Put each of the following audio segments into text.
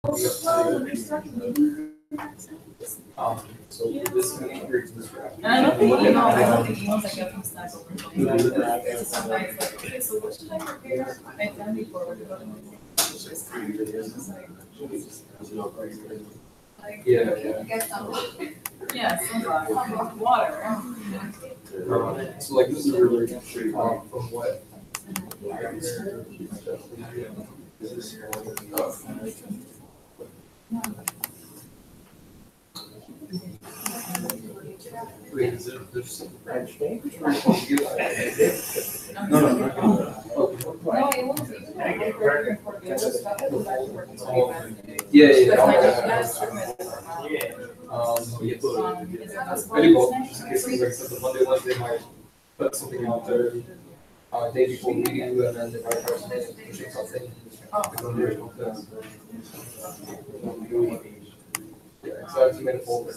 So this integrates this graph. And I don't think emails I get from Slack over it's sometimes like, okay, so what should I prepare my family for? What about yeah, some water. So like this is really from what? Wait, is it there's some French thing? No. No, it won't be. Yeah. The Monday, Wednesday might put something out there day before we do, and then they might try to pushing something. Yeah, so I've made a folder.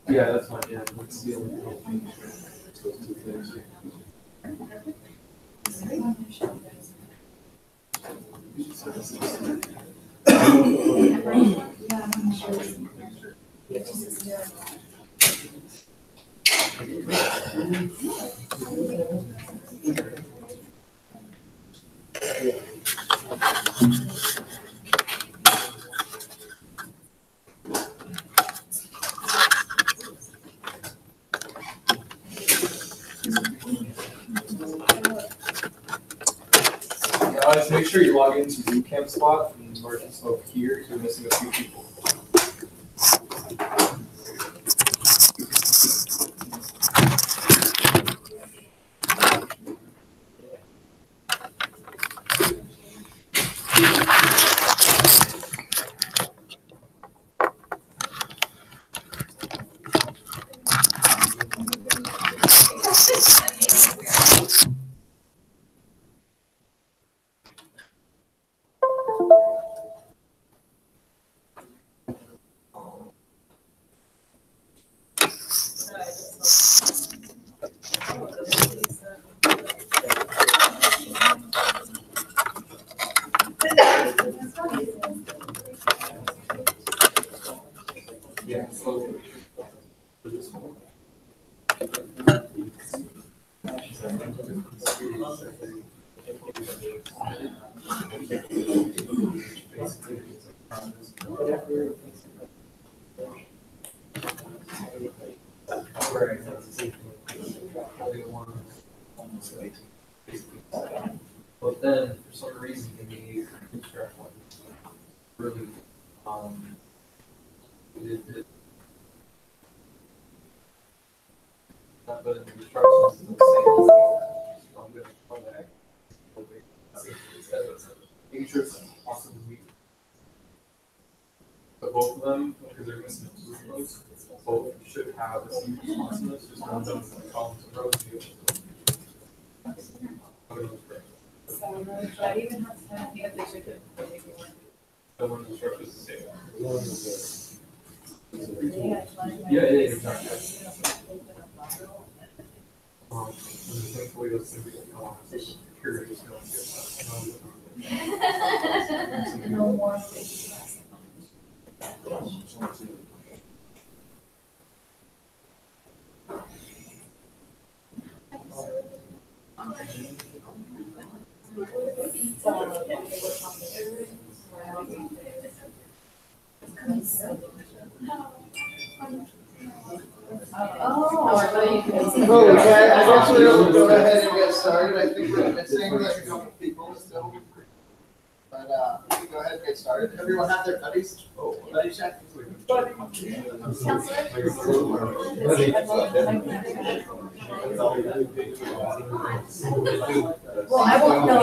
Yeah, that's fine. Yeah, let's see. Just make sure you log into the camp spot and margin smoke here. You're missing a few people. Yeah, so for this one. But then, for some reason, the construct one really, but the instructions is the same. I'm gonna come back. Making sure it's awesome to meet. But both of them, because they're missing two rows, both should have the same responsiveness, just one of them is like columns and rows. Should I even have to think if they should do The one instructor is the same. Yeah, Exactly. Thankfully, that's going to be curious. no more. Oh, okay, I guess we'll go ahead and get started. I think we're missing like a couple people still. But go ahead and get started. Everyone have their buddies? Buddy check. Well, I won't know.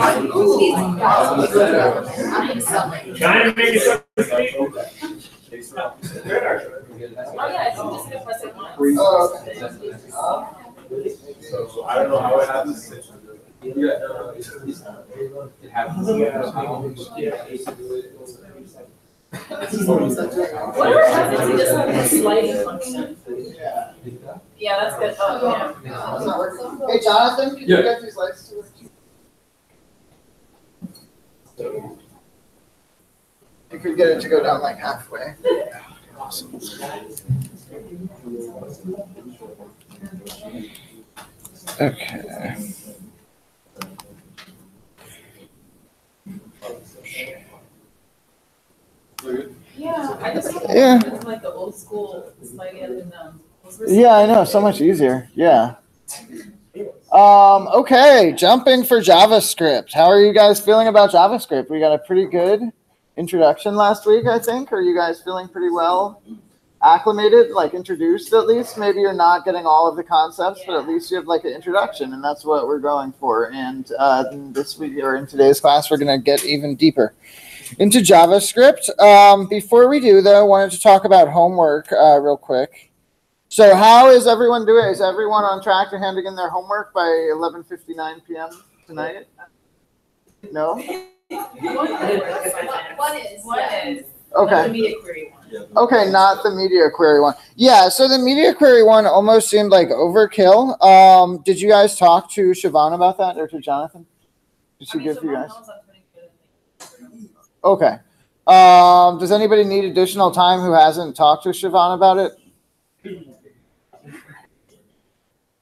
Trying to make it so. Oh, yeah, I'm just gonna press it once. Oh, okay. So I don't know how it happens. Yeah, no, it happens. Whatever happens, it doesn't have a sliding function. Yeah. Yeah, that's good. Oh, yeah. That's not working. Hey, Jonathan, can you get these lights to work? You could get it to go down like halfway. Awesome. Okay. Yeah, I just Yeah. it's like the old school sliding and Yeah, I know. So much easier. Yeah. Okay, jumping for JavaScript. How are you guys feeling about JavaScript? We got a pretty good introduction last week, I think. Are you guys feeling pretty well acclimated, like introduced at least? Maybe you're not getting all of the concepts, but at least you have like an introduction, and that's what we're going for. And this week or in today's class, we're going to get even deeper into JavaScript. Before we do, though, I wanted to talk about homework real quick. So how is everyone doing? Is everyone on track to handing in their homework by 11:59 p.m. tonight? No? One is. Okay. The media query one. Okay, not the media query one. Yeah, so the media query one almost seemed like overkill. Did you guys talk to Siobhan about that, or to Jonathan? Did she give you guys? Okay. Does anybody need additional time who hasn't talked to Siobhan about it?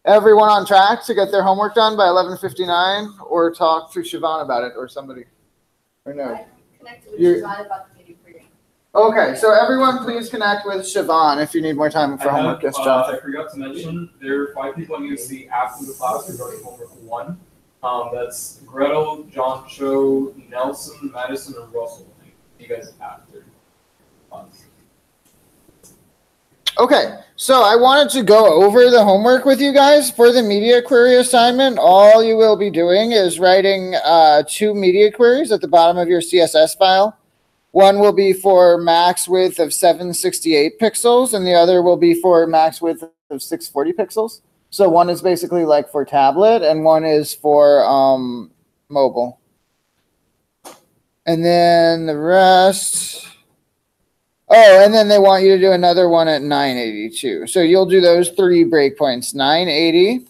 Everyone on track to get their homework done by 11:59, or talk to Siobhan about it, or somebody? Or no? Connected with Siobhan about the media query. Okay, so everyone please connect with Siobhan if you need more time for homework. Yes, Jonathan. I forgot to mention, there are 5 people in UC after the class regarding homework 1. That's Gretel, John Cho, Nelson, Madison, and Russell. You guys after class. Okay, so I wanted to go over the homework with you guys for the media query assignment. All you will be doing is writing 2 media queries at the bottom of your CSS file. One will be for max width of 768 pixels, and the other will be for max width of 640 pixels. So one is basically like for tablet, and one is for mobile. And then the rest... Oh, and then they want you to do another one at 982. So you'll do those 3 breakpoints, 980,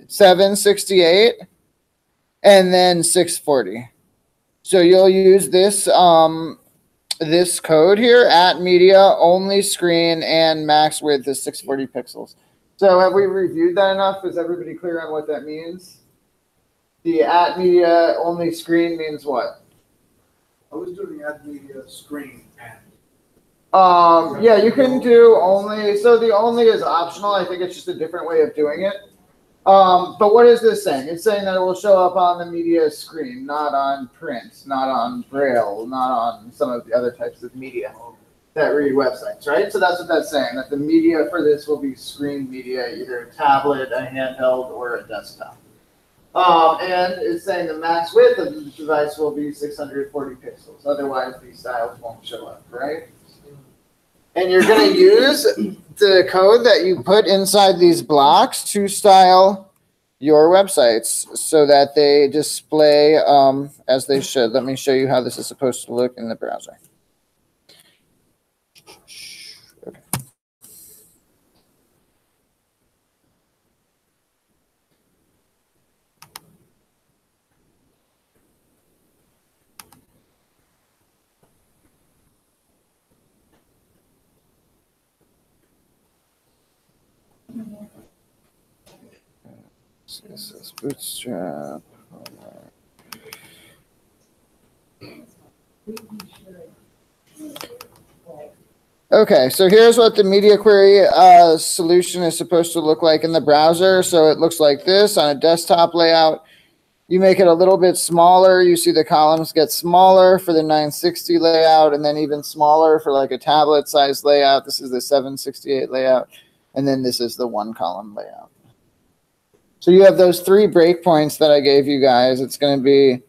768, and then 640. So you'll use this this code here, at media, only screen, and max width is 640 pixels. So have we reviewed that enough? Is everybody clear on what that means? The at media, only screen means what? I was doing at media screen and. Yeah, you can do only, so the only is optional. I think it's just a different way of doing it. But what is this saying? It's saying that it will show up on the media screen, not on print, not on Braille, not on some of the other types of media that read websites, right? So that's what that's saying, that the media for this will be screen media, either a tablet, a handheld, or a desktop. And it's saying the max width of the device will be 640 pixels. Otherwise, these styles won't show up, right? And you're going to use the code that you put inside these blocks to style your websites so that they display as they should. Let me show you how this is supposed to look in the browser. Okay. CSS Bootstrap. Okay, so here's what the media query solution is supposed to look like in the browser. So it looks like this on a desktop layout. You make it a little bit smaller. You see the columns get smaller for the 960 layout, and then even smaller for like a tablet size layout. This is the 768 layout, and then this is the 1-column layout. So you have those 3 breakpoints that I gave you guys. It's going to be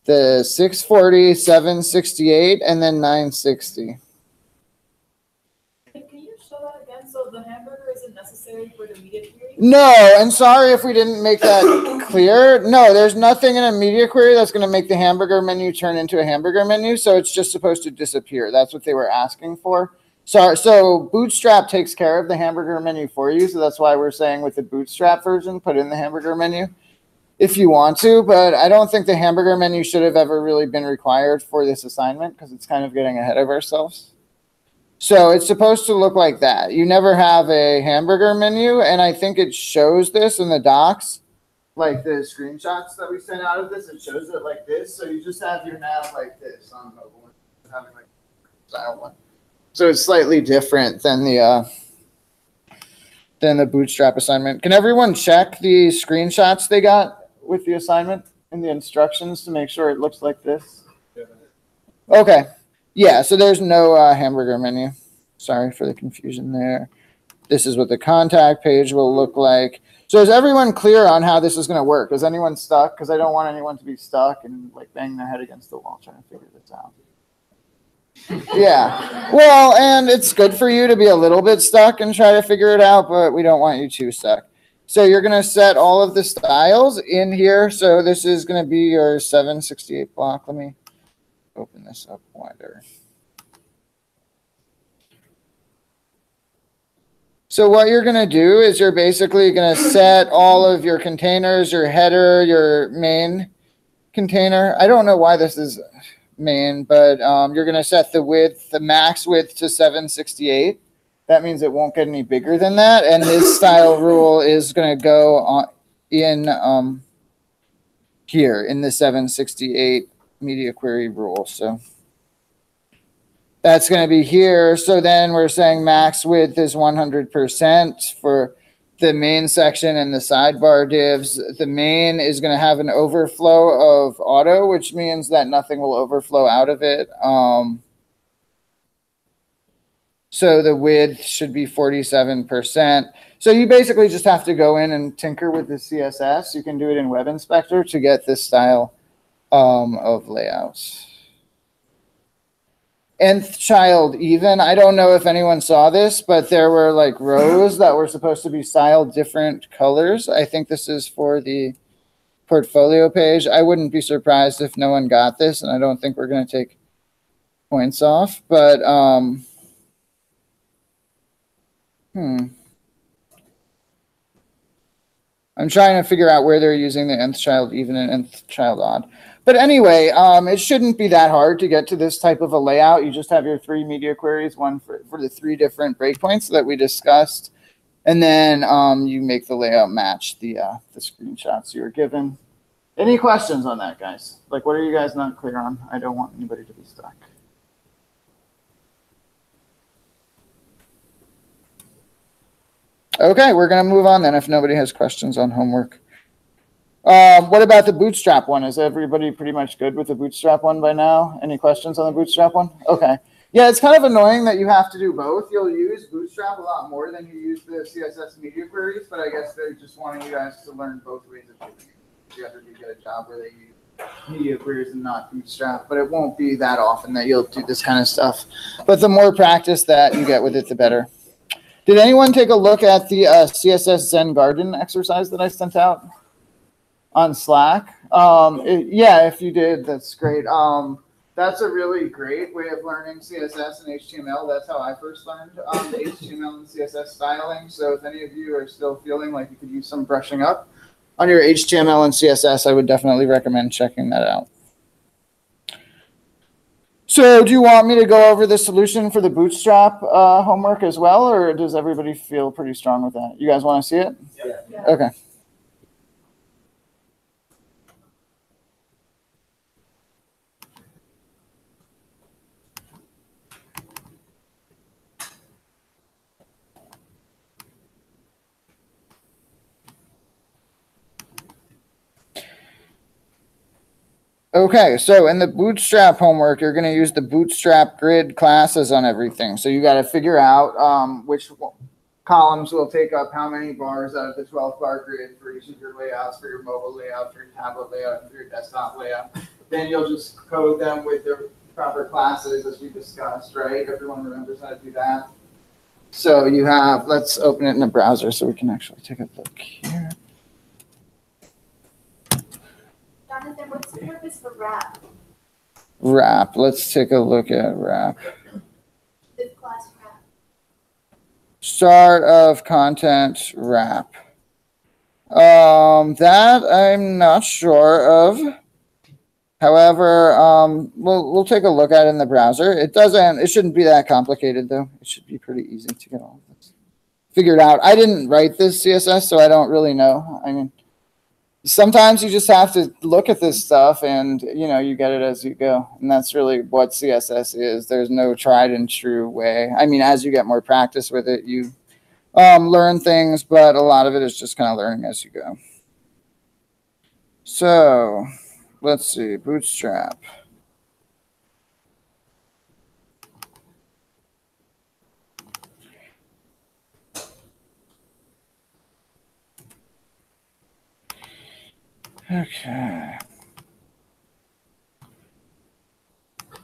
the 640, 768, and then 960. Can you show that again? So the hamburger isn't necessary for the media query? No, and sorry if we didn't make that clear. No, there's nothing in a media query that's going to make the hamburger menu turn into a hamburger menu, so it's just supposed to disappear. That's what they were asking for. So Bootstrap takes care of the hamburger menu for you. So that's why we're saying with the Bootstrap version, put in the hamburger menu if you want to. But I don't think the hamburger menu should have ever really been required for this assignment because it's kind of getting ahead of ourselves. So it's supposed to look like that. You never have a hamburger menu, and I think it shows this in the docs, like the screenshots that we sent out of this. It shows it like this. So you just have your nav like this on mobile, having like style one. So it's slightly different than the Bootstrap assignment. Can everyone check the screenshots they got with the assignment and the instructions to make sure it looks like this? Okay. Yeah, so there's no hamburger menu. Sorry for the confusion there. This is what the contact page will look like. So is everyone clear on how this is going to work? Is anyone stuck? Because I don't want anyone to be stuck and like bang their head against the wall trying to figure this out. Yeah. Well, and it's good for you to be a little bit stuck and try to figure it out, but we don't want you too stuck. So you're going to set all of the styles in here. So this is going to be your 768 block. Let me open this up wider. So what you're going to do is you're basically going to set all of your containers, your header, your main container. I don't know why this is main, but you're going to set the width, the max width to 768. That means it won't get any bigger than that. And this style rule is going to go on in here in the 768 media query rule. So that's going to be here. So then we're saying max width is 100% for the main section and the sidebar divs. The main is going to have an overflow of auto, which means that nothing will overflow out of it. So the width should be 47%. So you basically just have to go in and tinker with the CSS. You can do it in Web Inspector to get this style of layouts. Nth child even. I don't know if anyone saw this, but there were like rows that were supposed to be styled different colors. I think this is for the portfolio page. I wouldn't be surprised if no one got this, and I don't think we're going to take points off. But I'm trying to figure out where they're using the nth child even and nth child odd. But anyway, it shouldn't be that hard to get to this type of a layout. You just have your 3 media queries, one for the 3 different breakpoints that we discussed. And then you make the layout match the screenshots you were given. Any questions on that, guys? Like, what are you guys not clear on? I don't want anybody to be stuck. Okay, we're going to move on then if nobody has questions on homework. What about the Bootstrap one? Is everybody pretty much good with the Bootstrap one by now? Any questions on the Bootstrap one? Okay. Yeah, it's kind of annoying that you have to do both. You'll use Bootstrap a lot more than you use the CSS media queries, but I guess they're just wanting you guys to learn both ways of doing it. Together you get a job where they use media queries and not Bootstrap, but it won't be that often that you'll do this kind of stuff. But the more practice that you get with it, the better. Did anyone take a look at the CSS Zen Garden exercise that I sent out on Slack? Yeah, if you did, that's great. That's a really great way of learning CSS and HTML. That's how I first learned the HTML and CSS styling. So if any of you are still feeling like you could use some brushing up on your HTML and CSS, I would definitely recommend checking that out. So do you want me to go over the solution for the Bootstrap homework as well, or does everybody feel pretty strong with that? You guys want to see it? Yeah. Okay. Okay, so in the Bootstrap homework, you're going to use the Bootstrap grid classes on everything. So you got to figure out which columns will take up how many bars out of the 12-bar grid for each of your layouts, for your mobile layout, for your tablet layout, and for your desktop layout. Then you'll just code them with their proper classes as we discussed, right? Everyone remembers how to do that. So you have, let's open it in a browser so we can actually take a look here. Jonathan, what's the purpose for wrap? Wrap. Let's take a look at wrap. The class wrap. Start of content wrap. That I'm not sure of. However, we'll take a look at it in the browser. It shouldn't be that complicated though. It should be pretty easy to get all of this figured out. I didn't write this CSS, so I don't really know. I mean, sometimes you just have to look at this stuff and, you get it as you go. And that's really what CSS is. There's no tried and true way. I mean, as you get more practice with it, you learn things, but a lot of it is just kind of learning as you go. So let's see, Bootstrap.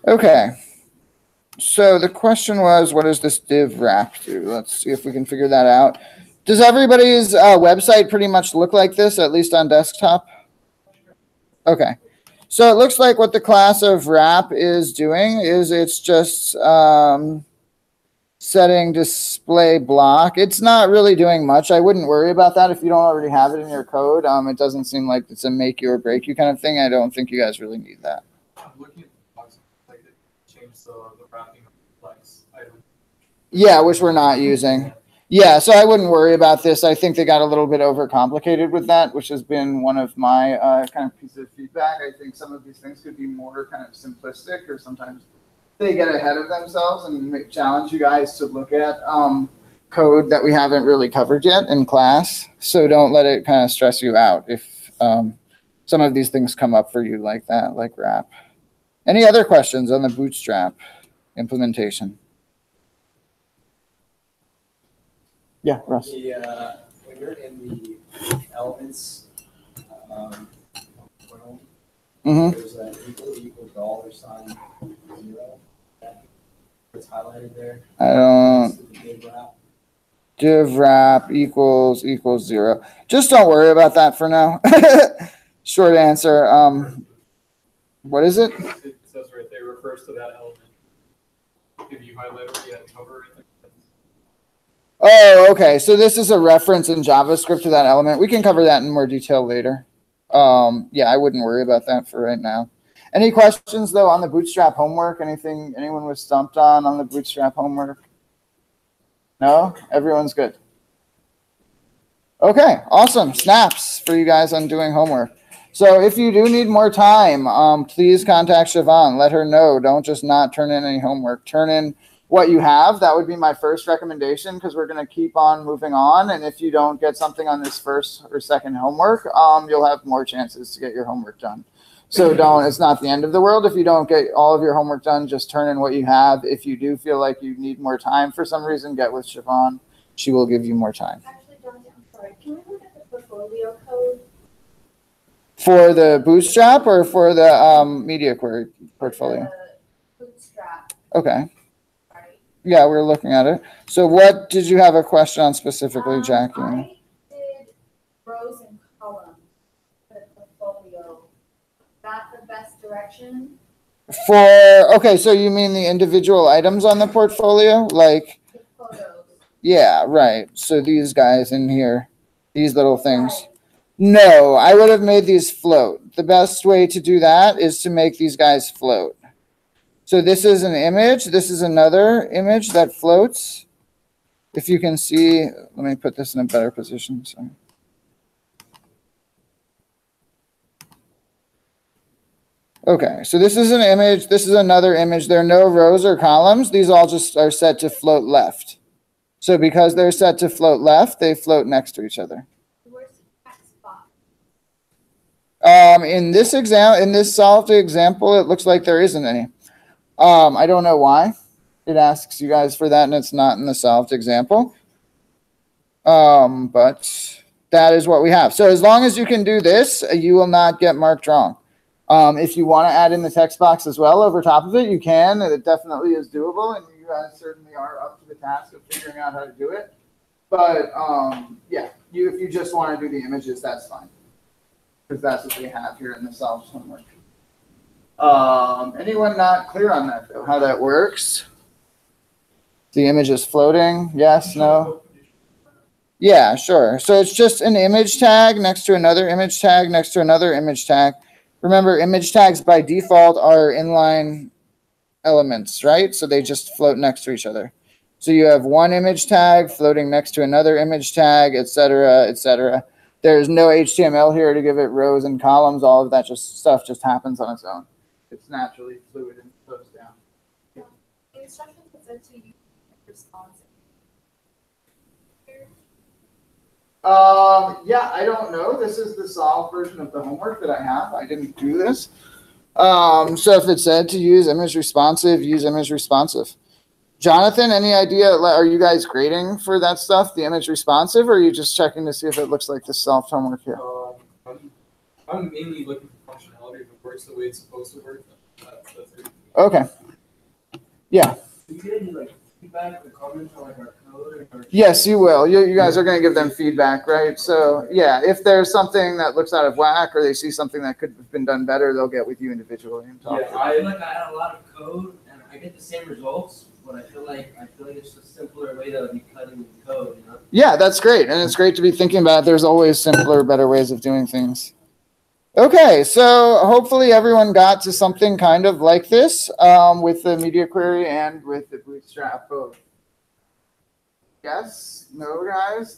Okay. So the question was, what does this div wrap do? Let's see if we can figure that out. Does everybody's website pretty much look like this, at least on desktop? Okay. So it looks like what the class of wrap is doing is it's just setting display block. It's not really doing much. I wouldn't worry about that if you don't already have it in your code. It doesn't seem like it's a make you or break you kind of thing. I don't think you guys really need that. I'm looking at the box, like it changed the wrapping of the flex item. Yeah, which we're not using. Yeah, so I wouldn't worry about this. I think they got a little bit overcomplicated with that, which has been one of my kind of pieces of feedback. I think some of these things could be more kind of simplistic, or sometimes they get ahead of themselves and challenge you guys to look at code that we haven't really covered yet in class. So don't let it kind of stress you out if some of these things come up for you like that, like wrap. Any other questions on the Bootstrap implementation? Yeah, Russ. When you're in the elements, there's an equal $sign 0. It's highlighted there. I don't. Div wrap equals 0. Just don't worry about that for now. Short answer. What is it? It says right there, refers to that element. If you highlight it, you cover it. Oh, okay. So this is a reference in JavaScript to that element. We can cover that in more detail later. Yeah, I wouldn't worry about that for right now. Any questions, though, on the Bootstrap homework? Anything anyone was stumped on the Bootstrap homework? No? Everyone's good. Okay, awesome. Snaps for you guys on doing homework. So if you do need more time, please contact Siobhan. Let her know. Don't just not turn in any homework. Turn in what you have. That would be my first recommendation, because we're going to keep on moving on. And if you don't get something on this first or second homework, you'll have more chances to get your homework done. So it's not the end of the world. If you don't get all of your homework done, just turn in what you have. If you do feel like you need more time for some reason, get with Siobhan. She will give you more time. Actually, Jonathan, I'm sorry. Can we look at the portfolio code? For the Bootstrap or for the media query portfolio? The Bootstrap. Okay. Yeah, we're looking at it. So what did you have a question on specifically, Jackie? I did rows and columns for the portfolio. Is that the best direction? Okay, so you mean the individual items on the portfolio? Like, The photos. yeah, right. So these guys in here, these little things. Right. No, I would have made these float. The best way to do that is to make these guys float. So this is an image. This is another image that floats. If you can see, let me put this in a better position. Sorry. Okay, so this is an image. This is another image. There are no rows or columns. These all just are set to float left. So because they're set to float left, they float next to each other. Where's the text box? In this solved example, it looks like there isn't any. I don't know why it asks you guys for that, and it's not in the solved example. But that is what we have. So as long as you can do this, you will not get marked wrong. If you want to add in the text box as well over top of it, you can. It definitely is doable, and you guys certainly are up to the task of figuring out how to do it. But yeah, if you just want to do the images, that's fine, because that's what we have here in the solved homework. Anyone not clear on that, though, how that works? The image is floating? Yes, no? Yeah, sure. So it's just an image tag next to another image tag next to another image tag. Remember, image tags by default are inline elements, right? So they just float next to each other. So you have one image tag floating next to another image tag, etc., etc. There's no HTML here to give it rows and columns. All of that stuff just happens on its own. It's naturally fluid and flows down. The instructions that said to use responsive. Yeah, I don't know. This is the solved version of the homework that I have. I didn't do this. So if it said to use image responsive, use image responsive. Jonathan, any idea? Are you guys grading for that stuff, the image responsive, or are you just checking to see if it looks like the solved homework here? I'm mainly looking for functionality. If it works the way it's supposed to work, that's it. Okay. Yeah. Do you get any like feedback or comments on like our code? Or... Yes, you will. You guys are going to give them feedback, right? So yeah, if there's something that looks out of whack or they see something that could have been done better, they'll get with you individually and talk. Yeah, I feel like I add a lot of code and I get the same results, but I feel like it's a simpler way to be cutting code, you know? Yeah, that's great. And it's great to be thinking about there's always simpler, better ways of doing things. Okay, so hopefully everyone got to something kind of like this with the media query and with the Bootstrap both. Yes? No, guys?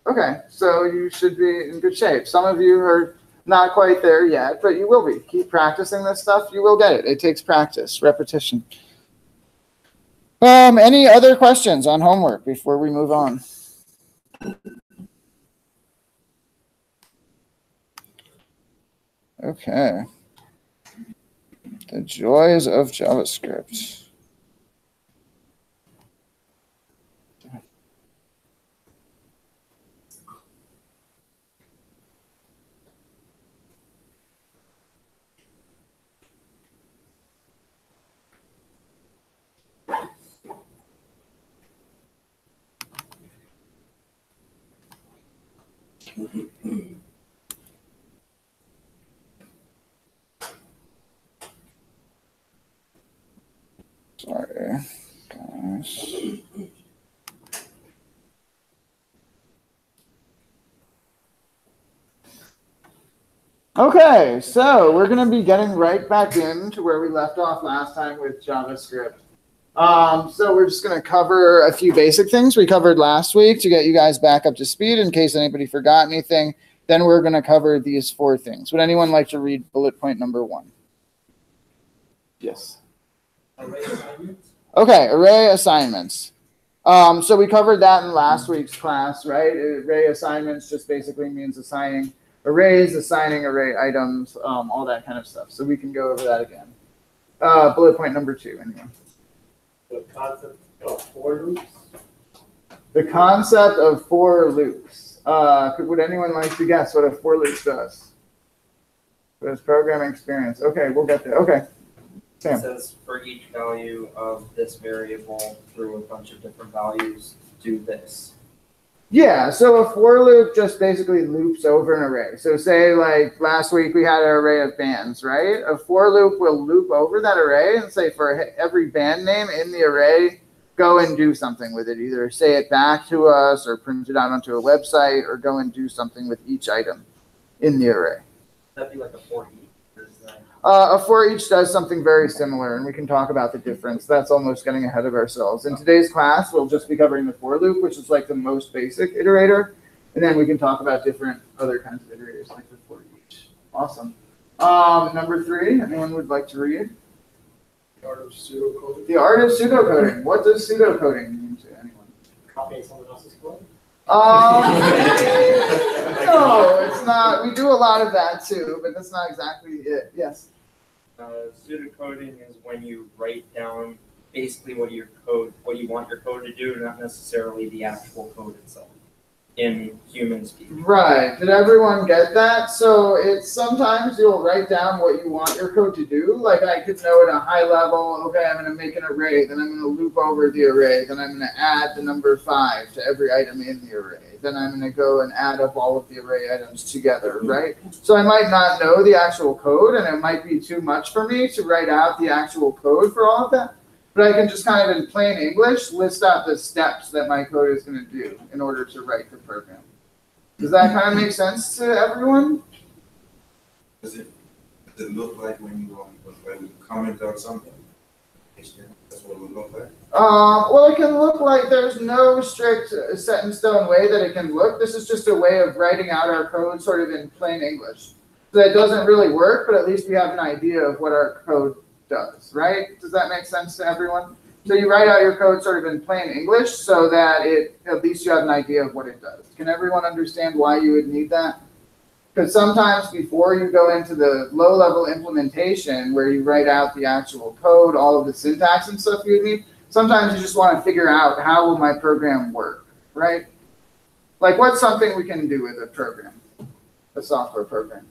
Okay, so you should be in good shape. Some of you are not quite there yet, but you will be. Keep practicing this stuff. You will get it. It takes practice, repetition. Any other questions on homework before we move on? Okay. The joys of JavaScript. Sorry, guys. Okay, so we're going to be getting right back into where we left off last time with JavaScript. So we're just going to cover a few basic things we covered last week to get you guys back up to speed in case anybody forgot anything. Then we're going to cover these 4 things. Would anyone like to read bullet point number 1? Yes. Array assignments? Okay, array assignments. So we covered that in last week's class, right? Array assignments just basically means assigning arrays, assigning array items, all that kind of stuff. So we can go over that again. Bullet point number 2, anyway. The concept of for loops. The concept of for loops. Would anyone like to guess what a for loop does? What is programming experience? Okay, we'll get there. Okay. Sam. It says for each value of this variable through a bunch of different values, do this. Yeah, so a for loop just basically loops over an array. So say like last week we had an array of bands, right? A for loop will loop over that array and say for every band name in the array, go and do something with it. Either say it back to us or print it out onto a website or go and do something with each item in the array. That'd be like a for each. A for each does something very similar, and we can talk about the difference. That's almost getting ahead of ourselves. In today's class, we'll just be covering the for loop, which is like the most basic iterator, and then we can talk about different other kinds of iterators like the for each. Awesome. Number 3, anyone would like to read? The art of pseudocoding. The art of pseudocoding. What does pseudocoding mean to anyone? Copying someone else's code? No, it's not. We do a lot of that too, but that's not exactly it. Yes. Pseudocoding is when you write down basically what you want your code to do, not necessarily the actual code itself. In human speak. Right. Did everyone get that? So it's sometimes you'll write down what you want your code to do. Like I could know at a high level, okay, I'm going to make an array, then I'm going to loop over the array, then I'm going to add the number 5 to every item in the array. Then I'm going to go and add up all of the array items together, right? So I might not know the actual code, and it might be too much for me to write out the actual code for all of that. But I can just kind of in plain English list out the steps that my code is going to do in order to write the program. Does that kind of make sense to everyone? Does it look like when you comment on something? That's what it would look like? Well, it can look like there's no strict set in stone way that it can look. This is just a way of writing out our code sort of in plain English. So it doesn't really work, but at least we have an idea of what our code does, right? Does that make sense to everyone? So you write out your code sort of in plain English so that at least you have an idea of what it does. Can everyone understand why you would need that? Because sometimes before you go into the low-level implementation where you write out the actual code, all of the syntax and stuff you would need, sometimes you just want to figure out how will my program work, right? Like what's something we can do with a program, a software program?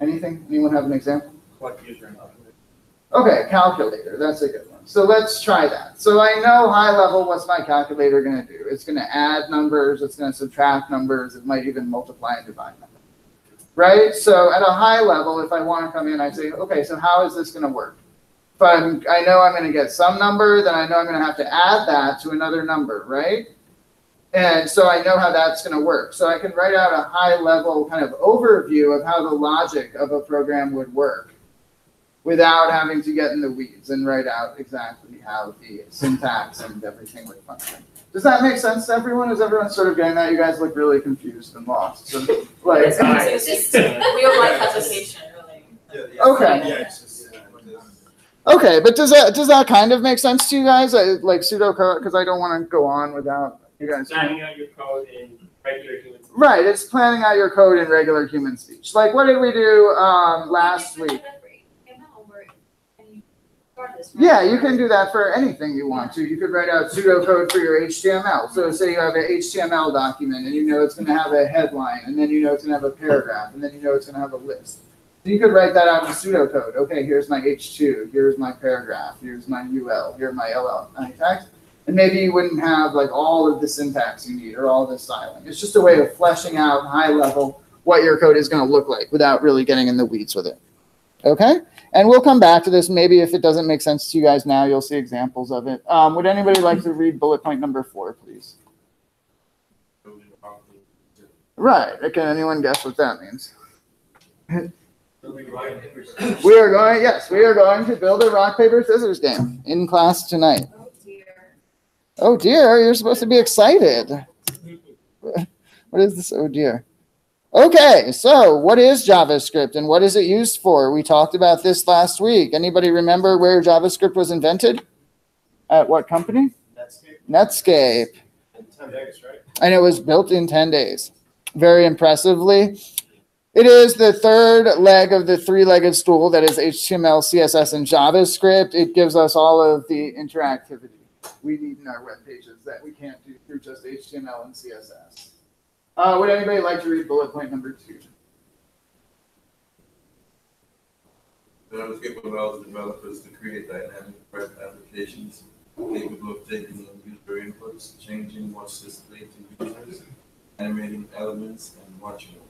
Anything? Anyone have an example? Collect user input. Okay, calculator, that's a good one. So let's try that. So I know high level, what's my calculator going to do? It's going to add numbers, it's going to subtract numbers, it might even multiply and divide numbers. Right? So at a high level, if I want to come in, I say, okay, so how is this going to work? If I know I'm going to get some number, then I know I'm going to have to add that to another number, right? And so I know how that's going to work. So I can write out a high level kind of overview of how the logic of a program would work without having to get in the weeds and write out exactly how the syntax and everything would function. Does that make sense to everyone? Is everyone sort of getting that? You guys look really confused and lost. So, like, It's just real life application, really. Okay. Okay, but does that kind of make sense to you guys? Like pseudocode, because I don't want to go on without you guys. Planning out your code in regular human speech. Right, it's planning out your code in regular human speech. Like, what did we do last week? Yeah, you can do that for anything you want to. You could write out pseudocode for your HTML. So say you have an HTML document and you know it's going to have a headline, and then you know it's going to have a paragraph, and then you know it's going to have a list. So you could write that out in pseudocode. Okay, here's my H2, here's my paragraph, here's my UL, here's my LL text. And maybe you wouldn't have like all of the syntax you need or all the styling. It's just a way of fleshing out high level what your code is going to look like without really getting in the weeds with it. Okay? And we'll come back to this. Maybe if it doesn't make sense to you guys now, you'll see examples of it. Would anybody like to read bullet point number 4, please? Right. Can anyone guess what that means? We are going to build a rock, paper, scissors game in class tonight. Oh dear. Oh dear, you're supposed to be excited. What is this? Oh dear. Okay, so what is JavaScript and what is it used for? We talked about this last week. Anybody remember where JavaScript was invented? At what company? Netscape. In 10 days, right? And it was built in 10 days. Very impressively. It is the third leg of the three-legged stool that is HTML, CSS, and JavaScript. It gives us all of the interactivity we need in our web pages that we can't do through just HTML and CSS. Would anybody like to read bullet point number 2? JavaScript allows developers to create dynamic web applications capable of taking in user inputs, changing what's displayed to users, animating elements, and much more.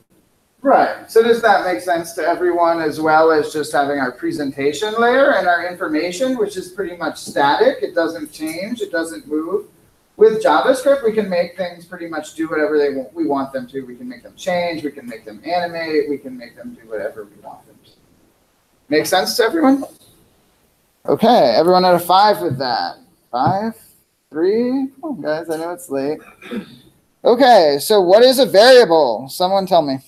Right. So does that make sense to everyone, as well as just having our presentation layer and our information, which is pretty much static? It doesn't change. It doesn't move. With JavaScript, we can make things pretty much do whatever we want them to. We can make them change. We can make them animate. We can make them do whatever we want them to. Make sense to everyone? Okay. Everyone at a 5 with that. 5, 3. Come on, guys. I know it's late. Okay. So what is a variable? Someone tell me.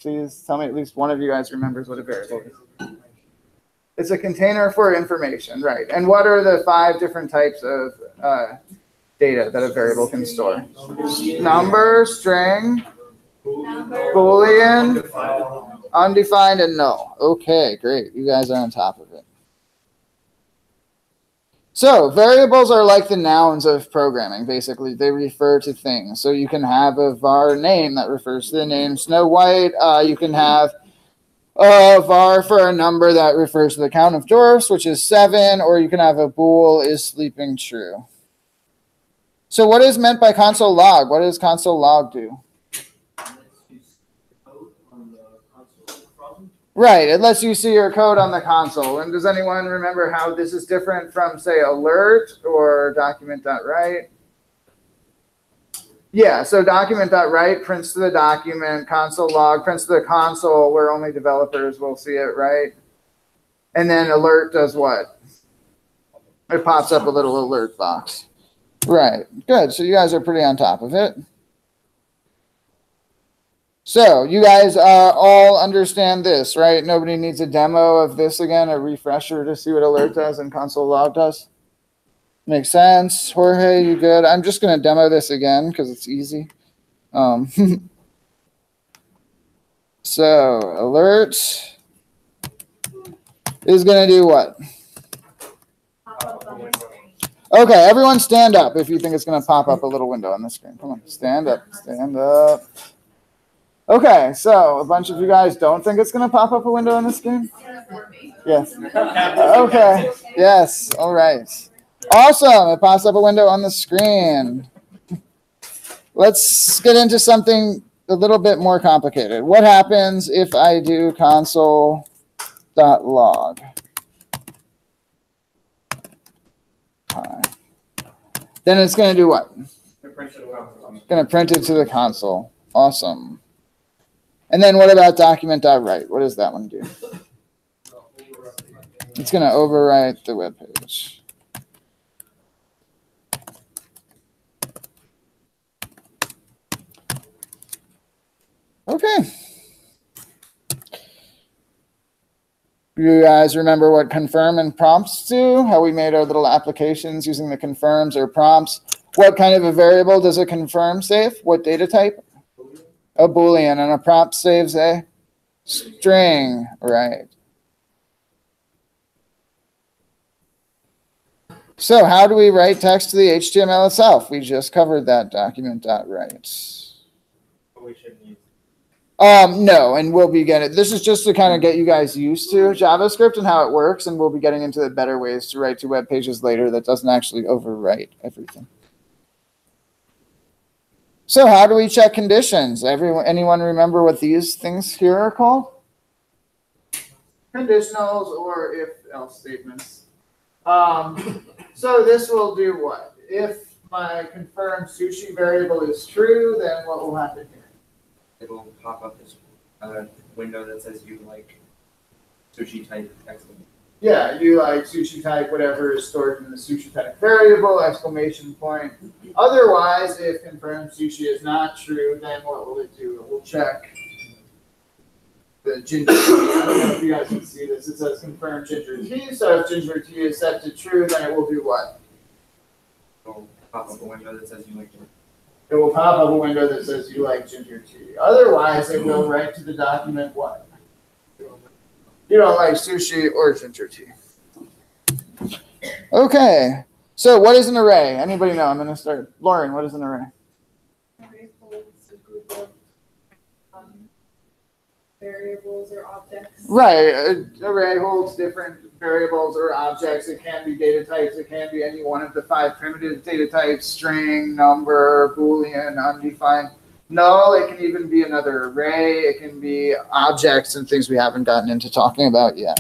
Please tell me at least one of you guys remembers what a variable is. It's a container for information, right? And what are the 5 different types of data that a variable can store? Number, string, Boolean, undefined, and null. Okay, great. You guys are on top of it. So variables are like the nouns of programming, basically. They refer to things. So you can have a var name that refers to the name Snow White. You can have a var for a number that refers to the count of dwarfs, which is 7. Or you can have a bool is sleeping true. So what is meant by console log? What does console log do? Right, it lets you see your code on the console. And does anyone remember how this is different from, say, alert or document.write? Yeah, so document.write prints to the document, console log prints to the console where only developers will see it, right? And then alert does what? It pops up a little alert box. Right, good. So you guys are pretty on top of it. So you guys all understand this, right? Nobody needs a demo of this again, a refresher to see what alert does and console log does. Makes sense. Jorge, you good? I'm just going to demo this again because it's easy. So alert is going to do what? Okay, everyone stand up if you think it's going to pop up a little window on the screen. Come on, stand up, stand up. Okay, so a bunch of you guys don't think it's going to pop up a window on the screen? Yes. Okay, yes, all right. Awesome, it pops up a window on the screen. Let's get into something a little bit more complicated. What happens if I do console.log? Then it's going to do what? It's going to print it to the console. Awesome. And then what about document.write? What does that one do? It's going to overwrite the web page. Okay. You guys remember what confirm and prompts do? How we made our little applications using the confirms or prompts. What kind of a variable does a confirm save? What data type? A Boolean. And a prompt saves a string, right? So how do we write text to the HTML itself? We just covered that document.write. No, and we'll be getting, this is just to kind of get you guys used to JavaScript and how it works, and we'll be getting into the better ways to write to web pages later that doesn't actually overwrite everything. So how do we check conditions? Anyone remember what these things here are called? Conditionals or if-else statements. So this will do what? If my confirmed sushi variable is true, then what will happen here? It will pop up this window that says you like sushi type exclamation. Yeah, you like sushi type, whatever is stored in the sushi type variable, exclamation point. Otherwise, if confirmed sushi is not true, then what will it do? It will check the ginger tea. I don't know if you guys can see this. It says confirmed ginger tea. So if ginger tea is set to true, then it will do what? It will pop up a window that says you like ginger. It will pop up a window that says you like ginger tea. Otherwise, it will write to the document what? You don't like sushi or ginger tea. Okay. So what is an array? Anybody know? I'm going to start. Lauren, what is an array? Array holds a group of variables or objects. Right. An array holds different variables or objects. It can be data types. It can be any one of the 5 primitive data types: string, number, Boolean, undefined. Null. It can even be another array. It can be objects and things we haven't gotten into talking about yet.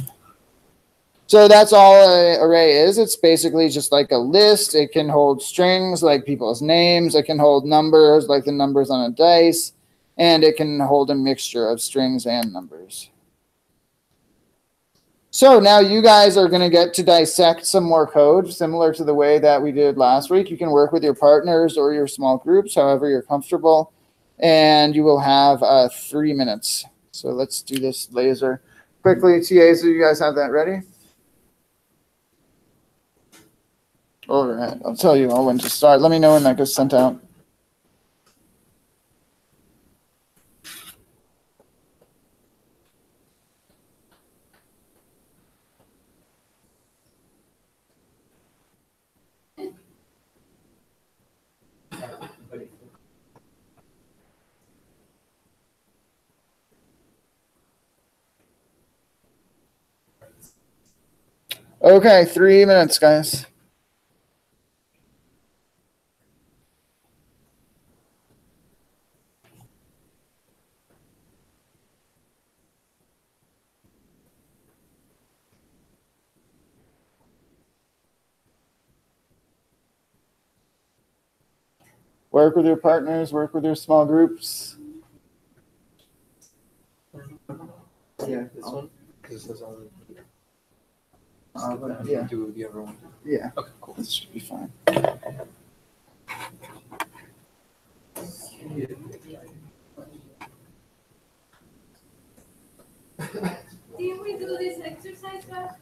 So that's all an array is. It's basically just like a list. It can hold strings like people's names. It can hold numbers like the numbers on a dice. And it can hold a mixture of strings and numbers. So now you guys are going to get to dissect some more code, similar to the way that we did last week. You can work with your partners or your small groups, however you're comfortable. And you will have 3 minutes. So let's do this laser quickly. TAs, do you guys have that ready? All right, I'll tell you all when to start. Let me know when that gets sent out. Okay, 3 minutes, guys. Work with your partners, work with your small groups. Yeah. This one? Because it says only. Yeah. Do the other one. Yeah. Okay, cool. This should be fine. Did we do this exercise class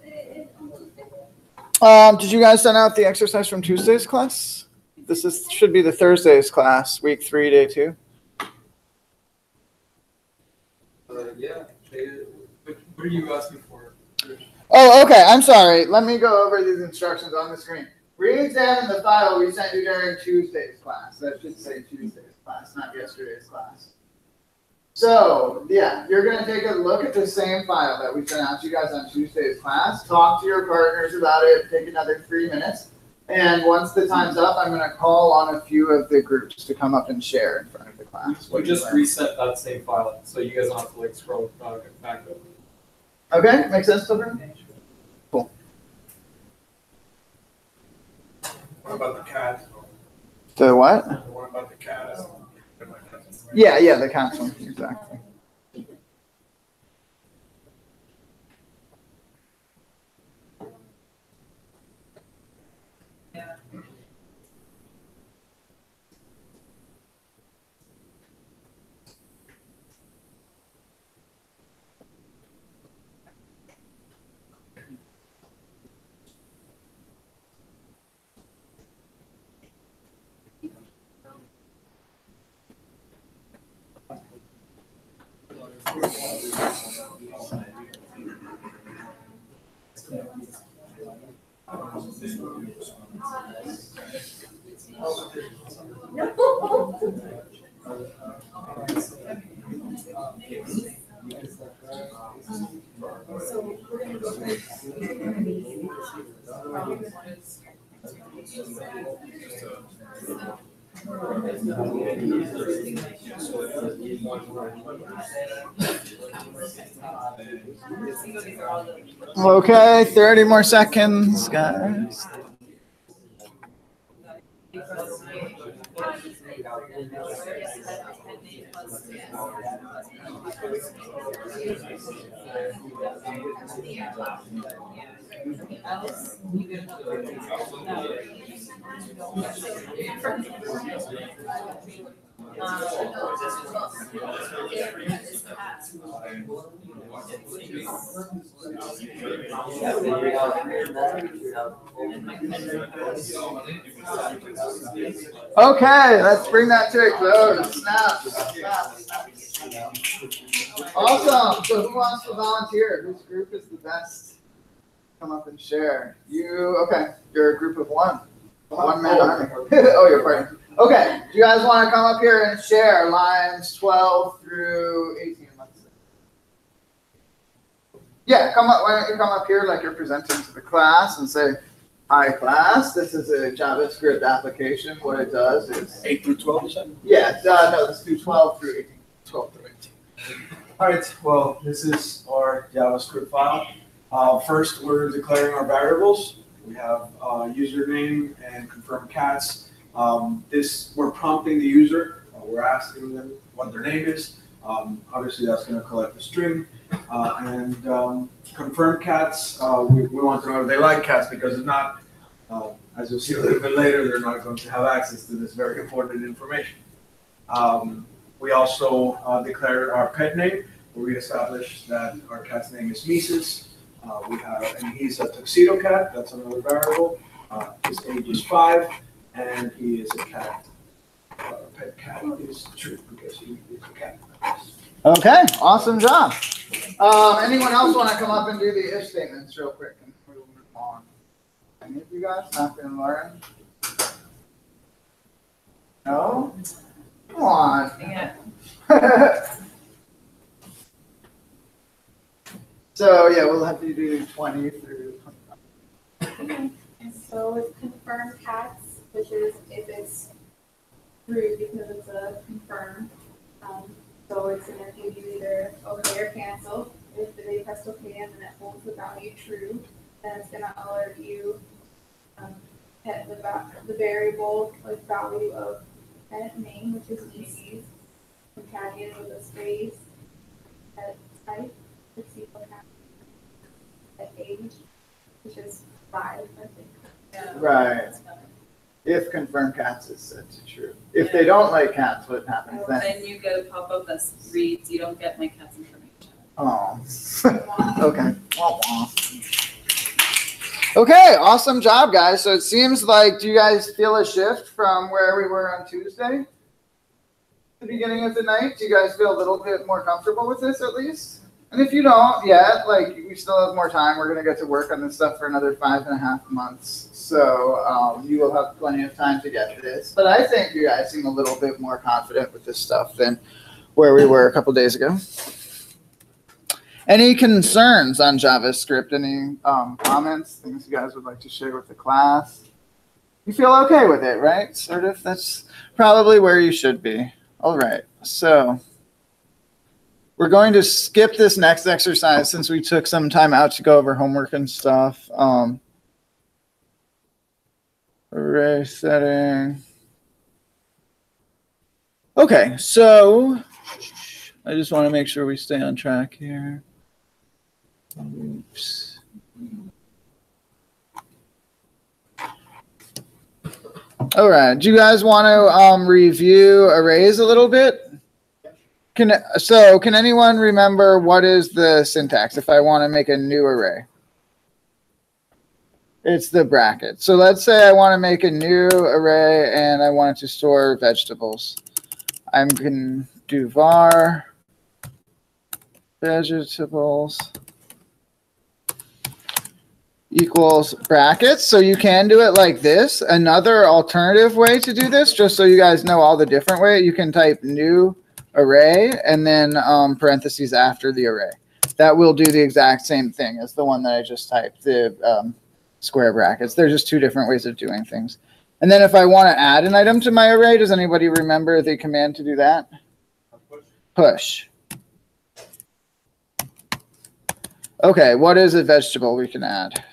on Tuesday? Did you guys send out the exercise from Tuesday's class? Should be the Thursday's class, week 3, day 2. Yeah. What are you asking for? Oh, okay. I'm sorry. Let me go over these instructions on the screen. Re-examine the file we sent you during Tuesday's class. That should say Tuesday's class, not yesterday's class. So, yeah, you're going to take a look at the same file that we sent out to you guys on Tuesday's class. Talk to your partners about it. Take another 3 minutes. And once the time's up, I'm going to call on a few of the groups to come up and share in front of the class. We just reset that same file, so you guys don't have to like scroll back up. Okay, makes sense, children? Cool. What about the cat? The what? What about the cat? Yeah, the cats one, exactly. Okay, 30 more seconds, guys. Okay, let's bring that to a close. Snap. Awesome. So who wants to volunteer? Whose group is the best? Come up and share. Okay, you're a group of one. One-man army. Oh, you're partner. Okay, do you guys want to come up here and share lines 12 through 18? Let's see. Yeah, come up. Why don't you come up here like you're presenting to the class and say, "Hi, class. This is a JavaScript application. What it does is 8 through 12, you said? yeah. No, let's do 12 through 18. 12 through 18. All right, well, this is our JavaScript file. First, we're declaring our variables. We have username and confirm cats. We're prompting the user. We're asking them what their name is. Obviously, that's going to collect the string. And confirm cats, we want to know if they like cats, because if not, as you'll see a little bit later, they're not going to have access to this very important information. We also declare our pet name, where we establish that our cat's name is Mises. And he's a tuxedo cat. That's another variable. His age is 5, and he is a cat. Pet cat is true because he is a cat. Okay, awesome job. Anyone else want to come up and do the if statements real quick and move on? Any of you guys not going to learn? No? Come on. Yeah. So yeah, we'll have to do 20 through 25. And so with confirm cats, which is if it's true because it's a confirm. So it's going to give you either okay or cancel. If they press okay and then it holds the value true, then it's going to alert you at the variable like value of pet name, which is easy, companion with a space, at type, it's equal at age, which is 5, I think. Yeah. Right. If confirmed cats is set to true. If they don't like cats, what happens then? Then you get a pop-up that reads, "You don't get my cat's information." Oh. Okay. Okay, awesome job, guys. So it seems like, do you guys feel a shift from where we were on Tuesday? The beginning of the night? Do you guys feel a little bit more comfortable with this at least? And if you don't yet, like, we still have more time. We're going to get to work on this stuff for another 5.5 months. So you will have plenty of time to get this. But I think you guys seem a little bit more confident with this stuff than where we were a couple days ago. Any concerns on JavaScript? Any comments, things you guys would like to share with the class? You feel okay with it, right? Sort of. That's probably where you should be. All right. So we're going to skip this next exercise since we took some time out to go over homework and stuff. Array setting. Okay, so I just want to make sure we stay on track here. Oops. All right. Do you guys want to review arrays a little bit? Can anyone remember what is the syntax if I want to make a new array? It's the bracket. So let's say I want to make a new array and I want it to store vegetables. I can do var vegetables equals brackets. So you can do it like this. Another alternative way to do this, just so you guys know all the different ways, you can type new array and then parentheses after the array. That will do the exact same thing as the one that I just typed, the square brackets. They're just two different ways of doing things. And then if I want to add an item to my array, does anybody remember the command to do that? Push. Okay, what is a vegetable we can add?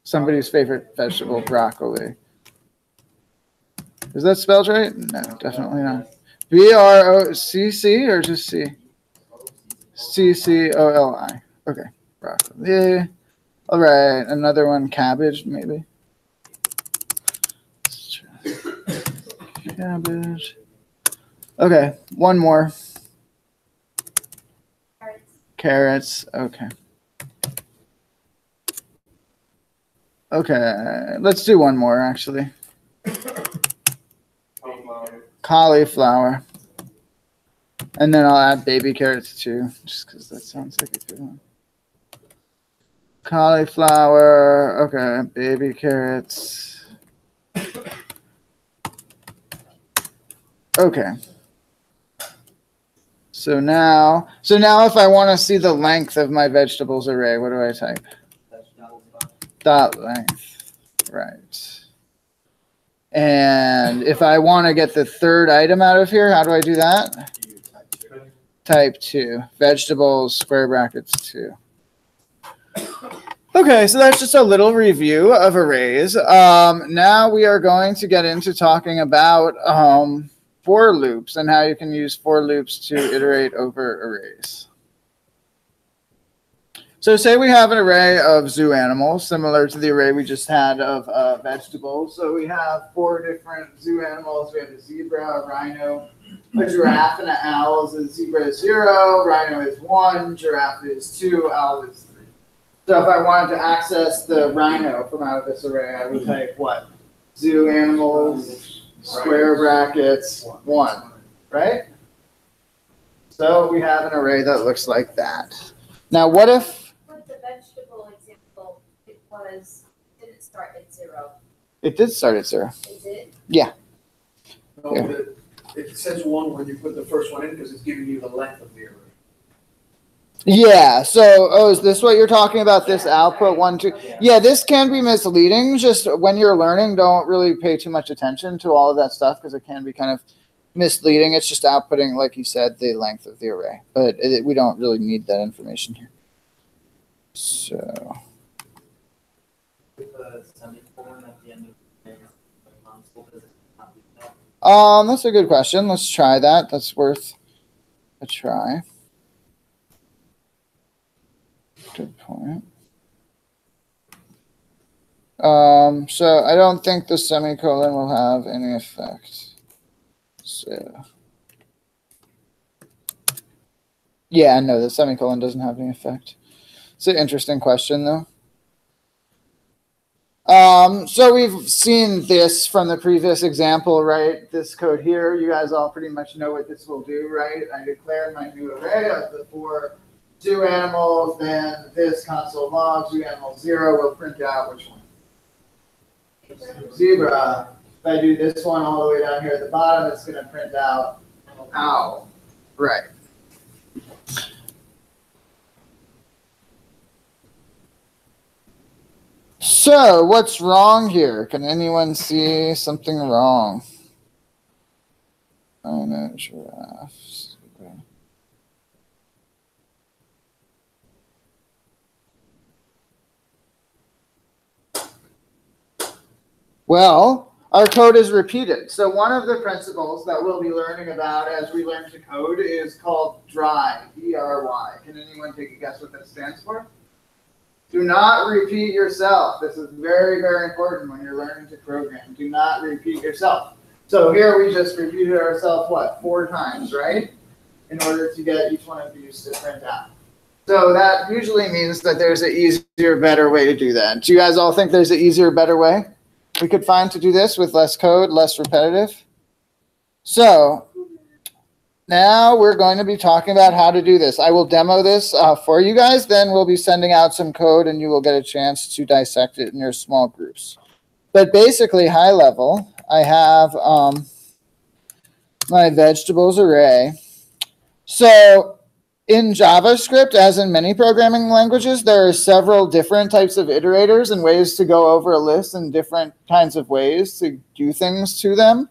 Somebody's favorite vegetable, broccoli. Is that spelled right? No, definitely not. B-R-O-C-C or just C? C-C-O-L-I. Okay, broccoli. All right, another one, cabbage, maybe. Cabbage. Okay, one more. Carrots, okay. Okay, let's do one more, actually. Cauliflower. And then I'll add baby carrots, too, just because that sounds like a good one. Cauliflower, okay, baby carrots. Okay. So now if I want to see the length of my vegetables array, what do I type? Dot length, right. And if I want to get the third item out of here, how do I do that? Type 2, vegetables, square brackets 2. Okay, so that's just a little review of arrays. Now we are going to get into talking about for loops and how you can use for loops to iterate over arrays. So say we have an array of zoo animals, similar to the array we just had of vegetables. So we have 4 different zoo animals. We have a zebra, a rhino, a giraffe, and an owl. So the zebra is 0, rhino is 1, giraffe is 2, owl is 3. So if I wanted to access the rhino from out of this array, I would type what? Zoo animals, square brackets, 1, right? So we have an array that looks like that. Now what if with the vegetable example, didn't start at 0? it did start at 0? It did? Yeah. No, Yeah. it says 1 when you put the first one in because it's giving you the length of the array. Yeah, so, is this what you're talking about, this output 1, 2? Yeah, this can be misleading. Just when you're learning, don't really pay too much attention to all of that stuff because it can be kind of misleading. It's just outputting, like you said, the length of the array. But we don't really need that information here. So. With a semicolon at the end of the console, does it not do that? That's a good question. Let's try that. That's worth a try. Good point. So I don't think the semicolon will have any effect. So yeah, no, the semicolon doesn't have any effect. It's an interesting question though. So we've seen this from the previous example, right? This code here, you guys all pretty much know what this will do, right? I declare my new array of the 4 zoo animals, then this console log zoo animal 0 will print out which one? Zebra. If I do this one all the way down here at the bottom, it's going to print out owl. Right. So, what's wrong here? Can anyone see something wrong? Oh no, giraffes. Okay. Well, our code is repeated. So one of the principles that we'll be learning about as we learn to code is called DRY, D-R-Y. Can anyone take a guess what that stands for? Do not repeat yourself. This is very, very important when you're learning to program. Do not repeat yourself. So here we just repeated ourselves, what, 4 times, right? In order to get each one of these to print out. So that usually means that there's an easier, better way to do that. Do you guys all think there's an easier, better way we could find to do this with less code, less repetitive? So now we're going to be talking about how to do this. I will demo this for you guys. Then we'll be sending out some code, and you will get a chance to dissect it in your small groups. But basically, high level, I have my vegetables array. So in JavaScript, as in many programming languages, there are several different types of iterators and ways to go over a list and different kinds of ways to do things to them.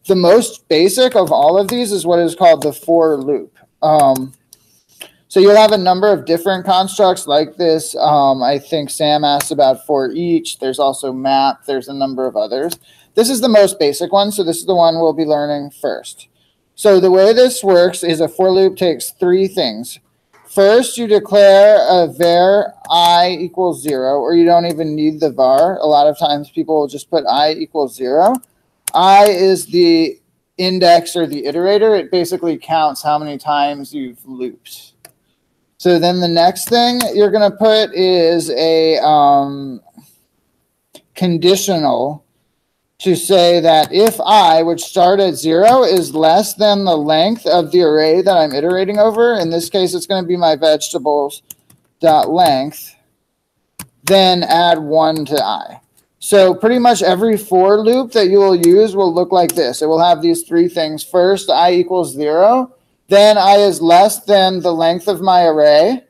The most basic of all of these is what is called the for loop. So you'll have a number of different constructs like this. I think Sam asked about for each. There's also map. There's a number of others. This is the most basic one, so this is the one we'll be learning first. So the way this works is a for loop takes 3 things. First, you declare a var I equals 0, or you don't even need the var. A lot of times people will just put I equals 0. I is the index or the iterator. It basically counts how many times you've looped. So then the next thing you're going to put is a conditional to say that if I, which start at 0, is less than the length of the array that I'm iterating over, in this case it's going to be my vegetables.length, then add 1 to I. So pretty much every for loop that you will use will look like this. It will have these 3 things. First, I equals 0. Then I is less than the length of my array.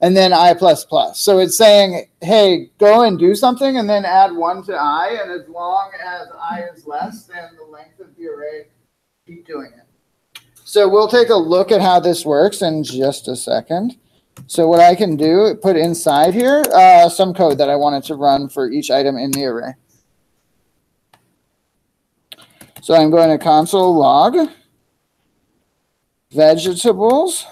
And then I plus plus. So it's saying, hey, go and do something and then add 1 to I. And as long as I is less than the length of the array, keep doing it. So we'll take a look at how this works in just a second. So what I can do, put inside here some code that I wanted to run for each item in the array. So I'm going to console log vegetables.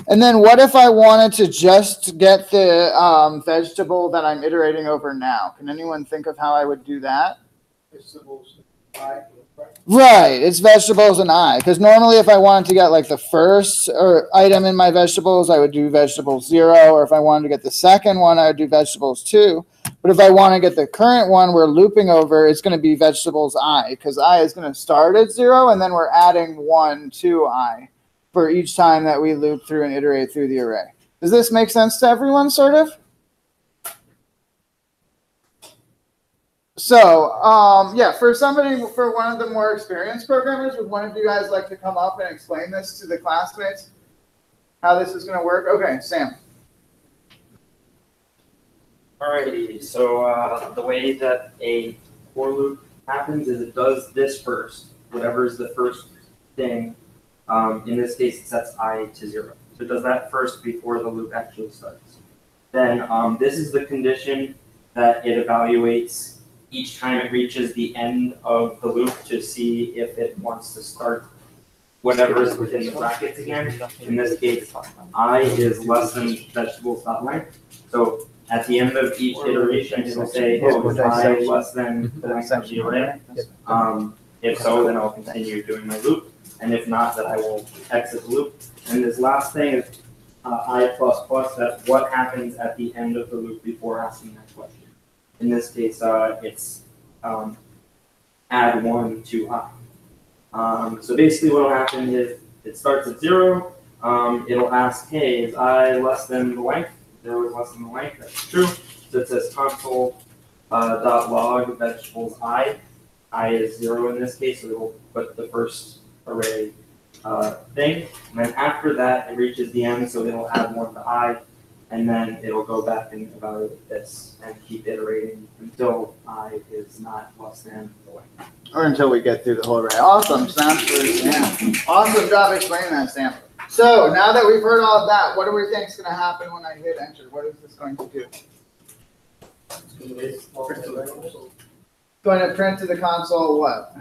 And then what if I wanted to just get the vegetable that I'm iterating over now? Can anyone think of how I would do that? Right, it's vegetables and I. Because normally if I wanted to get like the first item in my vegetables, I would do vegetables 0. Or if I wanted to get the second one, I would do vegetables 2. But if I want to get the current one we're looping over, it's going to be vegetables I. Because I is going to start at 0, and then we're adding 1 to I for each time that we loop through and iterate through the array. Does this make sense to everyone, sort of? So, yeah, for one of the more experienced programmers, would one of you guys like to come up and explain this to the classmates, how this is going to work? Okay, Sam. Alrighty, so the way that a for loop happens is it does this first, whatever is the first thing. In this case, it sets I to 0. So it does that first before the loop actually starts. Then this is the condition that it evaluates each time it reaches the end of the loop to see if it wants to start whatever is within the brackets again. In this case, I is less than vegetables.length. So at the end of each iteration, it'll say, oh, is I less than the length of the array? If so, then I'll continue doing my loop. And if not, then I will exit the loop. And this last thing is I++, that's what happens at the end of the loop before asking that question. In this case, it's add 1 to I. So basically what will happen is it starts at 0. It'll ask, hey, is I less than the length? 0 is less than the length. That's true. So it says console .log vegetables I. I is 0 in this case, so it'll put the first array thing. And then after that, it reaches the end, so it'll add 1 to I. And then it'll go back and evaluate this and keep iterating until I is not less than the length. Or until we get through the whole array. Awesome, Sam. Awesome job explaining that, Sam. So now that we've heard all of that, what do we think is going to happen when I hit enter? What is this going to do? It's going to print to the console what?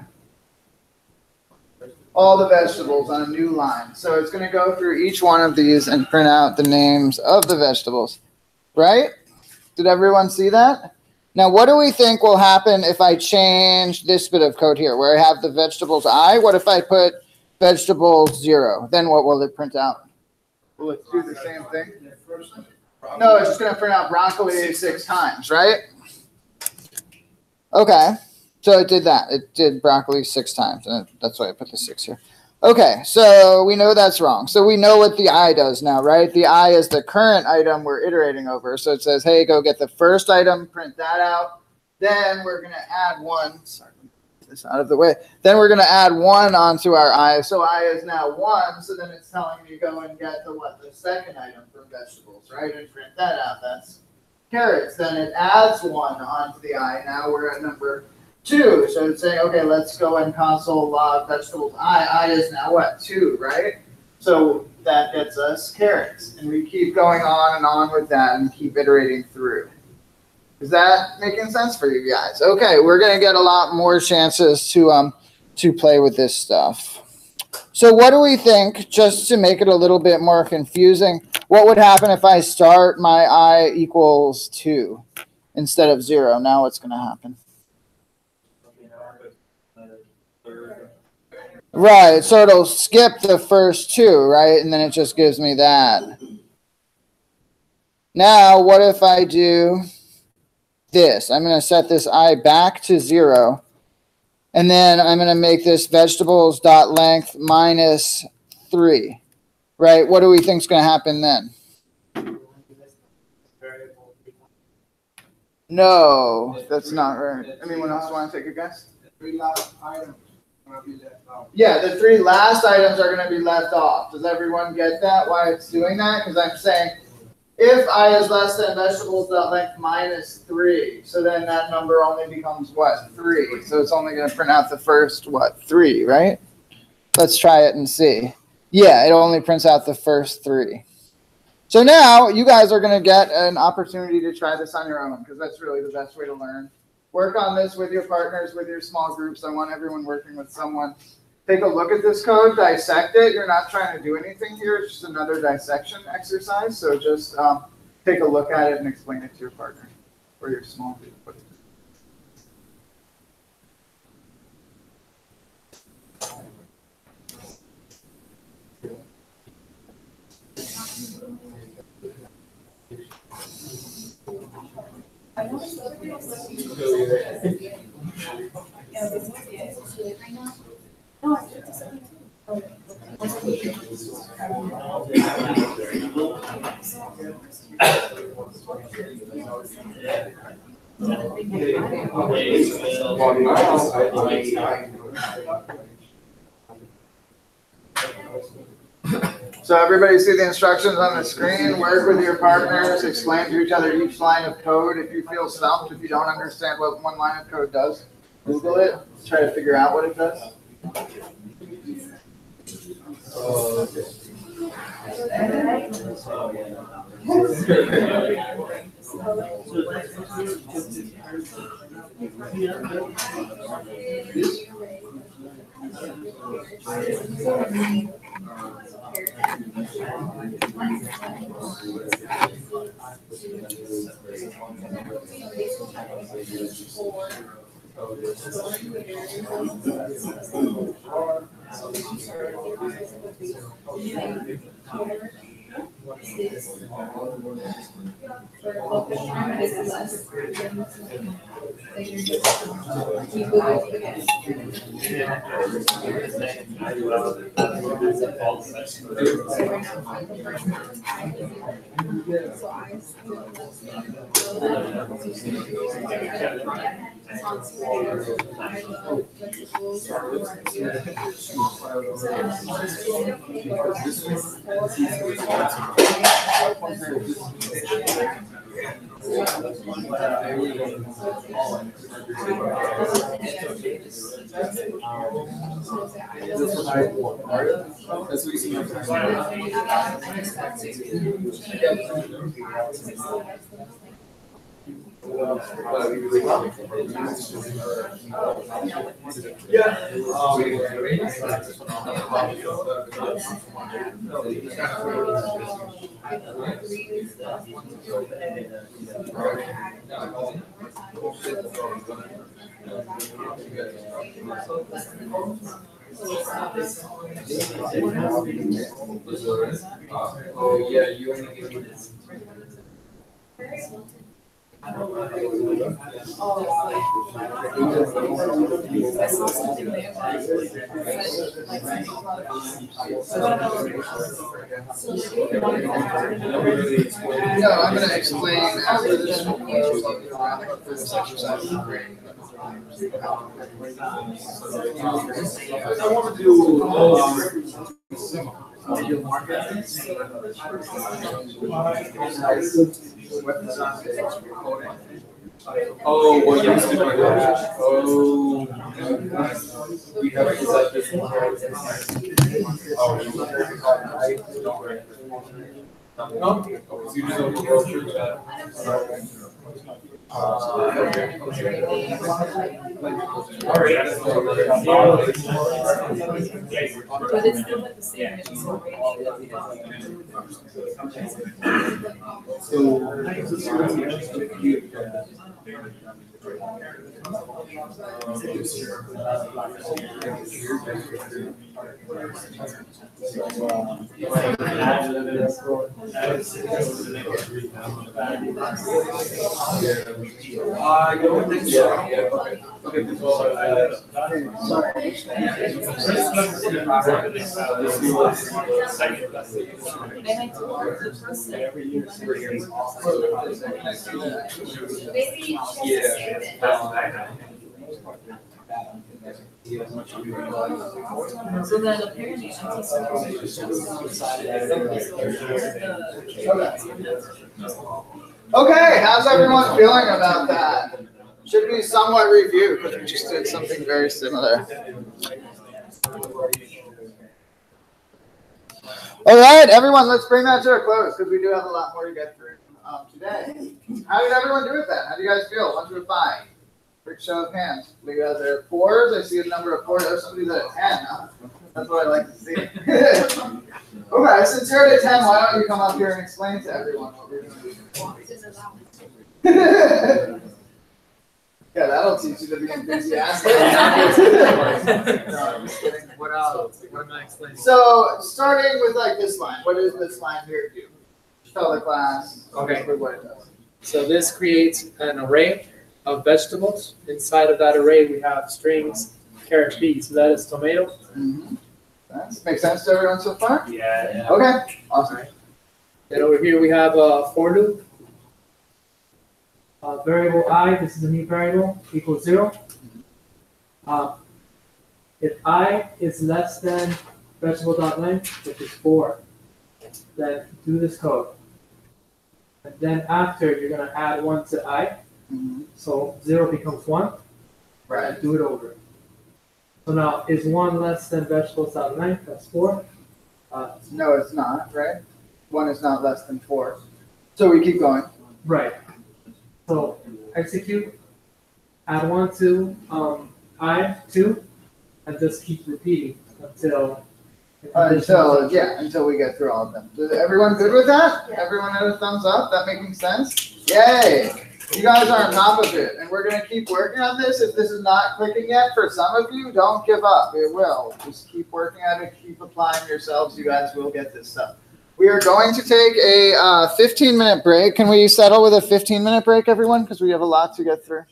All the vegetables on a new line. So it's going to go through each one of these and print out the names of the vegetables. Right? Did everyone see that? Now, what do we think will happen if I change this bit of code here, where I have the vegetables I? What if I put vegetables 0? Then what will it print out? Will it do the same thing? No, it's just going to print out broccoli 6 times, right? Okay. So it did that. It did broccoli 6 times, and that's why I put the 6 here. Okay, so we know that's wrong. So we know what the I does now, right? The I is the current item we're iterating over. So it says, hey, go get the first item, print that out. Then we're going to add 1. Sorry, get this out of the way. Then we're going to add 1 onto our I. So I is now 1. So then it's telling me go and get the what? The second item from vegetables, right? And print that out. That's carrots. Then it adds 1 onto the I. Now we're at number 2. So it's saying, okay, let's go and console log vegetables I. I is now what? 2, right? So that gets us carrots. And we keep going on and on with that and keep iterating through. Is that making sense for you guys? Okay, we're going to get a lot more chances to play with this stuff. So what do we think, just to make it a little bit more confusing, what would happen if I start my I equals 2 instead of 0? Now what's going to happen? Right, so it'll skip the first 2, right? And then it just gives me that. Now, what if I do this? I'm going to set this I back to 0. And then I'm going to make this vegetables.length minus 3. Right? What do we think is going to happen then? No, that's not right. Anyone else want to take a guess? 3 last items will be left out. Yeah, the 3 last items are going to be left off. Does everyone get that, why it's doing that? Because I'm saying if I is less than vegetables.length minus 3, so then that number only becomes what? 3. So it's only going to print out the first, what, 3, right? Let's try it and see. Yeah, it only prints out the first 3. So now you guys are going to get an opportunity to try this on your own, because that's really the best way to learn. Work on this with your partners, with your small groups. I want everyone working with someone. Take a look at this code, dissect it. You're not trying to do anything here. It's just another dissection exercise. So just take a look at it and explain it to your partner or your small group. So everybody see the instructions on the screen. Work with your partners. Explain to each other each line of code. If you feel stumped, if you don't understand what one line of code does, Google it. Try to figure out what it does. That's what you see. Oh yeah, you only give me this. No, I'm gonna explain after this. For this exercise. I want to do oh, well, you used to do that. Oh, we have is that this one? No, so you just have a road trip chat. All right. But it's still like the same. I don't think so. Yeah, okay. Okay, So then apparently Okay, how's everyone feeling about that? Should be somewhat reviewed because we just did something very similar. All right, everyone, let's bring that to a close because we do have a lot more to get through today. How did everyone do with that? How do you guys feel? 1 through 5. Quick show of hands. You guys are 4s. I see a number of 4s. There's somebody's at 10, huh? That's what I like to see. Okay, since you're at 10, why don't you come up here and explain to everyone what we're doing? Yeah, that'll teach you to be enthusiastic. What am I explaining? So, starting with like this line, what does this line here do? Tell the class Okay. what it does. So this creates an array of vegetables. Inside of that array, we have strings, carrot, peas, lettuce, tomato. Mm-hmm. That makes sense to everyone so far? Yeah. Okay, awesome. Then over here we have a for loop. Variable I, this is a new variable, equals 0. If I is less than vegetable.length, which is 4, then do this code. And then after, you're going to add 1 to I. Mm-hmm. So 0 becomes 1. Right. And do it over. So now, is 1 less than vegetables.length? That's 4. No, it's not, right? 1 is not less than 4. So we keep going. Right. So execute, add 1 to I2, and just keep repeating until. Until we get through all of them. Is everyone good with that? Everyone had a thumbs up? That making sense? Yay! You guys are on top of it, and we're gonna keep working on this. If this is not clicking yet for some of you, don't give up. It will. Just keep working at it. Keep applying yourselves. You guys will get this stuff. We are going to take a 15-minute break. Can we settle with a 15-minute break, everyone? Because we have a lot to get through.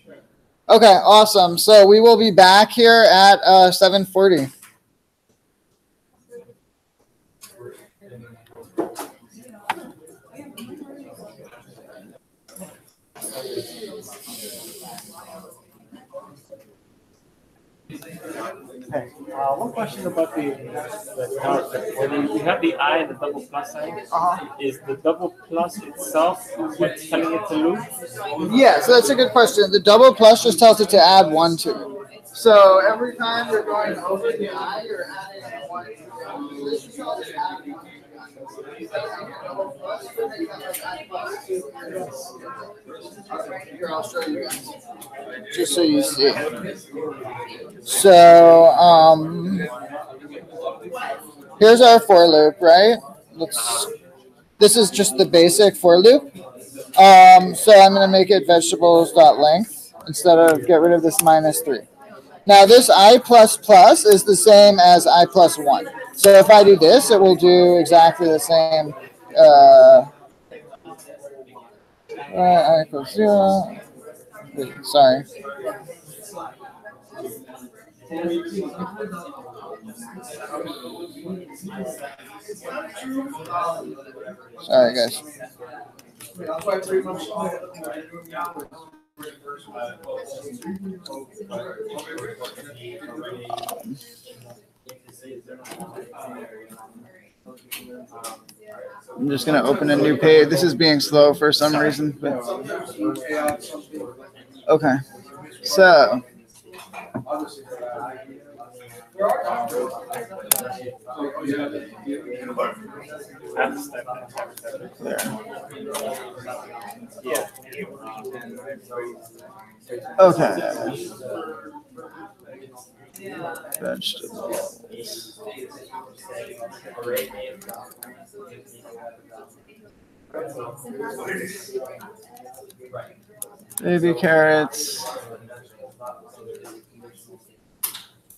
Okay, awesome. So we will be back here at 7:40. Okay. One question about the when you have the I and the double plus sign, is the double plus itself what's telling it to loop? Yeah, so that's a good question. The double plus just tells it to add 1 to it. So every time you're going over the I, you're adding 1 to it. This is all just adding 1 to it. Here, I'll show you guys, just so you see. So, here's our for loop, right? This is just the basic for loop. So I'm going to make it vegetables.length instead of get rid of this -3. Now this I++ is the same as I plus 1. So if I do this, it will do exactly the same. I equals 0. Wait, sorry. Sorry, guys. I'm just going to open a new page. This is being slow for some reason. But... Okay. So. There. Okay. Vegetables. Baby carrots.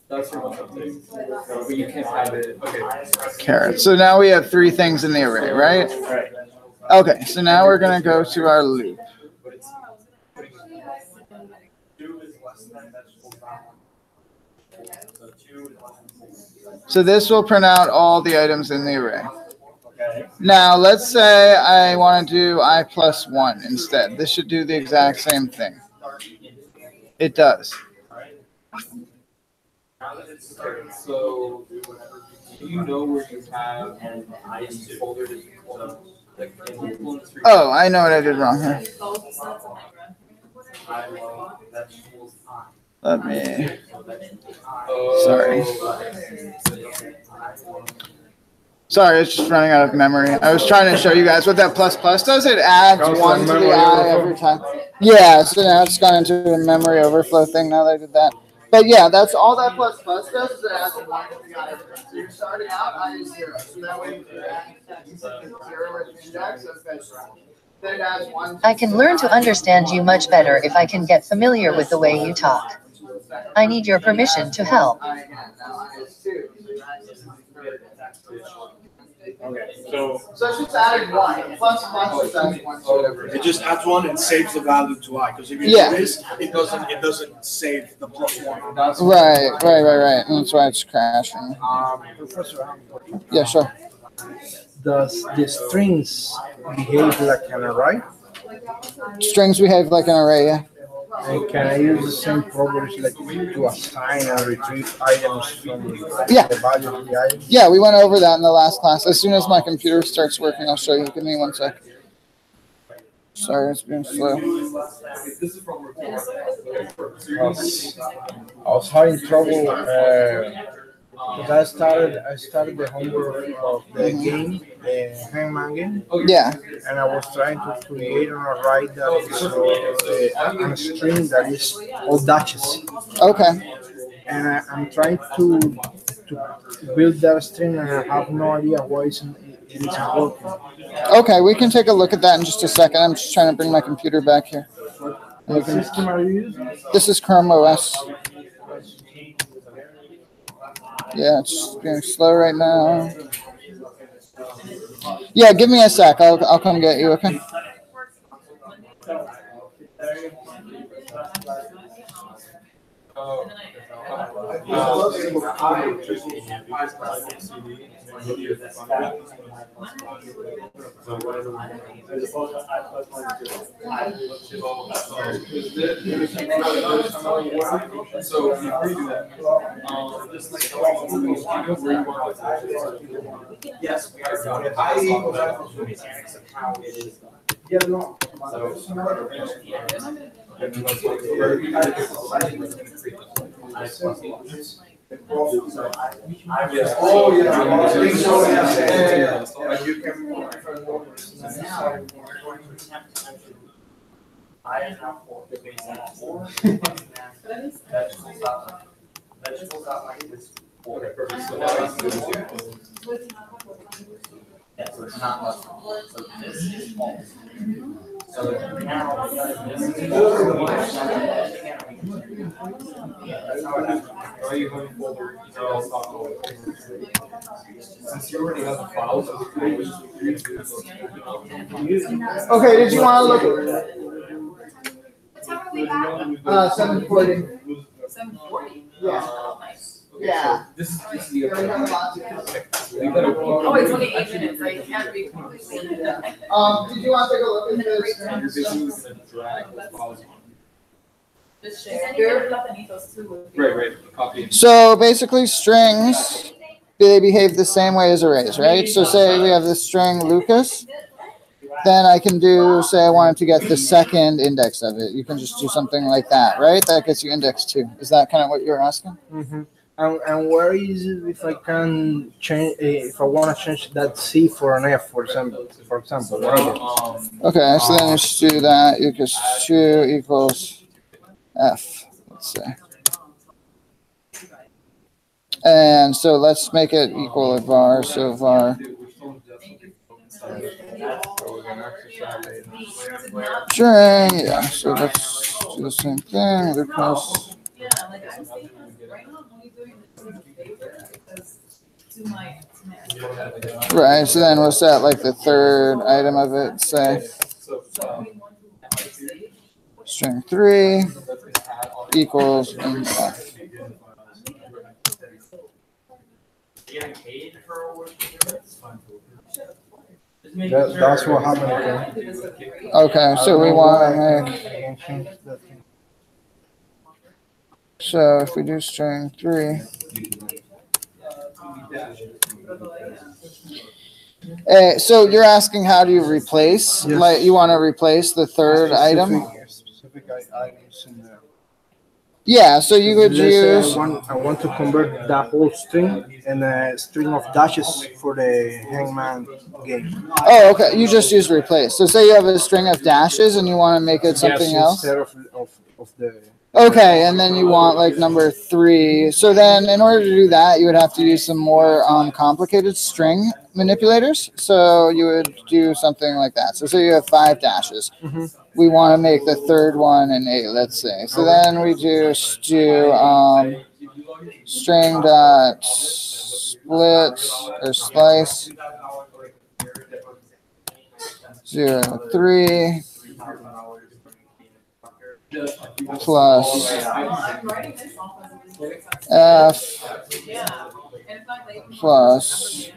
That's your one update. But you can't have it. Okay. Carrots. So now we have 3 things in the array, right? Right. Okay, so now we're going to go to our loop. So this will print out all the items in the array. Now, let's say I want to do I plus 1 instead. This should do the exact same thing. It does. So, do you know where you have an IS folder that you want to, Oh, I know what I did wrong here. Let me. Sorry. Sorry, it's just running out of memory. I was trying to show you guys what that plus does. It adds 1 to the I every time. Yeah, so now it's gone into a memory overflow thing now that I did that. But yeah, that's all that plus does is it adds 1 to the I every time. So you're starting out I is 0. So that way you're adding 0 with the index of vegetable. Then it adds 1. I can learn to understand you much better if I can get familiar with the way you talk. I need your permission to help. Okay, so it's just adding 1. Plus just adds 1 to whatever. It just adds 1 and saves the value to I. Because if you do this, it doesn't save the plus 1. Right. And that's why it's crashing. Professor, yeah, sure. Does the strings behave like an array? Strings behave like an array, yeah. And can I use the same properties like to assign and retrieve items from the value of the item? Yeah, we went over that in the last class. As soon as my computer starts working, I'll show you. Give me 1 sec. Sorry, it's being slow. I was having trouble Because I started the homework of the game, the Hangman game. Yeah. And I was trying to create on a write that is on a string that is all Dutches. Okay. And I'm trying to build that string, and I have no idea why it isn't working. Okay, we can take a look at that in just a second. I'm just trying to bring my computer back here. What system are you using? This is Chrome OS. Yeah, it's being slow right now. Yeah, give me a sec. I'll come get you. Okay. So if you redo that, yes, we are. Mechanics of how it is done. Yeah, no. Oh, yeah. I am now for the base at 4. Vegetables out like this 4. Yeah, so it's not less than 4. So this is false. So now this is Are you going forward? Since you already have the files, Okay, did you want to look at What time are we back? 740? 740. Yeah. Nice. Yeah. This is the Oh, it's only 8 minutes, right? It can't be completely. Did you want to take a look at this? You're basically going to drag the files on. Just share. Platanitos too. Right. Copy. So basically strings, they behave the same way as arrays, right? So say we have the string Lucas, then I can do, say I wanted to get the second index of it. You can just do something like that, right? That gets you index 2. Is that kind of what you're asking? Mm-hmm. And where is it if I can change, if I want to change that C for an F, for example, whatever. Okay, so then just do that. Lucas 2 equals F, let's say. And so let's make it equal a var, so var. String, yeah, so let's do the same thing, Lucas. Yeah, like I'm saying, right now I'm only doing this in favor because to my. Right, so then we'll set like the third item of it, say string 3 equals F. That's what happened. Okay, so we want to make, so if we do string 3, so you're asking how do you replace, Yes. like you want to replace the third item? Specific items in there. Yeah, so you could Let's say use, I want to convert that whole string and a string of dashes for the Hangman game. oh, okay, you just use replace. So say you have a string of dashes and you want to make it something else. Instead of the. Okay, and then you want like number 3. So then in order to do that, you would have to use some more complicated string manipulators. So you would do something like that. So say you have 5 dashes. Mm-hmm. We want to make the third one an 8, let's say. So then we just do string dot split or slice 0, 3 plus F plus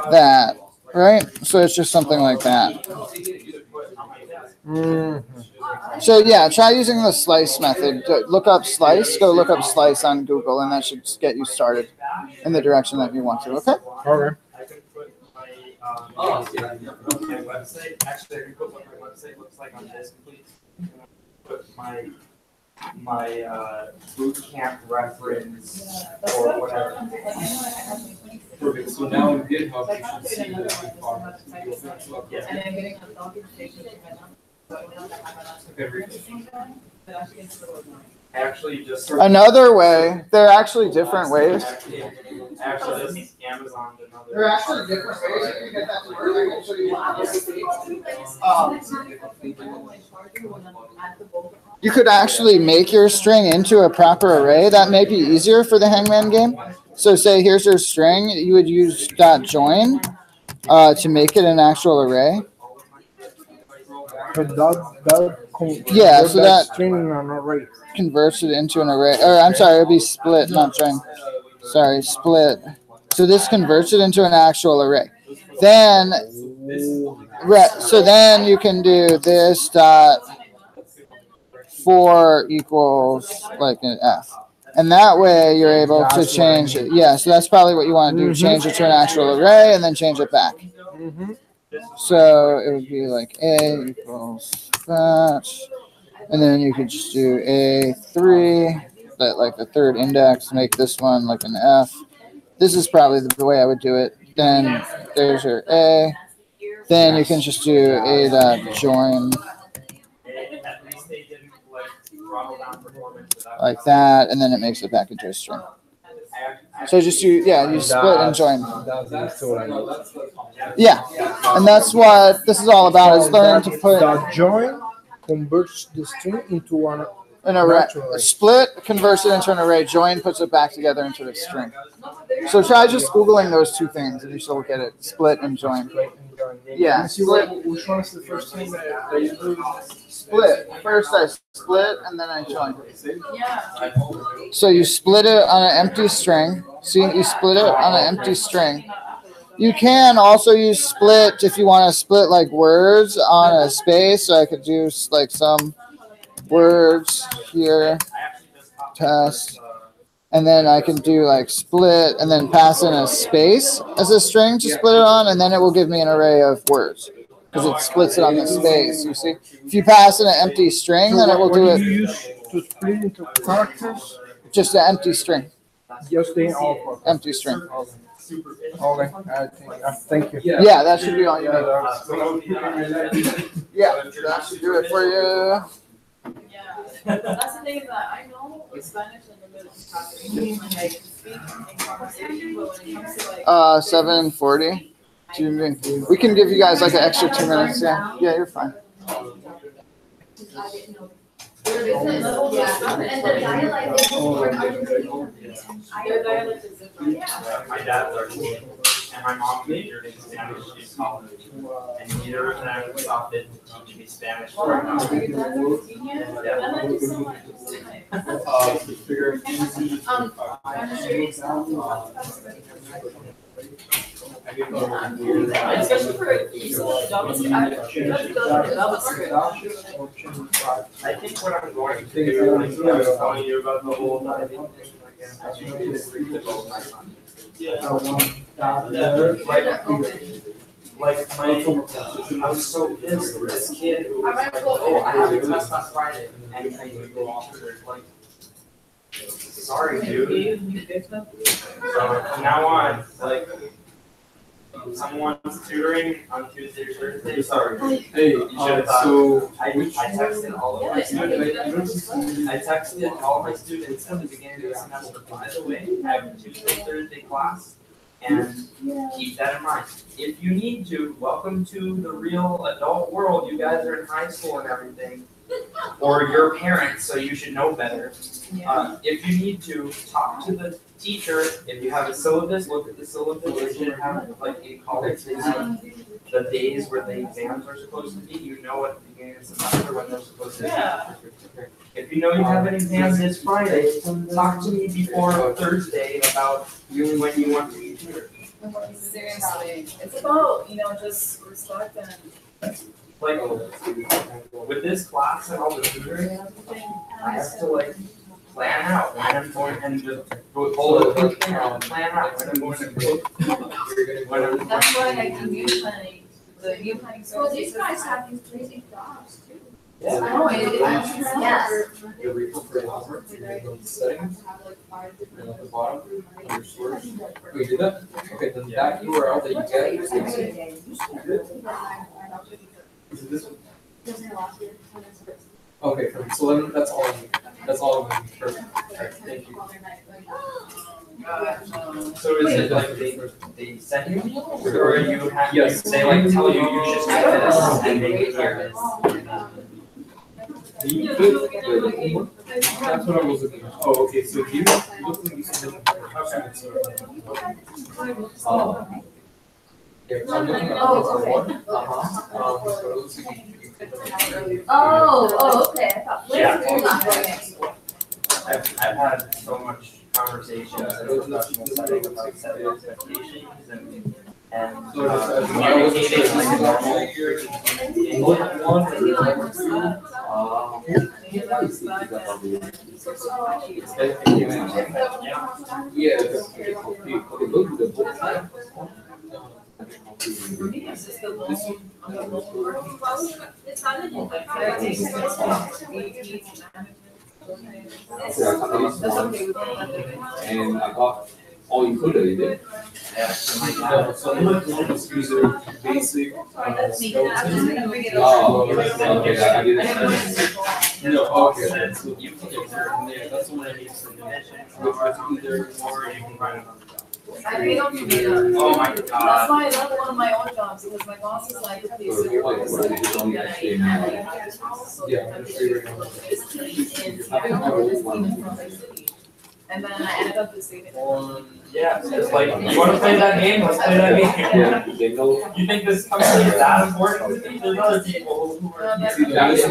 that, right? So it's just something like that. Mm-hmm. So yeah, try using the slice method. Look up slice, go look up slice on Google, and that should get you started in the direction that you want to, okay? Okay. Website. Actually, I can put what my website looks like on this, please. Put my my boot camp reference or whatever. Perfect. So now in GitHub, you should see the file. Yeah. And then getting on documentation. Actually, just Another way, there are actually different ways. Actually, this is Amazon. There are actually different ways you can get that to work. I can show you. You could actually make your string into a proper array. That may be easier for the Hangman game. So say here's your string. You would use .join to make it an actual array. But Yeah, so that string in an array. Converts it into an array. Or I'm sorry, it'd be split, not join. Sorry, split. So this converts it into an actual array. Then, right. So then you can do this dot 4 equals like an F. And that way you're able to change it. Yeah, so that's probably what you want to do. Change it to an actual array and then change it back. So it would be like A equals that. And then you could just do A3, but like the third index, make this one like an F. This is probably the way I would do it. Then there's your A. Then you can just do A dot join like that, and then it makes it back into a string. So just you split and join. Yeah, and that's what this is all about, is learning to put join converts the string into an array. A split converts it into an array. Join puts it back together into a string. So try just Googling those two things and you still get it. Split and join. Yeah. Split. Which one is the first thing that you do? Split. First I split and then I join. So you split it on an empty string. See, you split it on an empty string. You can also use split if you want to split like words on a space. So I could do like some words here, test, and then I can do like split and then pass in a space as a string to split it on, and then it will give me an array of words because it splits it on the space. You see, if you pass in an empty string, then it will do it. You use to split into characters? Just an empty string. Just the empty string. Okay, thank you. Yeah, that should be all you need. Yeah, that should do it for you. That's the thing is that I know Spanish and the middle like speak in conversation, but when it comes to like 7:40. We can give you guys like an extra 2 minutes. Yeah, you're fine. And the dialect is Yeah. My dad learned it, and my mom majored in Spanish in college. And neither of them opted to teach me Spanish for now. especially for I think what I'm going to do, like I was telling you about the whole diving thing again, I should just read the book my son. Like I was so pissed with this kid who was like, oh, I have a test on Friday, and I would go off to like, sorry, dude. So from now on, like, someone's tutoring on Tuesday or Thursday. Sorry. Hey, so I texted all of my students. I texted all my students at the beginning of the semester. By the way, I have a Tuesday, Thursday class, and keep that in mind. If you need to, welcome to the real adult world. You guys are in high school and everything, or your parents, so you should know better. If you need to, talk to the teacher. If you have a syllabus, look at the syllabus. They should have, like in college, they have the days where the exams are supposed to be. You know at the beginning of the semester when they're supposed to be. If you know you have an exam this Friday, talk to me before Thursday about when you want to be tutored. Seriously, it's about, just respect and. Like, with this class and all the tutoring and everything, I have to like plan out when I'm going and just hold it, plan out when I'm going to That's why I do meal planning. The meal planning Well, services. these guys have these crazy jobs too. Oh, yes. The repo for the homework, settings, and at the bottom, your source. Oh, you did that? Okay, then that URL that you get is this one. Okay, perfect. So then that's all I need. That's all I need. Perfect. Alright, thank you. So is it like they send you, or you have, Yes. they like tell you you should get this and they hear this? That's what I was looking at. Oh, okay, so you look like you submitted the questions. Yeah, so I'm looking at number one. So it looks like you. Oh, okay, I thought. Yeah. Hold on. I've had so much conversations in a professional setting about setting expectations and communicating like a normal And I got all included in it. So I'm looking at user basic skeleton. Oh, okay, I didn't. No, okay. So you put it there and there. That's the one I need to submit. Which was either or you can find another job. I paid off the data. Oh my That's god. why I love one of my old jobs, because my boss is like, okay, so you're working with something that I have also Yeah, I'm just figuring out. this team in Seattle, this team in Salt Lake City. And then I ended up just saving it. Yeah, it's like, you wanna play that game, let's play that game. Yeah, they know. You think this company is that important? There's other people who are. But regardless, I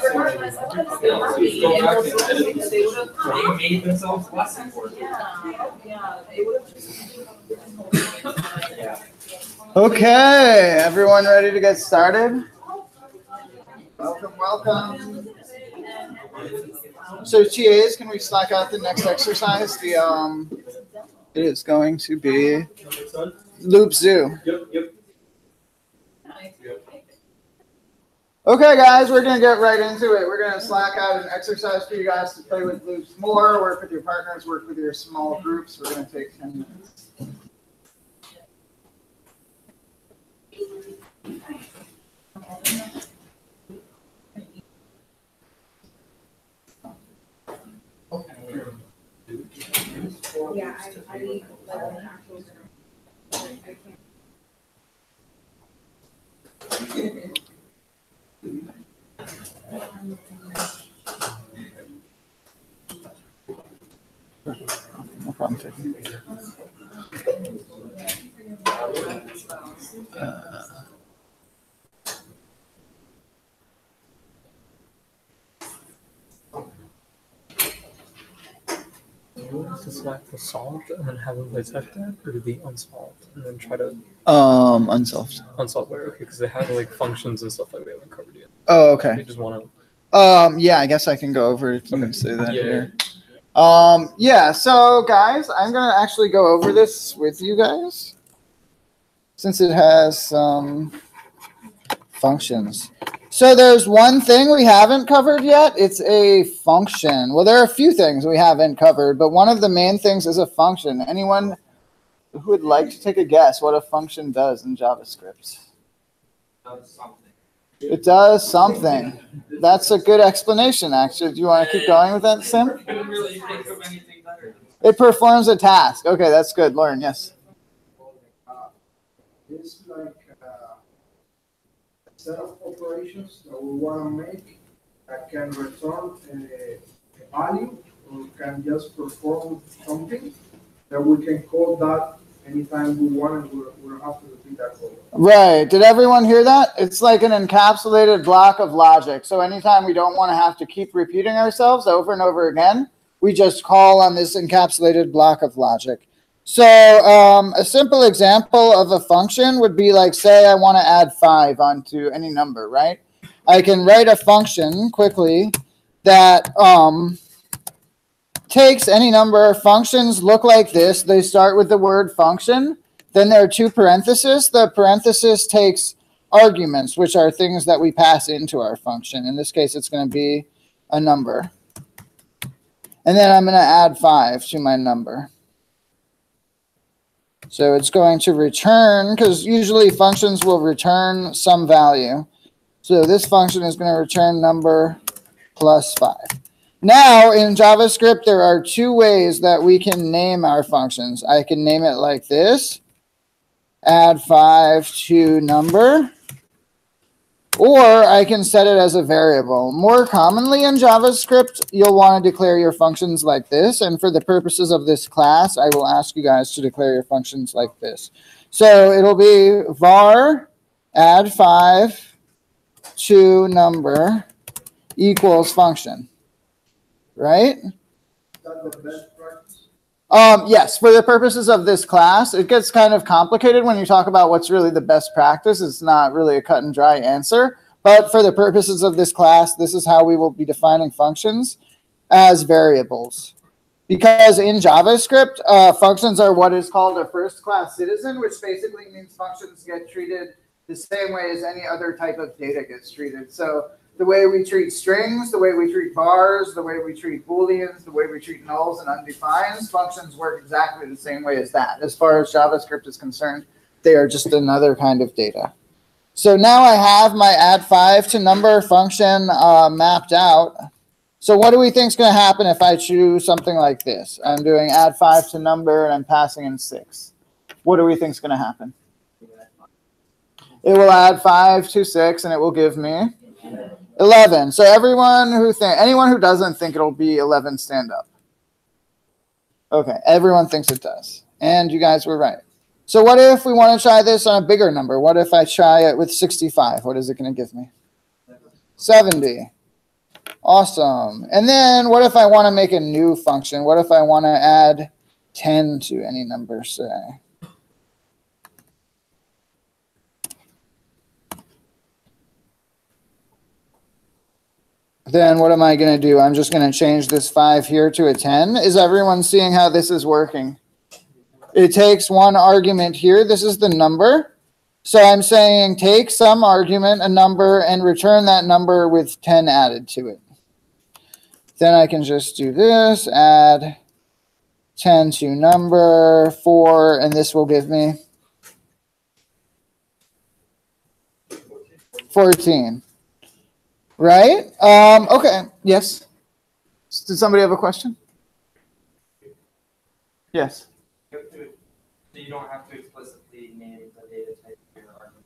would have still happy and more social because they would have. They made themselves less important. Yeah, they would have just. Yeah. Okay, everyone ready to get started? Welcome, welcome. So TAs, can we slack out the next exercise? It is going to be Loop Zoo. Yep. Okay, guys, we're gonna get right into it. We're gonna slack out an exercise for you guys to play with loops more, work with your partners, work with your small groups. We're gonna take 10 minutes. Yeah, I need like an actual. I can't. No problem. Do you want us to select the solved and then have them dissect that, or do the unsolved and then try to Unsolved. unsolved where? Okay, because they have like functions and stuff like we haven't covered yet. Oh, okay. We just want to. Yeah, I guess I can go over it and say that Yeah. here. Yeah, so guys, I'm gonna actually go over this with you guys since it has some functions. So there's one thing we haven't covered yet. It's a function. Well, there are a few things we haven't covered, but one of the main things is a function. Anyone who would like to take a guess what a function does in JavaScript? It does something. That's a good explanation, actually. Do you want to keep going with that, Sim? Couldn't really think of anything better. It performs a task. Okay, that's good. Lauren, yes. It's like a set of operations that we want to make that can return a value or can just perform something that we can call that anytime we want and we don't have to repeat that code. Right. Did everyone hear that? It's like an encapsulated block of logic. So anytime we don't want to have to keep repeating ourselves over and over again, we just call on this encapsulated block of logic. So a simple example of a function would be like, say I want to add 5 onto any number, right? I can write a function quickly that takes any number. Functions look like this. They start with the word function. Then there are 2 parentheses. The parenthesis takes arguments, which are things that we pass into our function. In this case, it's going to be a number. And then I'm going to add 5 to my number. So it's going to return, because usually functions will return some value. So this function is going to return number plus 5. Now in JavaScript, there are 2 ways that we can name our functions. I can name it like this, add 5 to number, or I can set it as a variable. More commonly in JavaScript, you'll want to declare your functions like this. And for the purposes of this class, I will ask you guys to declare your functions like this. So it'll be var add 5 to number equals function, right? Yes, for the purposes of this class, it gets kind of complicated when you talk about what's really the best practice. It's not really a cut and dry answer. But for the purposes of this class, this is how we will be defining functions as variables. Because in JavaScript, functions are what is called a first-class citizen, which basically means functions get treated the same way as any other type of data gets treated. So the way we treat strings, the way we treat vars, the way we treat booleans, the way we treat nulls and undefines, functions work exactly the same way as that. As far as JavaScript is concerned, they are just another kind of data. So now I have my add 5 to number function mapped out. So what do we think is going to happen if I choose something like this? I'm doing add 5 to number and I'm passing in 6. What do we think is going to happen? It will add 5 to 6 and it will give me 11. So anyone who doesn't think it'll be 11, stand up. Okay, everyone thinks it does. And you guys were right. So what if we want to try this on a bigger number? What if I try it with 65? What is it going to give me? 70. Awesome. And then what if I want to make a new function? What if I want to add 10 to any number, say? Then what am I going to do? I'm just going to change this 5 here to a 10. Is everyone seeing how this is working? It takes one argument here. This is the number. So I'm saying take some argument, a number, and return that number with 10 added to it. Then I can just do this, add 10 to number 4, and this will give me 14. Right? Okay. Yes. Did somebody have a question? Yes. You don't have to explicitly name the data type of your argument.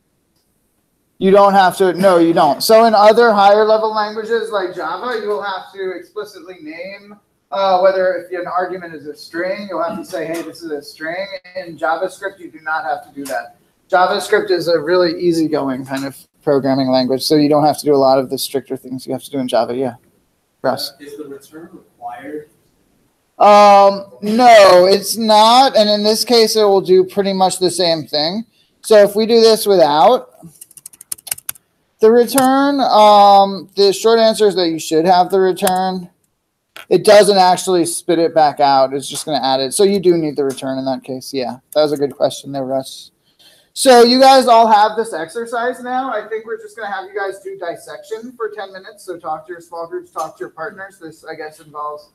You don't have to. No, you don't. So in other higher level languages like Java, you will have to explicitly name whether if an argument is a string, you'll have to say, hey, this is a string. In JavaScript, you do not have to do that. JavaScript is a really easygoing kind of programming language, so you don't have to do a lot of the stricter things you have to do in Java. Yeah. Russ. Is the return required? No, it's not. And in this case, it will do pretty much the same thing. So if we do this without the return, the short answer is that you should have the return. It doesn't actually spit it back out. It's just going to add it. So you do need the return in that case. Yeah, that was a good question there, Russ. So you guys all have this exercise now. I think we're just going to have you guys do dissection for 10 minutes. So talk to your small groups, talk to your partners. This, I guess, involves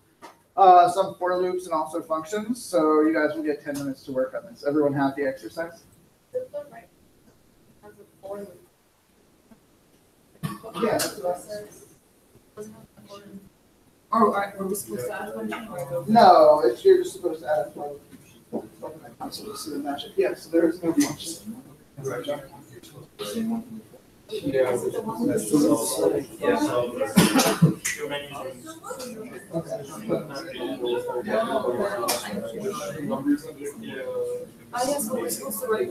some for loops and also functions. So you guys will get 10 minutes to work on this. Everyone have the exercise? Yeah, that's what I said. Or are we supposed to add a function? No, you're just supposed to add a function. So this is a magic. Yes, there is no function. I guess what we're supposed to write.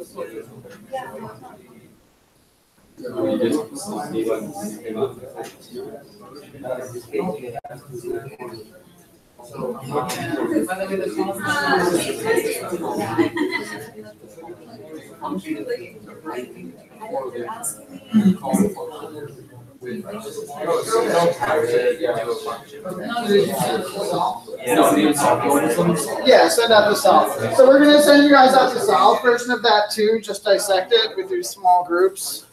Yeah, send out the solve. So we're going to send you guys out the solve version of that too. Just dissect it with your small groups.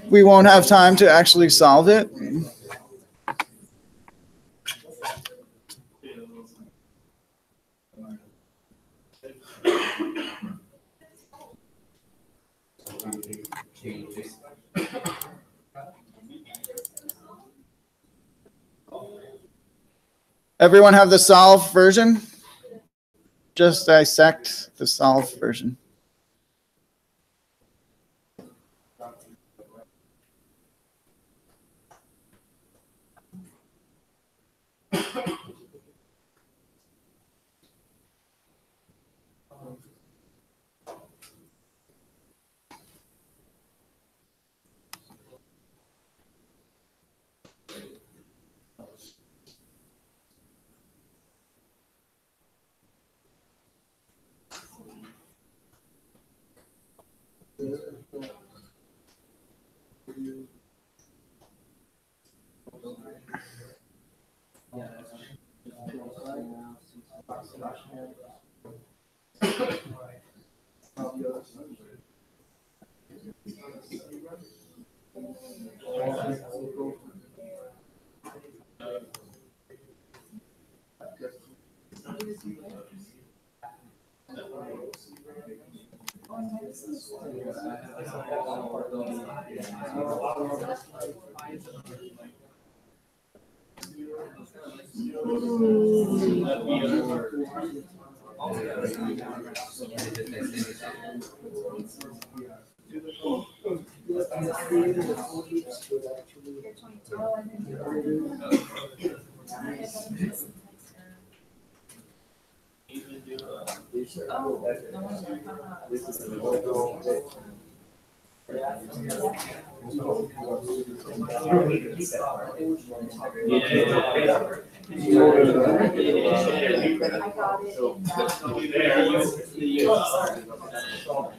we won't have time to actually solve it. Everyone have the solve version? Just dissect the solve version.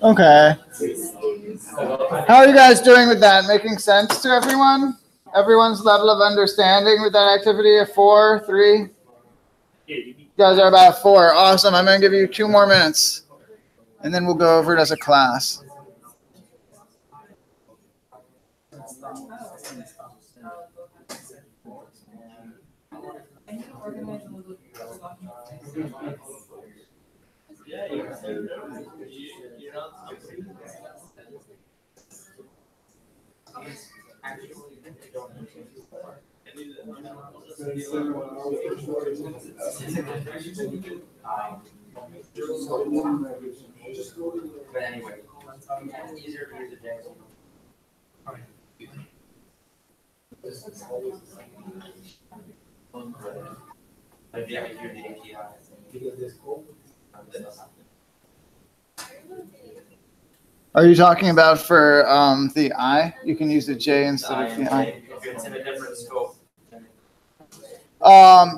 Okay. How are you guys doing with that? Making sense to everyone? Everyone's level of understanding with that activity of 4, 3? You guys are about 4. Awesome. I'm going to give you 2 more minutes. And then we'll go over it as a class. But anyway, it's easier to use a J. But yeah, if you're the API, Are you talking about for the I? You can use the J instead of the I. if it's in a different scope.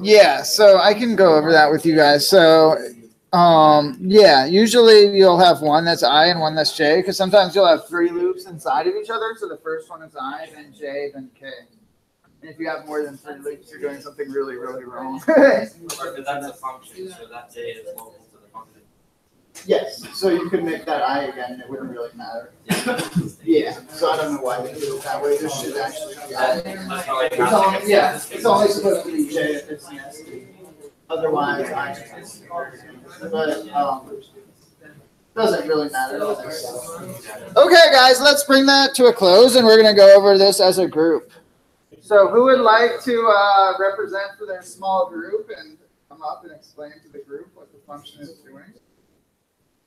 Yeah, so I can go over that with you guys. So, yeah, usually you'll have one that's I and one that's J, because sometimes you'll have 3 loops inside of each other. So the first one is I, then J, then K. And if you have more than 3 loops, you're doing something really, really wrong. Or if that's a function, so that J is local to the function. Yes, so you could make that I again, it wouldn't really matter. Yeah, so I don't know why they do it that way. This should actually be I. It's only supposed to be J if it's nasty. Otherwise, I just. But doesn't really matter. Okay, guys, let's bring that to a close, and we're gonna go over this as a group. So, who would like to represent for their small group and come up and explain to the group what the function is doing?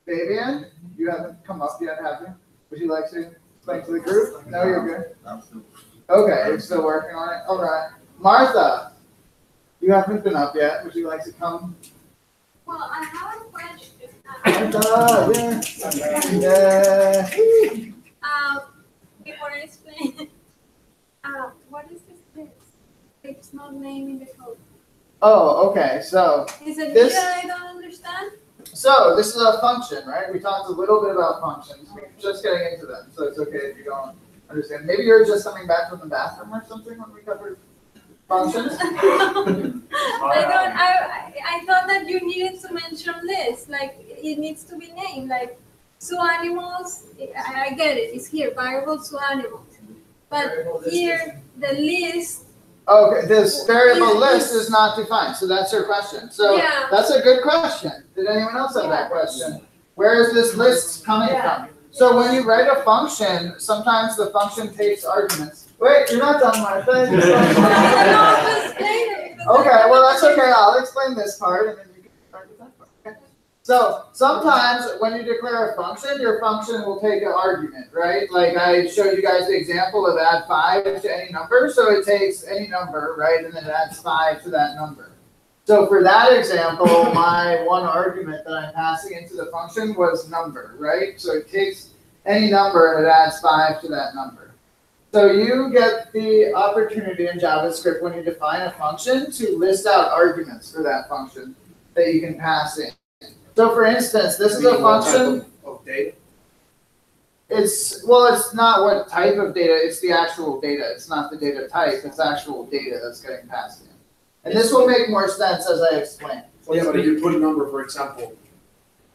Fabian, you haven't come up yet, have you? Would you like to explain to the group? No, you're good. Okay, you're still working on it. All right, Martha, you haven't been up yet. Would you like to come? Well, I have a question. Before I explain, what is this? It's not named in the code. Oh, okay. So Is it this. I don't understand? So this is a function, right? We talked a little bit about functions. We're just getting into them, so it's okay if you don't understand. Maybe you're just coming back from the bathroom or something when we covered functions. I thought that you needed to mention this. Like it needs to be named. Like zoo animals. I get it. It's here. Variable zoo animals. But here, the list, Okay, this variable list is not defined, so that's your question. So Yeah. that's a good question. Did anyone else have that question? Where is this list coming from? So when you write a function, sometimes the function takes arguments. Wait, you're not done, Martha. Okay, well that's okay. I'll explain this part and then you can start with that part. Okay. So sometimes when you declare a function, your function will take an argument, right? Like I showed you guys the example of add 5 to any number. So it takes any number, right? And then it adds 5 to that number. So for that example, my one argument that I'm passing into the function was number, right? So it takes any number and it adds 5 to that number. So you get the opportunity in JavaScript when you define a function to list out arguments for that function that you can pass in. So for instance, this is a function. Of data? It's not what type of data, it's the actual data. It's not the data type, it's actual data that's getting passed in. And this will make more sense as I explain. Well, yeah, but if you put a number, for example,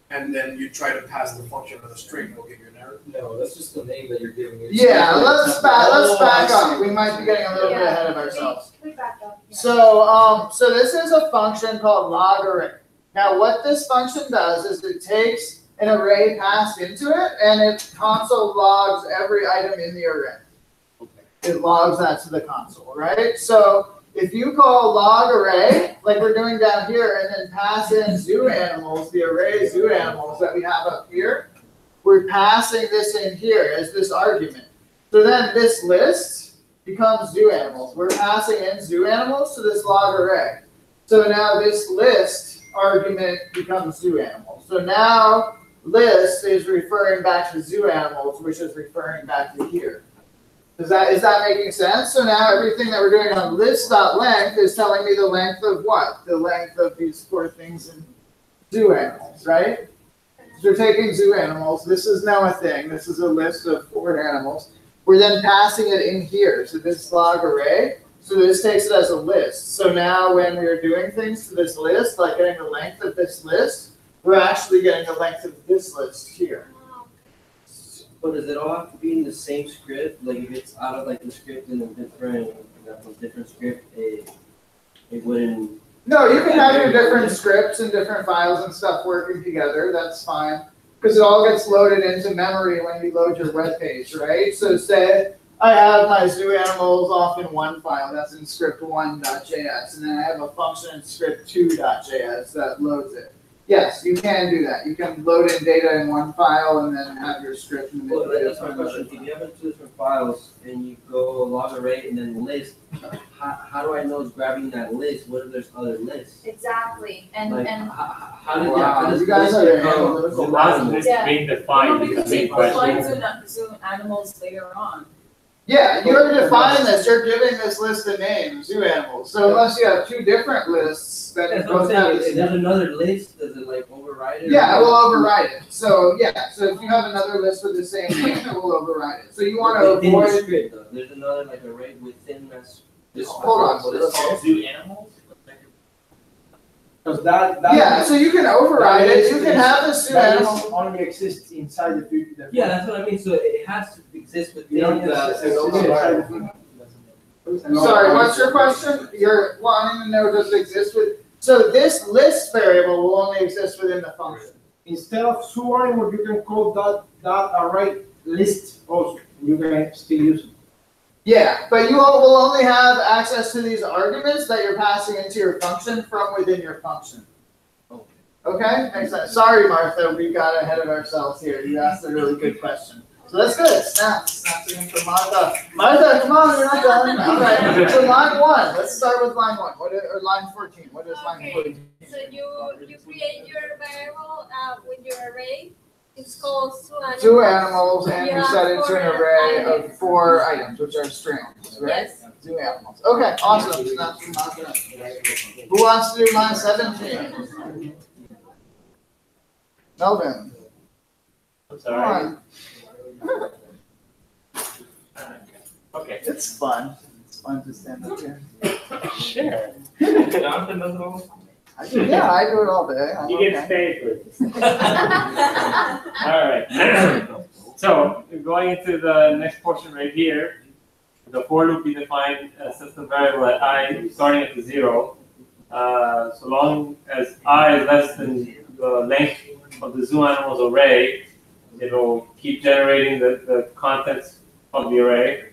and then you try to pass the function as a string, it'll give you an error. No, that's just the name that you're giving it. Yeah, let's back I up. see. We might be getting a little bit ahead of ourselves. we back up. So this is a function called log array. Now what this function does is it takes an array passed into it and it console logs every item in the array. It logs that to the console, right? So if you call log array, like we're doing down here, and then pass in zoo animals, the array zoo animals that we have up here, we're passing this in here as this argument. So then this list becomes zoo animals. We're passing in zoo animals to this log array. So now this list argument becomes zoo animals. So now list is referring back to zoo animals, which is referring back to here. Is that making sense? So now everything that we're doing on list.length is telling me the length of what? The length of these 4 things in zoo animals, right? So we're taking zoo animals. This is now a thing. This is a list of 4 animals. We're then passing it in here. So this log array. So this takes it as a list. So now when we're doing things to this list, like getting the length of this list, we're actually getting the length of this list here. But does it all have to be in the same script? Like if it's out of like the script in a different script, it wouldn't. No, you can have your different scripts and different files and stuff working together. That's fine. Because it all gets loaded into memory when you load your web page, right? So say I have my zoo animals off in one file. That's in script1.js. And then I have a function in script2.js that loads it. Yes, you can do that. You can load in data in one file and then have your script manipulate it. That's my question. If you have 2 different files and you go log array and then list, how do I know it's grabbing that list? What if there's other lists? Exactly, and Like, and how does Wow, that? you guys are very So analytical. how's this Yeah. being defined? because Big it defines question. zoo animals later on. Yeah, you're defining this. You're giving this list a name, zoo animals. So unless you have 2 different lists that That's what I'm both have saying. this If there's another list, does it like override it? yeah, it will override it. So yeah, so if you have another list with the same name, it will override it. So you want to Within the avoid. script, though. There's another like array within that. Hold on. What is called zoo animals? Because that. Yeah, so you can override it. You can have the zoo that animal. list only exists inside the. Yeah, that's what I mean. So it has to exist within You don't the. Sorry, what's your question? You're wanting to know does it exist with. So this list variable will only exist within the function. Instead of zoo animal, you can call that array list also. You can still use it. Yeah, but you will only have access to these arguments that you're passing into your function from within your function. Okay, makes sense. Sorry, Martha, we got ahead of ourselves here. You asked a really good question. So that's good. Snaps in for Martha. Martha, come on, you're not done. All right. So line 1. Let's start with line 1. Or line 14. What is line 14? So you create your variable with your array. It's called zoo animals. Two animals, and you set it to an 4 array items. of 4 items, which are strings, right? Yes. 2 animals. Okay, awesome. Snaps from Martha. Who wants to do line 17? Melvin. I'm Come sorry. on. Okay. It's fun. It's fun to stand up here. Sure. Jonathan does it all. Yeah, I do it all day. I'm You get okay. paid for this. All right. So going into the next portion right here. the for loop we define a system variable at I starting at the 0. So long as I is less than the length of the zoo animals array, it'll keep generating the contents of the array.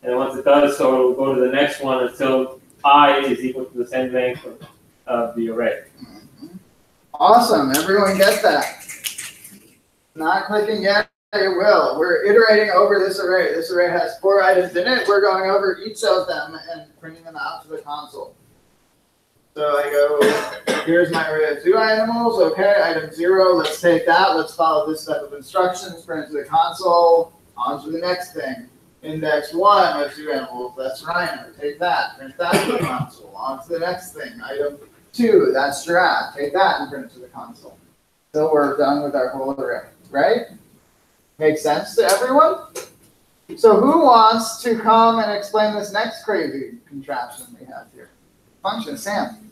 And once it does so, it'll go to the next one until I is equal to the same length of the array. Awesome. Everyone get that? Not clicking yet? It will. We're iterating over this array. This array has 4 items in it. We're going over each of them and printing them out to the console. So I go, here's my array of zoo animals. Okay, item 0, let's take that. Let's follow this set of instructions, print it to the console. On to the next thing. Index 1 of zoo animals, that's rhino. Take that, print that to the console. On to the next thing. Item 2, that's giraffe. Take that and print it to the console. So we're done with our whole array, right? Make sense to everyone? So who wants to come and explain this next crazy contraption we have here? Function, Sam.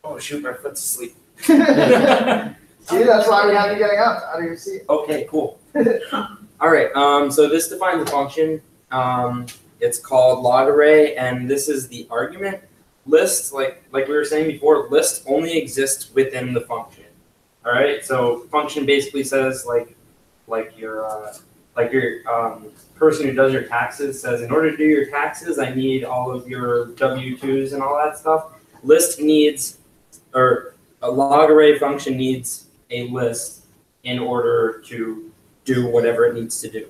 Oh shoot, my foot's asleep. See, that's why we have you getting up out of your seat. Okay, cool. All right, so this defines a function. It's called log array, and this is the argument. List, like we were saying before, list only exists within the function. All right, so function basically says like your person who does your taxes says, in order to do your taxes, I need all of your W-2s and all that stuff. List needs, or a log array function needs a list in order to do whatever it needs to do.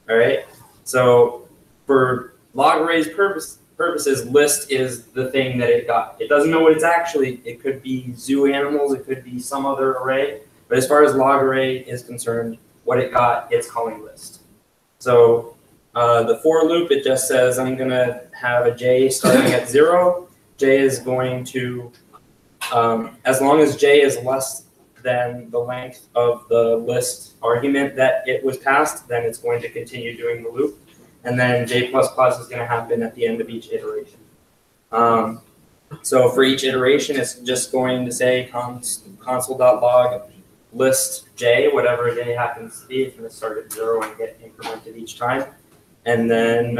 All right, so for log array's purposes, list is the thing that it got. It doesn't know what it's actually. It could be zoo animals. It could be some other array. But as far as log array is concerned, what it got, it's calling list. So the for loop, it just says I'm going to have a j starting at 0. J is going to, as long as j is less than the length of the list argument that it was passed, then it's going to continue doing the loop. And then j++ is going to happen at the end of each iteration. So for each iteration, it's just going to say console.log list j, whatever j happens to be. It's going to start at 0 and get incremented each time. And then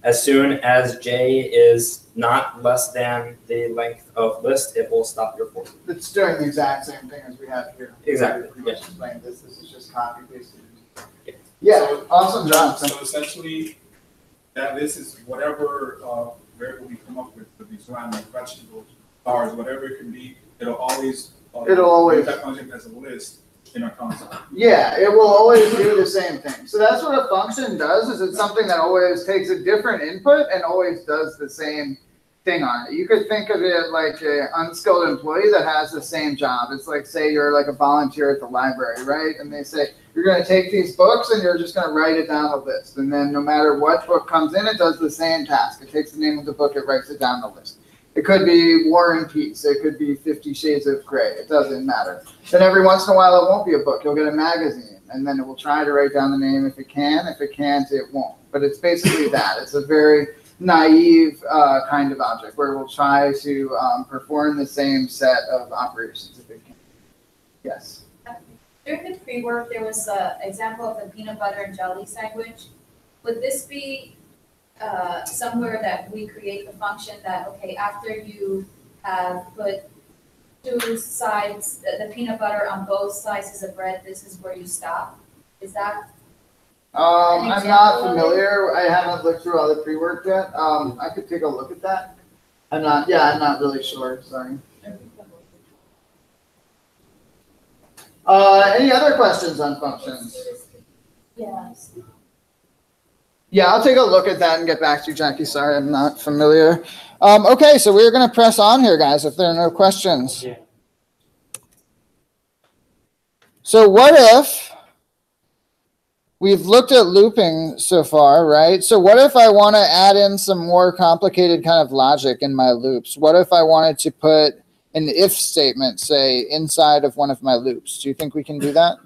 as soon as j is not less than the length of list, it will stop your for loop. It's doing the exact same thing as we have here. Exactly. Yes. Explained this. This is just copy pasted. Yeah, So, awesome job. So essentially, that this is whatever variable we come up with for these random vegetables, bars, whatever it can be, it'll always use that function as a list in our console. Yeah, it will always do the same thing. So that's what a function does, is it's something that always takes a different input and always does the same thing on it. You could think of it like an unskilled employee that has the same job. It's like, say you're like a volunteer at the library, right? And they say, you're going to take these books and you're just going to write it down the list. And then no matter what book comes in, it does the same task. It takes the name of the book, it writes it down the list. It could be War and Peace. It could be 50 Shades of Grey. It doesn't matter. Then every once in a while, it won't be a book. You'll get a magazine. And then it will try to write down the name if it can. If it can't, it won't. But it's basically that. It's a very naive kind of object where we'll try to perform the same set of operations if it can. Yes? During the pre-work, there was an example of the peanut butter and jelly sandwich. Would this be somewhere that we create the function that, okay, after you have put 2 sides, the peanut butter on both slices of bread, this is where you stop? Is that? I'm not familiar. I haven't looked through all the pre-work yet. I could take a look at that. I'm not really sure. Sorry. Any other questions on functions? Yes. Yeah, I'll take a look at that and get back to you, Jackie. Sorry, I'm not familiar. Okay, so we're going to press on here, guys, if there are no questions. Yeah. So what if we've looked at looping so far, right? So what if I want to add in some more complicated kind of logic in my loops? What if I wanted to put an if statement, say, inside of one of my loops? Do you think we can do that?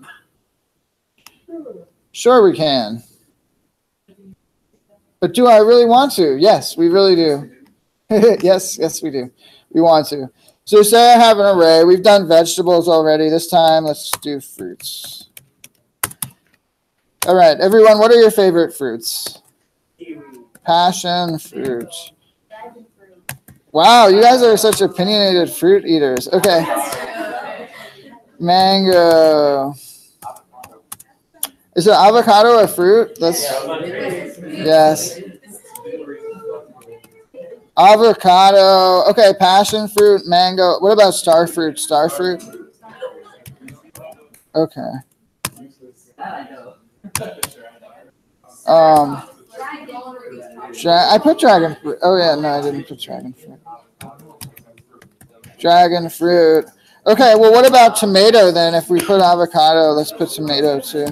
Sure we can. But do I really want to? Yes, we really do. Yes, we do. We want to. So say I have an array. We've done vegetables already. This time, let's do fruits. All right, everyone, what are your favorite fruits? Passion fruit. Wow, you guys are such opinionated fruit eaters. Okay. Mango. Is it avocado a fruit? That's yes. Avocado. Okay, passion fruit, mango. What about star fruit? Star fruit? Okay. I put dragon fruit. Oh yeah, no, I didn't put dragon fruit. Dragon fruit. Okay, well, what about tomato then? If we put avocado, let's put tomato too.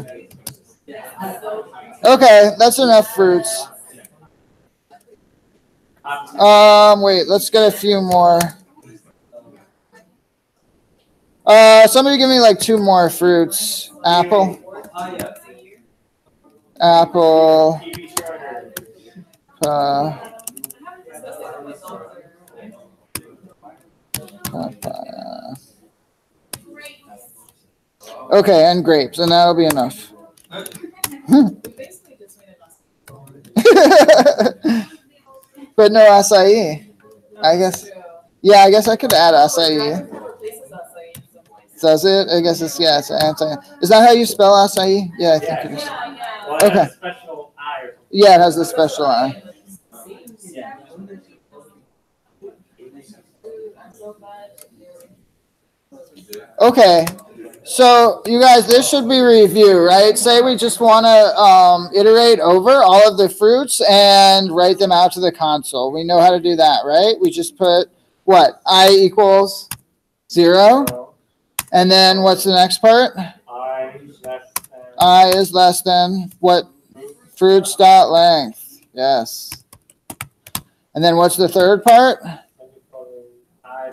Okay, that's enough fruits. Wait, let's get a few more. Somebody give me like 2 more fruits. Apple. Apple. Papaya. Okay, and grapes, and that'll be enough. But no acai. I guess. Yeah, I guess I could add acai. Does it? I guess it's yeah. It's anti. Is that how you spell acai? Yeah, I think it is. Okay. Yeah, it has the special I. Okay. So you guys, this should be review, right? Say we just want to iterate over all of the fruits and write them out to the console. We know how to do that, right? We just put what? I equals 0. And then what's the next part? I is less than what? Fruits dot length. Yes. And then what's the third part?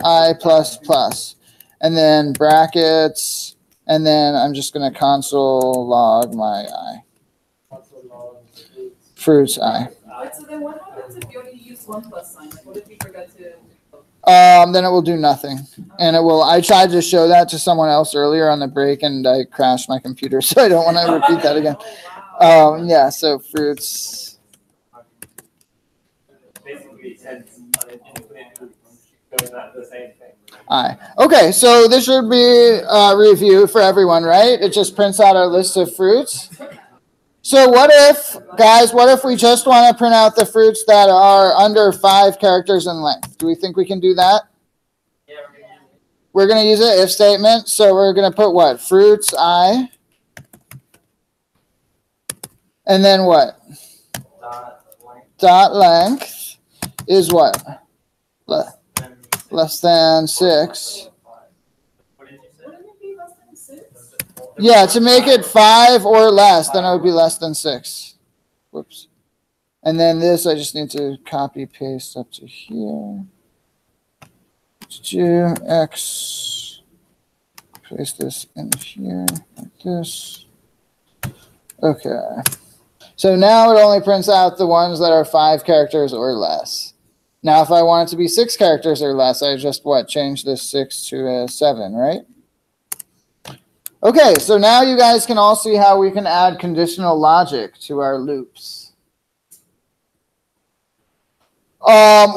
I plus plus. And then brackets. And then I'm just going to console log my I. Fruits I. Wait, so then what happens if you only use 1 plus sign? Like, what if you forget to? Then it will do nothing. And it will. I tried to show that to someone else earlier on the break, and I crashed my computer, so I don't want to repeat that again. Yeah, so fruits. Basically, it's infinite fruits. So not the same thing. Okay, so this should be a review for everyone, right? It just prints out our list of fruits. So what if we just want to print out the fruits that are under 5 characters in length? Do we think we can do that? We're going to use an if statement. So we're going to put what? Fruits I. And then what? Dot length is what? Less than 6. Yeah, to make it 5 or less, then it would be less than 6. Whoops. And then this, I just need to copy paste up to here. To X. Paste this in here like this. Okay. So now it only prints out the ones that are 5 characters or less. Now, if I want it to be 6 characters or less, I just, change this 6 to a 7, right? Okay, so now you guys can all see how we can add conditional logic to our loops.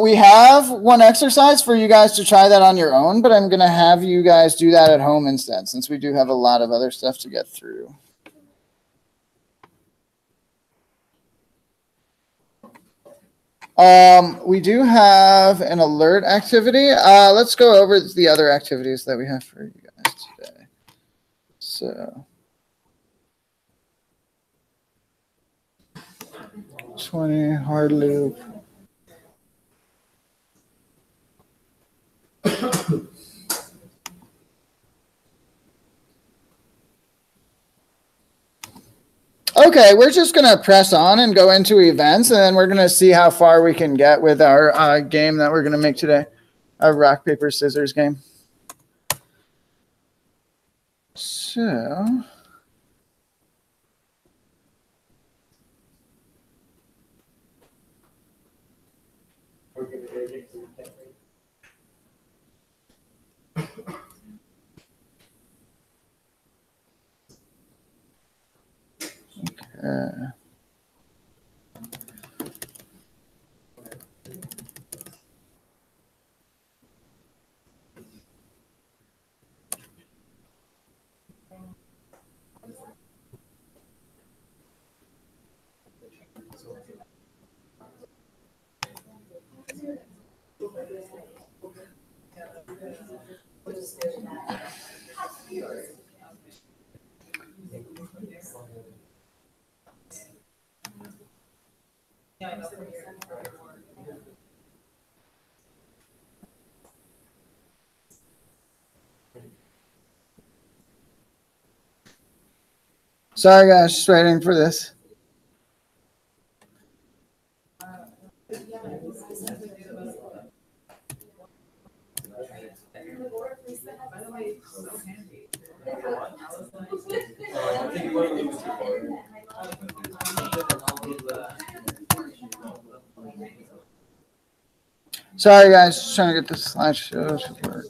We have one exercise for you guys to try that on your own, but I'm going to have you guys do that at home instead, since we do have a lot of other stuff to get through. We do have an alert activity. Let's go over the other activities that we have for you guys today. So 20 hard loop. Okay, we're just going to press on and go into events, and then we're going to see how far we can get with our game that we're going to make today, our rock, paper, scissors game. So We'll just do that. Yeah, I know from here. Sorry guys, just waiting for this. Sorry guys, just trying to get the slideshow to work.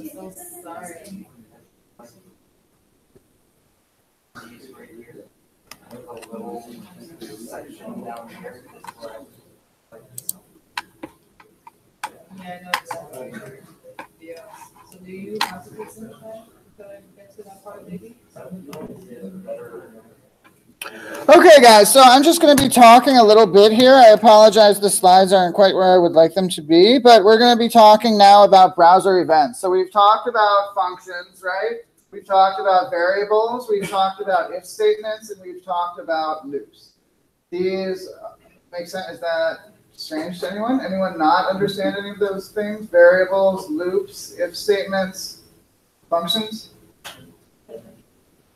I'm so sorry. Yeah, I know exactly. Yeah. So do you have to fix some of that to get to that part, maybe? Okay, guys, so I'm just going to be talking a little bit here. I apologize, the slides aren't quite where I would like them to be, but we're going to be talking now about browser events. So we've talked about functions, right? We've talked about variables, we've talked about if statements, and we've talked about loops. These make sense? Is that strange to anyone? Anyone not understand any of those things? Variables, loops, if statements, functions?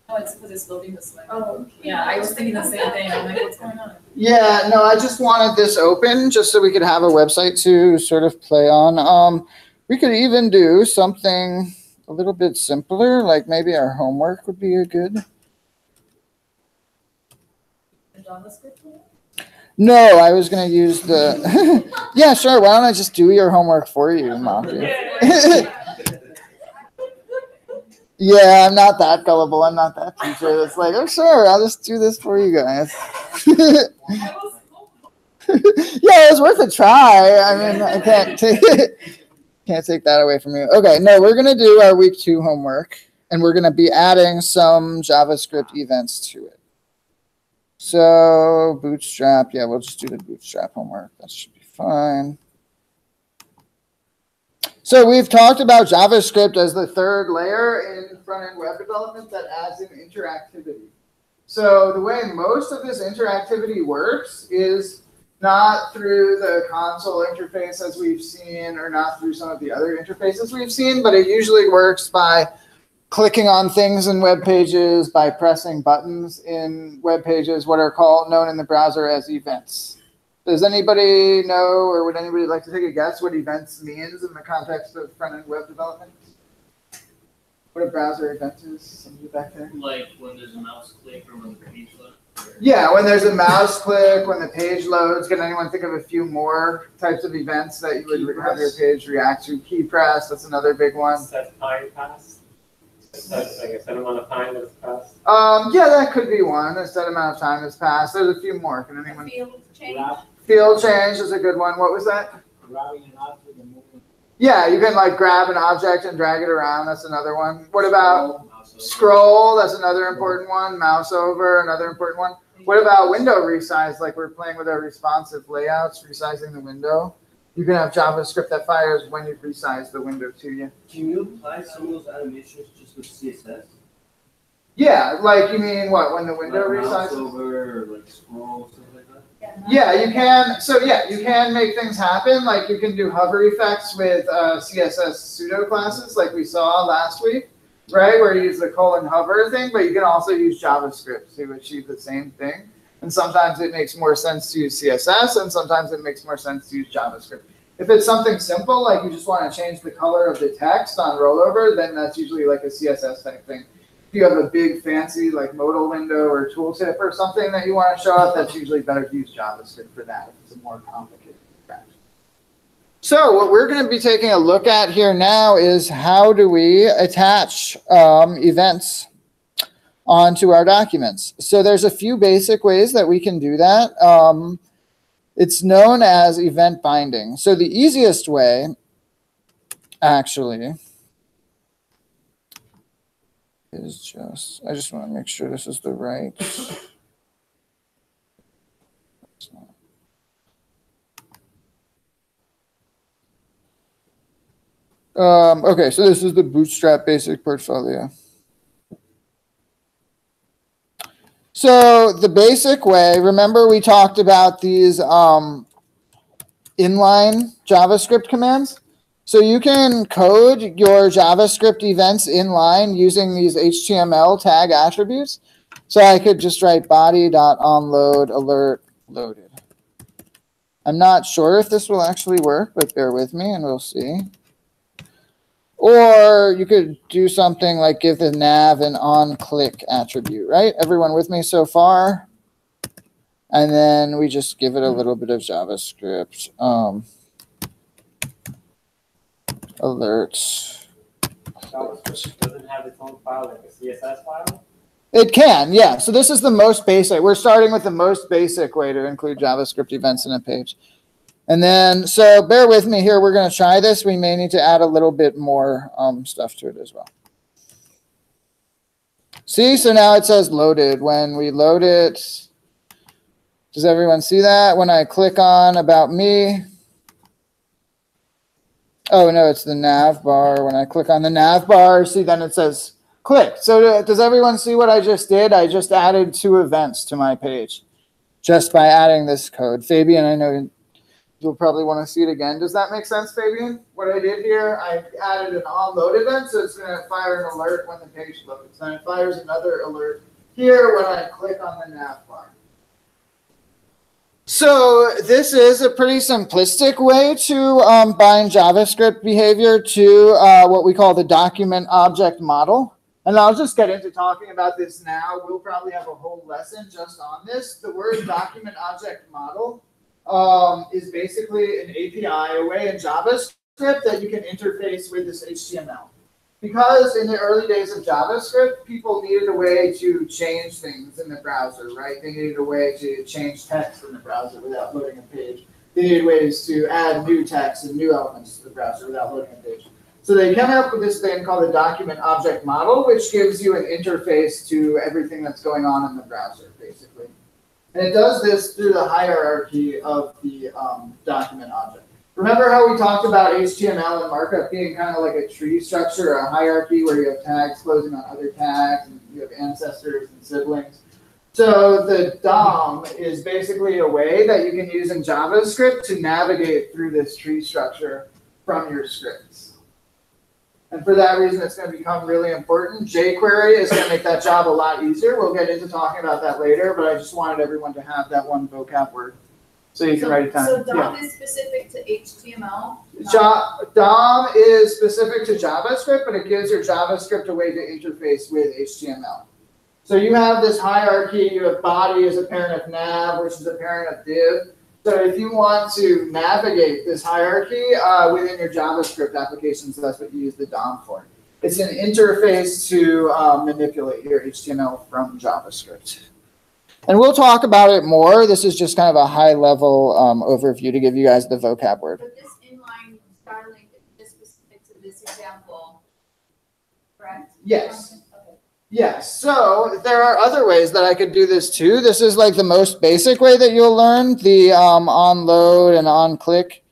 Oh, it's because it's loading the slide. Oh, yeah, I was thinking the same thing. I'm like, what's going on? Yeah, no, I just wanted this open just so we could have a website to sort of play on. We could even do something a little bit simpler, like maybe our homework would be a good. The JavaScript one? No, I was going to use the. Yeah, sure. Why don't I just do your homework for you, Maki? Yeah, I'm not that gullible. I'm not that teacher that's like, oh, sure, I'll just do this for you guys. Yeah, it was worth a try. I mean, I can't take that away from you. Okay, no, we're going to do our week 2 homework, and we're going to be adding some JavaScript events to it. So Bootstrap, yeah, we'll just do the Bootstrap homework. That should be fine. So we've talked about JavaScript as the third layer in front-end web development that adds in interactivity. So the way most of this interactivity works is not through the console interface as we've seen, or not through some of the other interfaces we've seen, but it usually works by clicking on things in web pages, by pressing buttons in web pages, what are known in the browser as events. Does anybody know, or would anybody like to take a guess what events means in the context of front-end web development? What a browser event is? Somebody back there? Like when there's a mouse click or when the page loads? Yeah, when there's a mouse click, when the page loads. Can anyone think of a few more types of events that you would have your page react to? Key press, that's another big one. Set time pass. Like a set amount of time that's passed. Yeah, that could be one. A set amount of time has passed. There's a few more. Can anyone? Field change. Field change is a good one. What was that? Grabbing an object and moving. Yeah, you can like grab an object and drag it around. That's another one. What about scroll? That's another important one. Mouse over, another important one. What about window resize? Like we're playing with our responsive layouts, resizing the window. You can have JavaScript that fires when you resize the window to you. Can you apply some of those animations just with CSS? Yeah, like you mean what, when the window like mouse resizes? over, or like scroll, something like that? Yeah, you can. So yeah, you can make things happen. Like you can do hover effects with CSS pseudo classes, like we saw last week, right? Where you use the :hover thing, but you can also use JavaScript to achieve the same thing. And sometimes it makes more sense to use CSS, and sometimes it makes more sense to use JavaScript. If it's something simple, like you just want to change the color of the text on rollover, then that's usually like a CSS type thing. If you have a big fancy like modal window or tooltip or something that you want to show up, that's usually better to use JavaScript for that if it's a more complicated interaction. So what we're going to be taking a look at here now is how do we attach events onto our documents. So there's a few basic ways that we can do that. It's known as event binding. So the easiest way, actually, is just, I just want to make sure this is the right. Okay, so this is the Bootstrap basic portfolio. So the basic way, remember we talked about these inline JavaScript commands? So you can code your JavaScript events inline using these HTML tag attributes. So I could just write body.onload alert loaded. I'm not sure if this will actually work, but bear with me and we'll see. Or you could do something like give the nav an on-click attribute, right? Everyone with me so far? And then we just give it a little bit of JavaScript. Alerts. JavaScript doesn't have its own file, like a CSS file? It can, yeah. So this is the most basic. We're starting with the most basic way to include JavaScript events in a page. And then, so bear with me here. We're going to try this. We may need to add a little bit more stuff to it as well. See, so now it says loaded. When we load it, does everyone see that? When I click on about me, oh no, it's the nav bar. When I click on the nav bar, see, then it says click. So does everyone see what I just did? I just added 2 events to my page just by adding this code. Fabian, I know you'll probably want to see it again. Does that make sense, Fabian? What I did here, I added an onload event, so it's going to fire an alert when the page loads. Then it fires another alert here when I click on the nav bar. So this is a pretty simplistic way to bind JavaScript behavior to what we call the document object model. And I'll just get into talking about this now. We'll probably have a whole lesson just on this. The word document object model is basically an API, a way in JavaScript that you can interface with this HTML. Because in the early days of JavaScript, people needed a way to change things in the browser, right? They needed a way to change text in the browser without loading a page. They needed ways to add new text and new elements to the browser without loading a page. So they came up with this thing called the document object model, which gives you an interface to everything that's going on in the browser, basically. And it does this through the hierarchy of the document object. Remember how we talked about HTML and markup being kind of like a tree structure, a hierarchy where you have tags closing on other tags, and you have ancestors and siblings. So the DOM is basically a way that you can use in JavaScript to navigate through this tree structure from your scripts. And for that reason, it's going to become really important. jQuery is going to make that job a lot easier. We'll get into talking about that later, but I just wanted everyone to have that one vocab word. So you can write it down. So DOM is specific to HTML? DOM is specific to JavaScript, but it gives your JavaScript a way to interface with HTML. So you have this hierarchy. You have body as a parent of nav, which is a parent of div. So if you want to navigate this hierarchy within your JavaScript applications, that's what you use the DOM for. It's an interface to manipulate your HTML from JavaScript. And we'll talk about it more. This is just kind of a high-level overview to give you guys the vocab word. But this inline styling is specific to this example, correct? Yes. Yes, so there are other ways that I could do this too. This is like the most basic way that you'll learn, the onload and on-click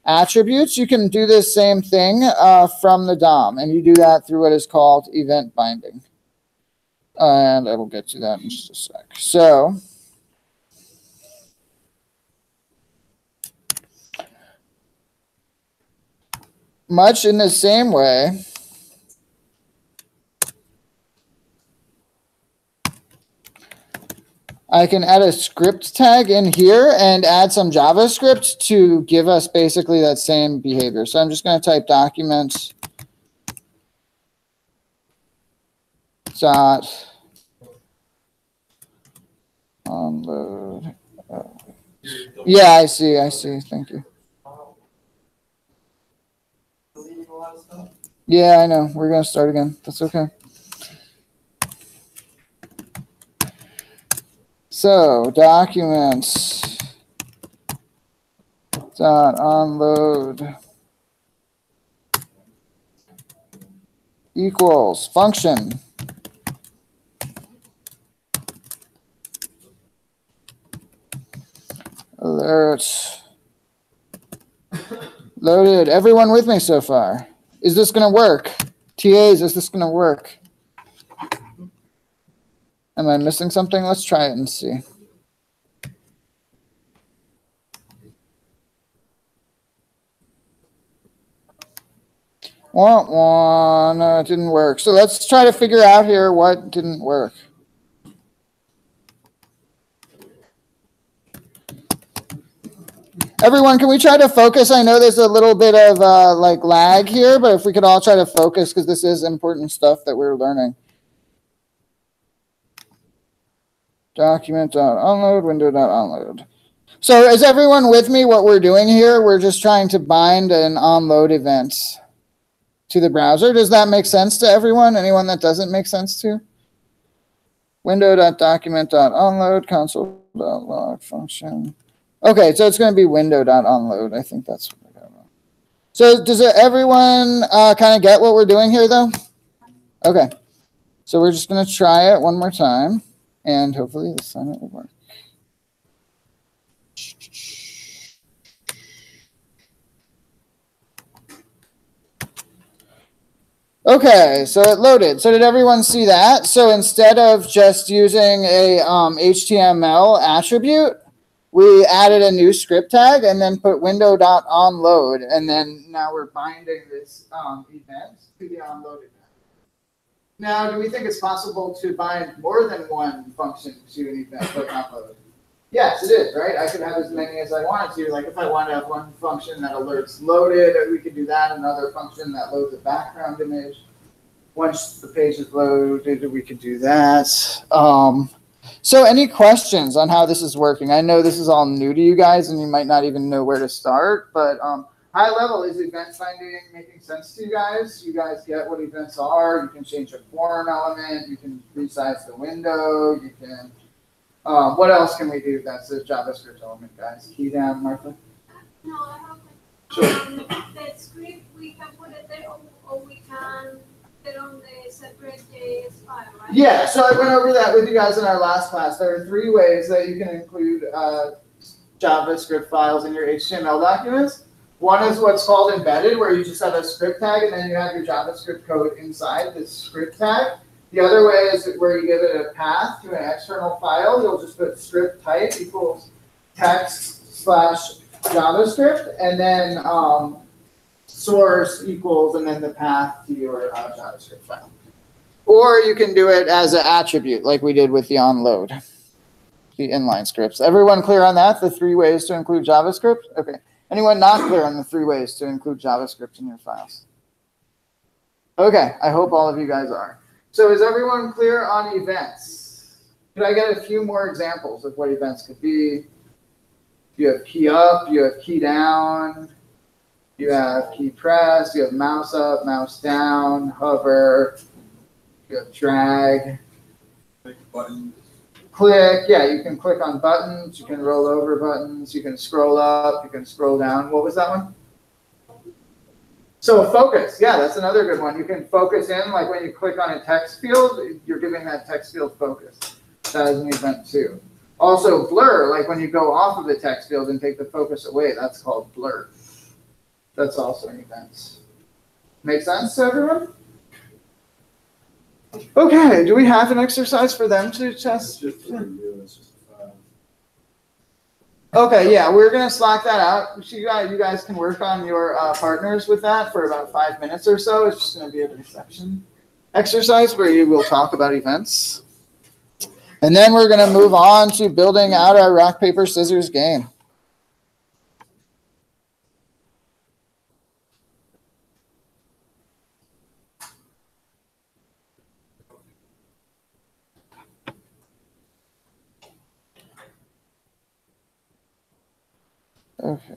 attributes. You can do this same thing from the DOM, and you do that through what is called event binding. And I will get to that in just a sec. So much in the same way, I can add a script tag in here and add some JavaScript to give us basically that same behavior. So I'm just going to type document dot onload. Yeah, I see. Thank you. Yeah, I know. We're gonna start again. That's okay. So documents dot onload equals function. Alert. Loaded. Everyone with me so far? Is this going to work? TAs, is this going to work? Am I missing something? Let's try it and see. No, it didn't work. So let's try to figure out here what didn't work. Everyone, can we try to focus? I know there's a little bit of like lag here, but if we could all try to focus because this is important stuff that we're learning. Document.onload, window.onload. So is everyone with me what we're doing here? We're just trying to bind an onload event to the browser. Does that make sense to everyone? Anyone that doesn't make sense to? Window.document.onload, console.log function. Okay, so it's going to be window.onload. I think that's what we're going. So does everyone kind of get what we're doing here, though? Okay, so we're just going to try it one more time, and hopefully this time it will work. Okay, so it loaded. So did everyone see that? So instead of just using a HTML attribute, we added a new script tag and then put window.onload. And then now we're binding this event to the onload event. Now, do we think it's possible to bind more than one function to an event like onload? Yes, it is, right? I could have as many as I wanted to. Like if I want to have one function that alerts loaded, we could do that. Another function that loads a background image. Once the page is loaded, we could do that. So any questions on how this is working? I know this is all new to you guys and you might not even know where to start, but high level, is event finding making sense to you guys? You guys get what events are. You can change a form element. You can resize the window. You can... what else can we do that's a JavaScript element, guys? Key down, Martha. No, I have a question. The script, we can put it there or we can put it on the separate JS file, right? Yeah, so I went over that with you guys in our last class. There are 3 ways that you can include JavaScript files in your HTML documents. One is what's called embedded, where you just have a script tag and then you have your JavaScript code inside this script tag. The other way is where you give it a path to an external file. You'll just put script type equals text / JavaScript, and then source equals, and then the path to your JavaScript file. Or you can do it as an attribute, like we did with the onload, the inline scripts. Everyone clear on that? The 3 ways to include JavaScript? Okay. Anyone not clear on the 3 ways to include JavaScript in your files? Okay, I hope all of you guys are. So is everyone clear on events? Could I get a few more examples of what events could be? You have key up, you have key down, you have key press, you have mouse up, mouse down, hover, you have drag. Click buttons. Click, yeah, you can click on buttons, you can roll over buttons, you can scroll up, you can scroll down. What was that one? So focus, yeah, that's another good one. You can focus in, like when you click on a text field, you're giving that text field focus. That is an event too. Also blur, like when you go off of the text field and take the focus away, that's called blur. That's also an event. Make sense to everyone? Okay, do we have an exercise for them to test? Okay, yeah, we're going to slack that out. So you guys can work on your partners with that for about 5 minutes or so. It's just going to be a dissection exercise where you will talk about events. And then we're going to move on to building out our rock, paper, scissors game. Okay.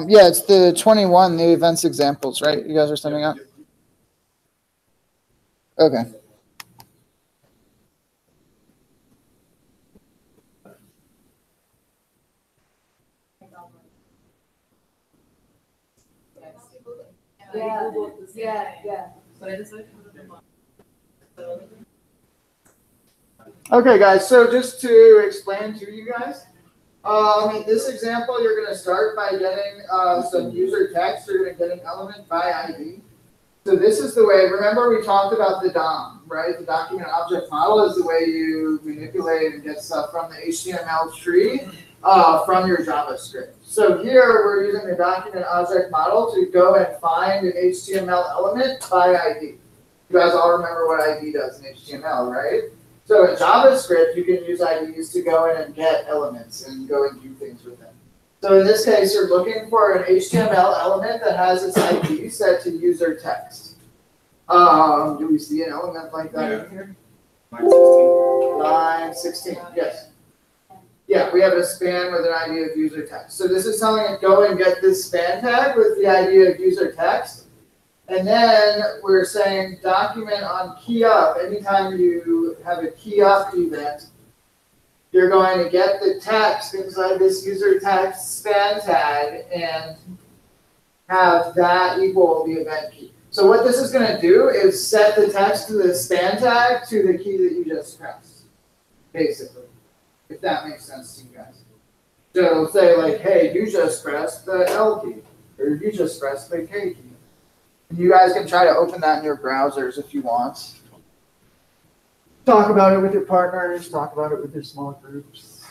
Yeah, it's the 21, the events examples, right? You guys are sending out? Okay. Yeah. Okay, guys, so just to explain to you guys, in this example, you're going to start by getting some user text. You're going to get an element by ID. So this is the way, remember we talked about the DOM, right? The document object model is the way you manipulate and get stuff from the HTML tree from your JavaScript. So here we're using the document object model to go and find an HTML element by ID. You guys all remember what ID does in HTML, right? So in JavaScript, you can use IDs to go in and get elements and go and do things with them. So in this case, you're looking for an HTML element that has its ID set to user text. Do we see an element like that in here? Line 16, yes. Yeah, we have a span with an ID of user text. So this is telling it go and get this span tag with the ID of user text. And then we're saying document on key up. Anytime you have a key up event, you're going to get the text inside this user text span tag and have that equal the event key. So what this is going to do is set the text to the span tag to the key that you just pressed, basically, if that makes sense to you guys. So it'll say like, hey, you just pressed the L key, or you just pressed the K key. And you guys can try to open that in your browsers if you want. Talk about it with your partners, talk about it with your small groups.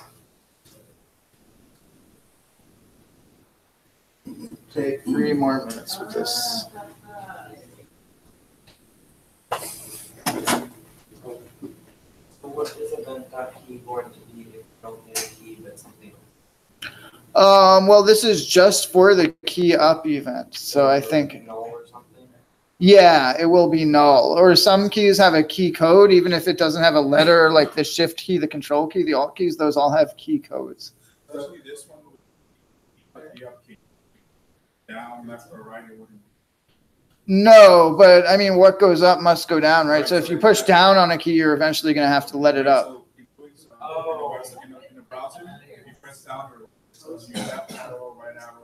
Take 3 more minutes with this. So what is event.key going to be if you don't get a key but something else? Well, this is just for the key up event. So I think, null or something? yeah, it will be null. Or some keys have a key code, even if it doesn't have a letter, like the shift key, the control key, the alt keys, those all have key codes. Especially this one, like the up key. Down, left, or right, it wouldn't. No, but I mean, what goes up must go down, right? So if you push down on a key, you're eventually going to have to let it up. In the browser, if you press down or you left arrow, right arrow.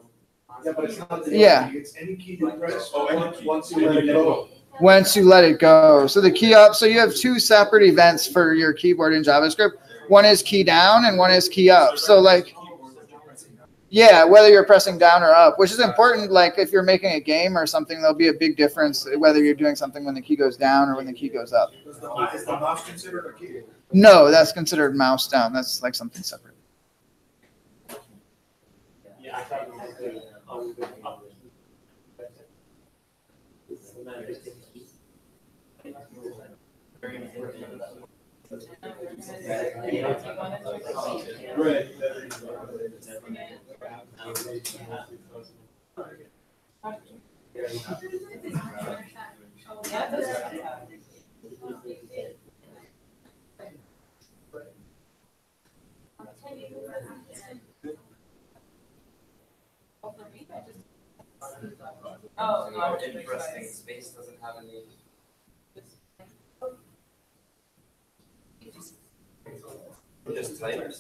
Yeah, but it's not the Yeah. It's any key you press any key. once you let it go. Once you let it go. So the key up, so you have 2 separate events for your keyboard in JavaScript. One is key down and one is key up. So like, yeah, whether you're pressing down or up, which is important. Like if you're making a game or something, there'll be a big difference whether you're doing something when the key goes down or when the key goes up. Is the mouse considered a key? No, that's considered mouse down. That's like something separate. Yeah, I thought it was on the up. Right. Oh, interesting. Space doesn't have any. Just type.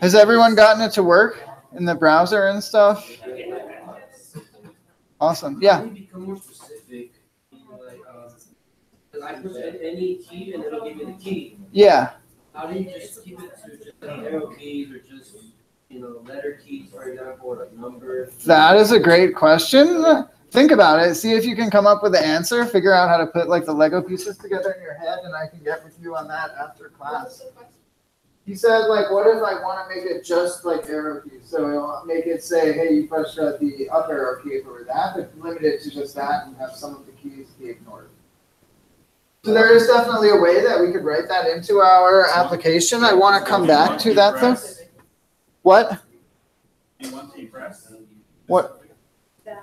Has everyone gotten it to work in the browser and stuff? Awesome. Yeah. Can you become more specific? Like, I push any key and it'll give me the key. Yeah. How do you just keep it to just arrow keys or just, letter keys, for example, or like numbers? That is a great question. Think about it. See if you can come up with the answer. Figure out how to put like the Lego pieces together in your head, and I can get with you on that after class. He said, like, what if I want to make it just like arrow keys? So I'll make it say, hey, you push the up arrow key over that, but limit it to just that and have some of the keys be ignored. So there is definitely a way that we could write that into our application. I want to come back to that though. What? One key press. What?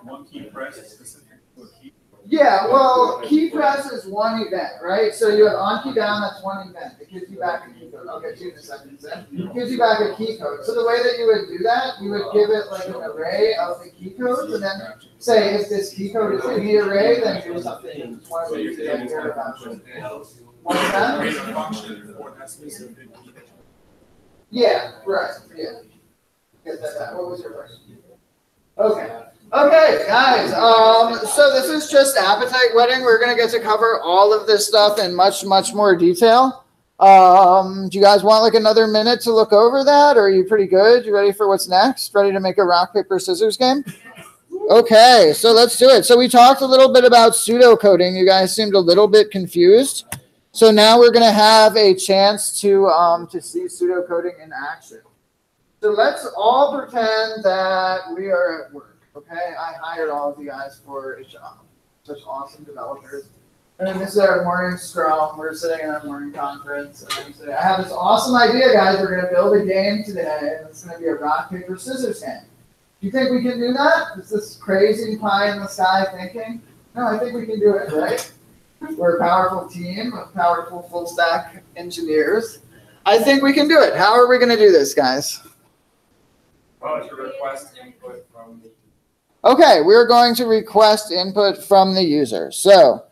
One key press is specific to a key. Yeah, well, key press is one event, right? So you have on key down, that's one event. It gives you back a key code. I'll get to you in a second. It gives you back a key code. So the way that you would do that, you would give it like an array of the key codes, and then say if this key code is in the array, then do something. One of these that you're about. What's that? Function for that specific key. Yeah, right. Yeah. Get that back. What was your question? Okay. Okay, guys. So this is just appetite whetting. We're gonna get to cover all of this stuff in much, much more detail. Do you guys want like another minute to look over that, or are you pretty good? You ready for what's next? Ready to make a rock, paper, scissors game? Okay, so let's do it. So we talked a little bit about pseudocoding. You guys seemed a little bit confused. So now we're gonna have a chance to see pseudocoding in action. So let's all pretend that we are at work. Okay, I hired all of you guys for a job. Such awesome developers. And then this is our morning scrum. We're sitting in our morning conference. And we say, I have this awesome idea, guys. We're going to build a game today. And it's going to be a rock, paper, scissors game. Do you think we can do that? Is this crazy pie in the sky thinking? No, I think we can do it, right? We're a powerful team of powerful full stack engineers. I think we can do it. How are we going to do this, guys? Well, to request input from the. Okay, we're going to request input from the user. So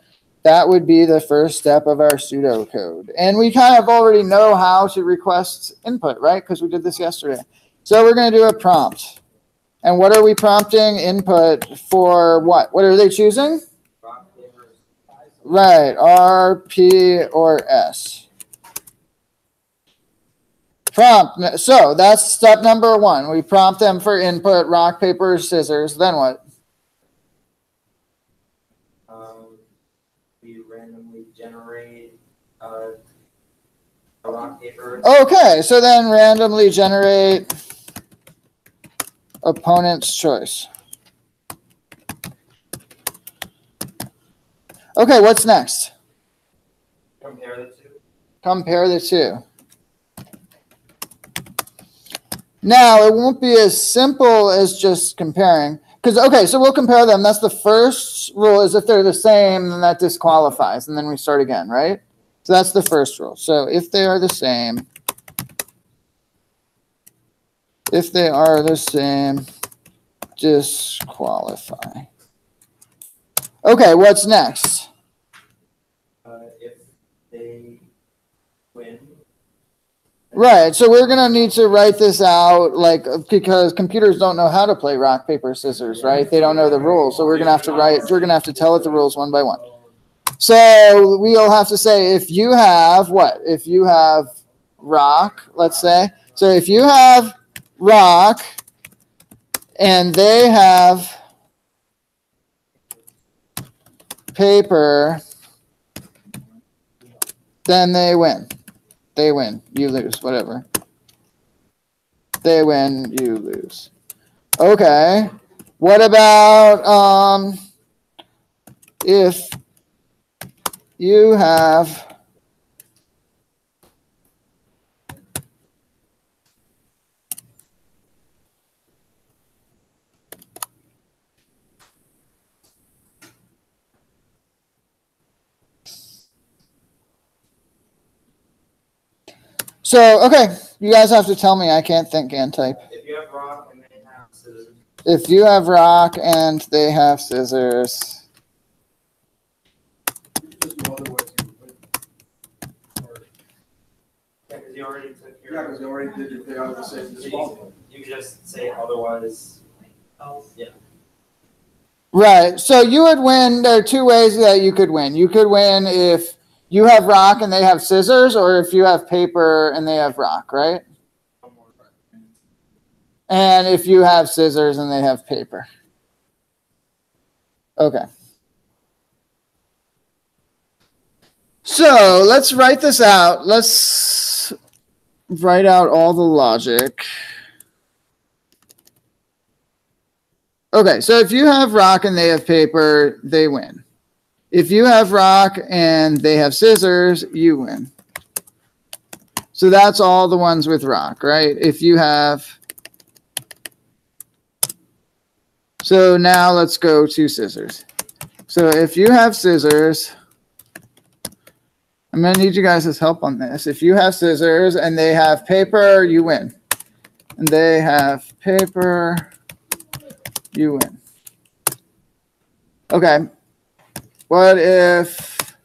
that would be the first step of our pseudocode. And we kind of already know how to request input, right? Because we did this yesterday. So we're going to do a prompt. And what are we prompting input for what? What are they choosing? Right, R, P, or S. Prompt. So that's step number one. We prompt them for input, rock, paper, scissors. Then what? We randomly generate a rock, paper. Okay, so then randomly generate opponent's choice. Okay, what's next? Compare the two. Compare the two. Now, it won't be as simple as just comparing. Because, okay, so we'll compare them. That's the first rule, is if they're the same, then that disqualifies. And then we start again, right? So that's the first rule. So if they are the same, disqualify. Okay, what's next? If they win. Right, so we're gonna need to write this out, like, because computers don't know how to play rock, paper, scissors, right? They don't know the rules, so we're gonna have to tell it the rules one by one. So we'll have to say, if you have what? If you have rock, let's say. So if you have rock and they have paper, then they win. They win, you lose, whatever. They win, you lose. Okay. What about if you have So, okay, you guys have to tell me. I can't think and type. If you have rock and they have scissors. If you have rock and they have scissors. Yeah, because you already took your. Yeah, because you already did if they are the same disqualified. You just say otherwise. Yeah. Right. So you would win. There are two ways that you could win. You could win if you have rock and they have scissors, or if you have paper and they have rock, right? And if you have scissors and they have paper. Okay. So let's write this out. Let's write out all the logic. Okay, so if you have rock and they have paper, they win. If you have rock and they have scissors, you win. So that's all the ones with rock, right? If you have... So now let's go to scissors. So if you have scissors, I'm going to need you guys' help on this. If you have scissors and they have paper, you win. And they have paper, you win. Okay. What if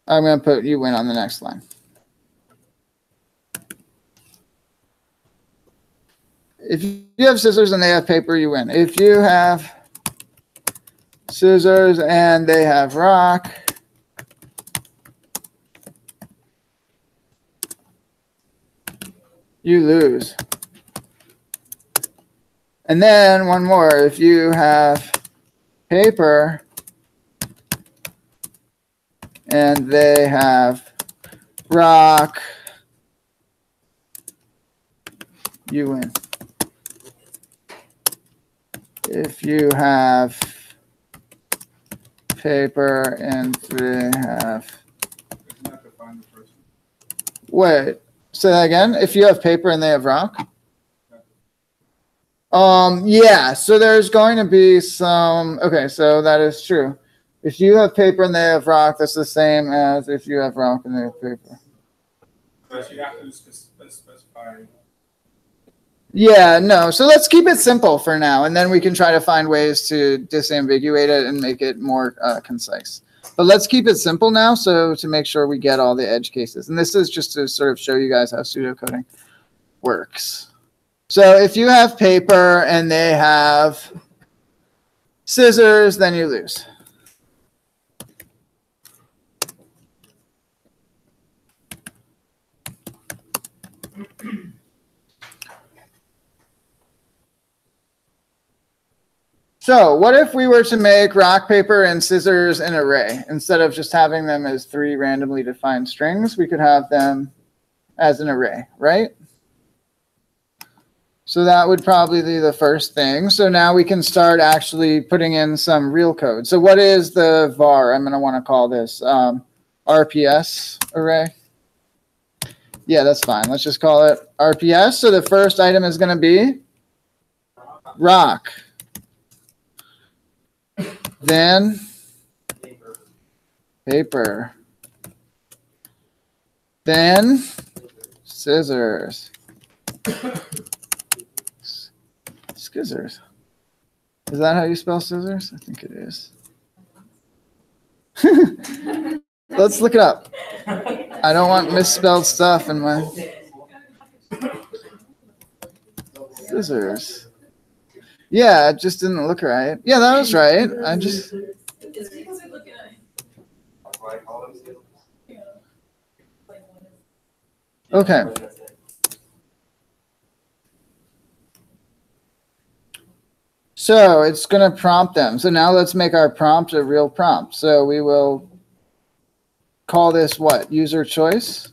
I'm going to put you win on the next line? If you have scissors and they have paper, you win. If you have scissors and they have rock, you lose. And then one more. If you have paper and they have rock, you win. If you have paper and they have... Wait, say that again. If you have paper and they have rock? Yeah, so there's going to be some... Okay, so that is true. If you have paper and they have rock, that's the same as if you have rock and they have paper. But you have to specify. Yeah, no. So let's keep it simple for now, and then we can try to find ways to disambiguate it and make it more concise. But let's keep it simple now, so to make sure we get all the edge cases. And this is just to sort of show you guys how pseudocoding works. So if you have paper and they have scissors, then you lose. So what if we were to make rock, paper, and scissors an array? Instead of just having them as 3 randomly defined strings, we could have them as an array, right? So that would probably be the first thing. So now we can start actually putting in some real code. So what is the var? I'm going to want to call this RPS array. Yeah, that's fine. Let's just call it RPS. So the first item is going to be rock. Then paper. Then scissors. Scissors. Is that how you spell scissors? I think it is. Let's look it up. I don't want misspelled stuff in my scissors. Yeah, it just didn't look right. Yeah, that was right. I just... It's because we're looking at Okay. So it's going to prompt them. So now let's make our prompt a real prompt. So we will call this what? User choice.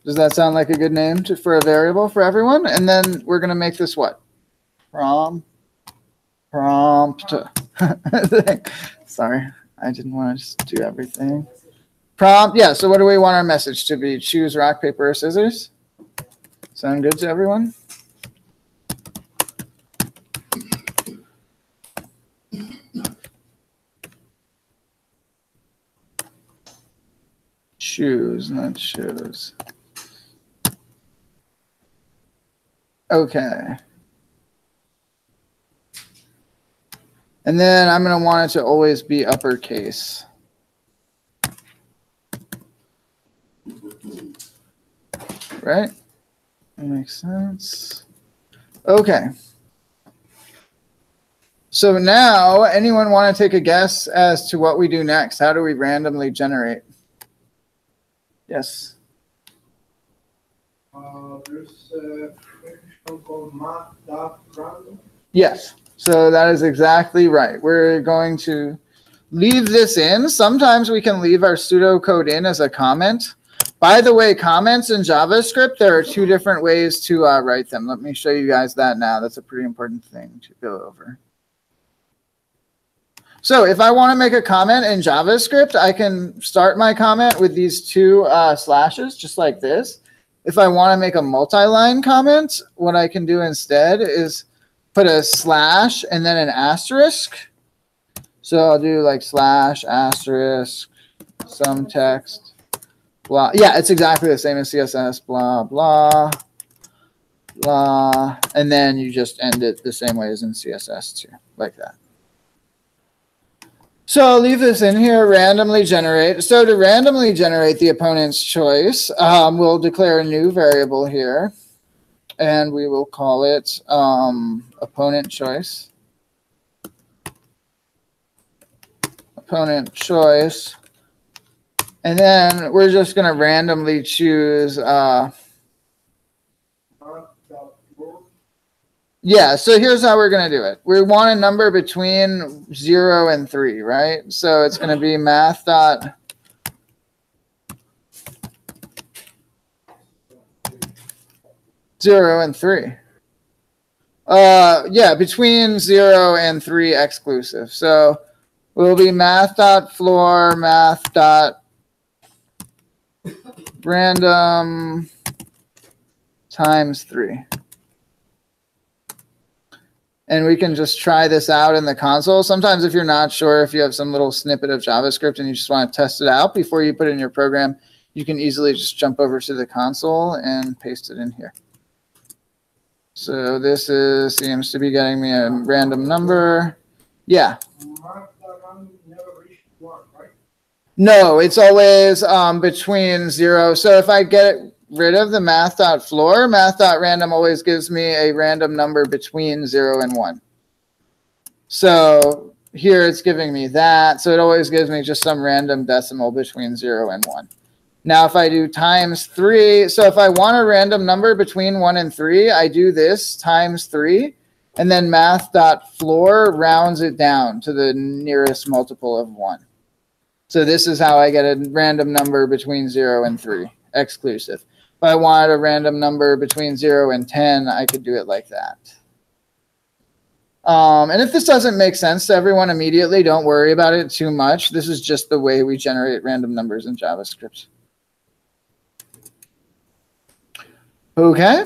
Does that sound like a good name for a variable for everyone? And then we're going to make this what? Prompt. Sorry, I didn't want to just do everything. Prompt. Yeah, so what do we want our message to be? Choose rock, paper, or scissors? Sound good to everyone? Choose, not choose. Okay. And then I'm going to want it to always be uppercase. Right? That makes sense. Okay. So now, anyone want to take a guess as to what we do next? How do we randomly generate? Yes. There's a function called math.random. Yes. So that is exactly right. We're going to leave this in. Sometimes we can leave our pseudocode in as a comment. By the way, comments in JavaScript, there are 2 different ways to write them. Let me show you guys that now. That's a pretty important thing to go over. So if I want to make a comment in JavaScript, I can start my comment with these two slashes, just like this. If I want to make a multi-line comment, what I can do instead is put a slash and then an asterisk. So I'll do like slash, asterisk, some text, blah. Yeah, it's exactly the same as CSS, blah, blah, blah. And then you just end it the same way as in CSS too, like that. So I'll leave this in here, randomly generate. So to randomly generate the opponent's choice, we'll declare a new variable here, and we will call it opponent choice. Opponent choice. And then we're just going to randomly choose. Yeah, so here's how we're going to do it. We want a number between 0 and 3, right? So it's going to be math dot 0 and 3. Yeah, between 0 and 3 exclusive. So will be math dot floor, math dot random times 3. And we can just try this out in the console. Sometimes if you're not sure, if you have some little snippet of JavaScript and you just want to test it out before you put it in your program, you can easily just jump over to the console and paste it in here. So this seems to be getting me a random number. Yeah. No, it's always between 0. So if I get rid of the math.floor, math.random always gives me a random number between 0 and 1. So here it's giving me that. So it always gives me just some random decimal between 0 and 1. Now if I do times 3, so if I want a random number between 1 and 3, I do this times 3. And then math.floor rounds it down to the nearest multiple of 1. So this is how I get a random number between 0 and 3, exclusive. If I wanted a random number between 0 and 10, I could do it like that. And if this doesn't make sense to everyone immediately, don't worry about it too much. This is just the way we generate random numbers in JavaScript. Okay.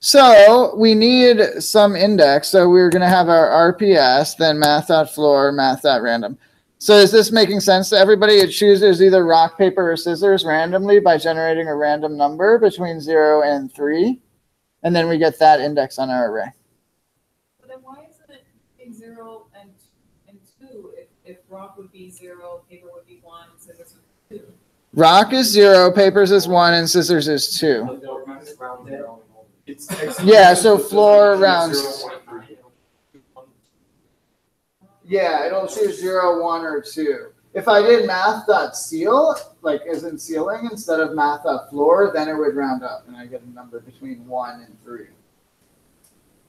So we need some index. So we're going to have our RPS, then math.floor, math.random. So is this making sense to everybody? It chooses either rock, paper, or scissors randomly by generating a random number between 0 and 3. And then we get that index on our array. But then why isn't it being 0 and 2 if rock would be 0, paper would be 1, scissors would be 2? Rock is 0, papers is 1, and scissors is 2. Yeah, so floor rounds. Yeah, it'll choose 0, 1, or 2. If I did math.seal, like as in sealing, instead of math.floor, then it would round up, and I get a number between 1 and 3.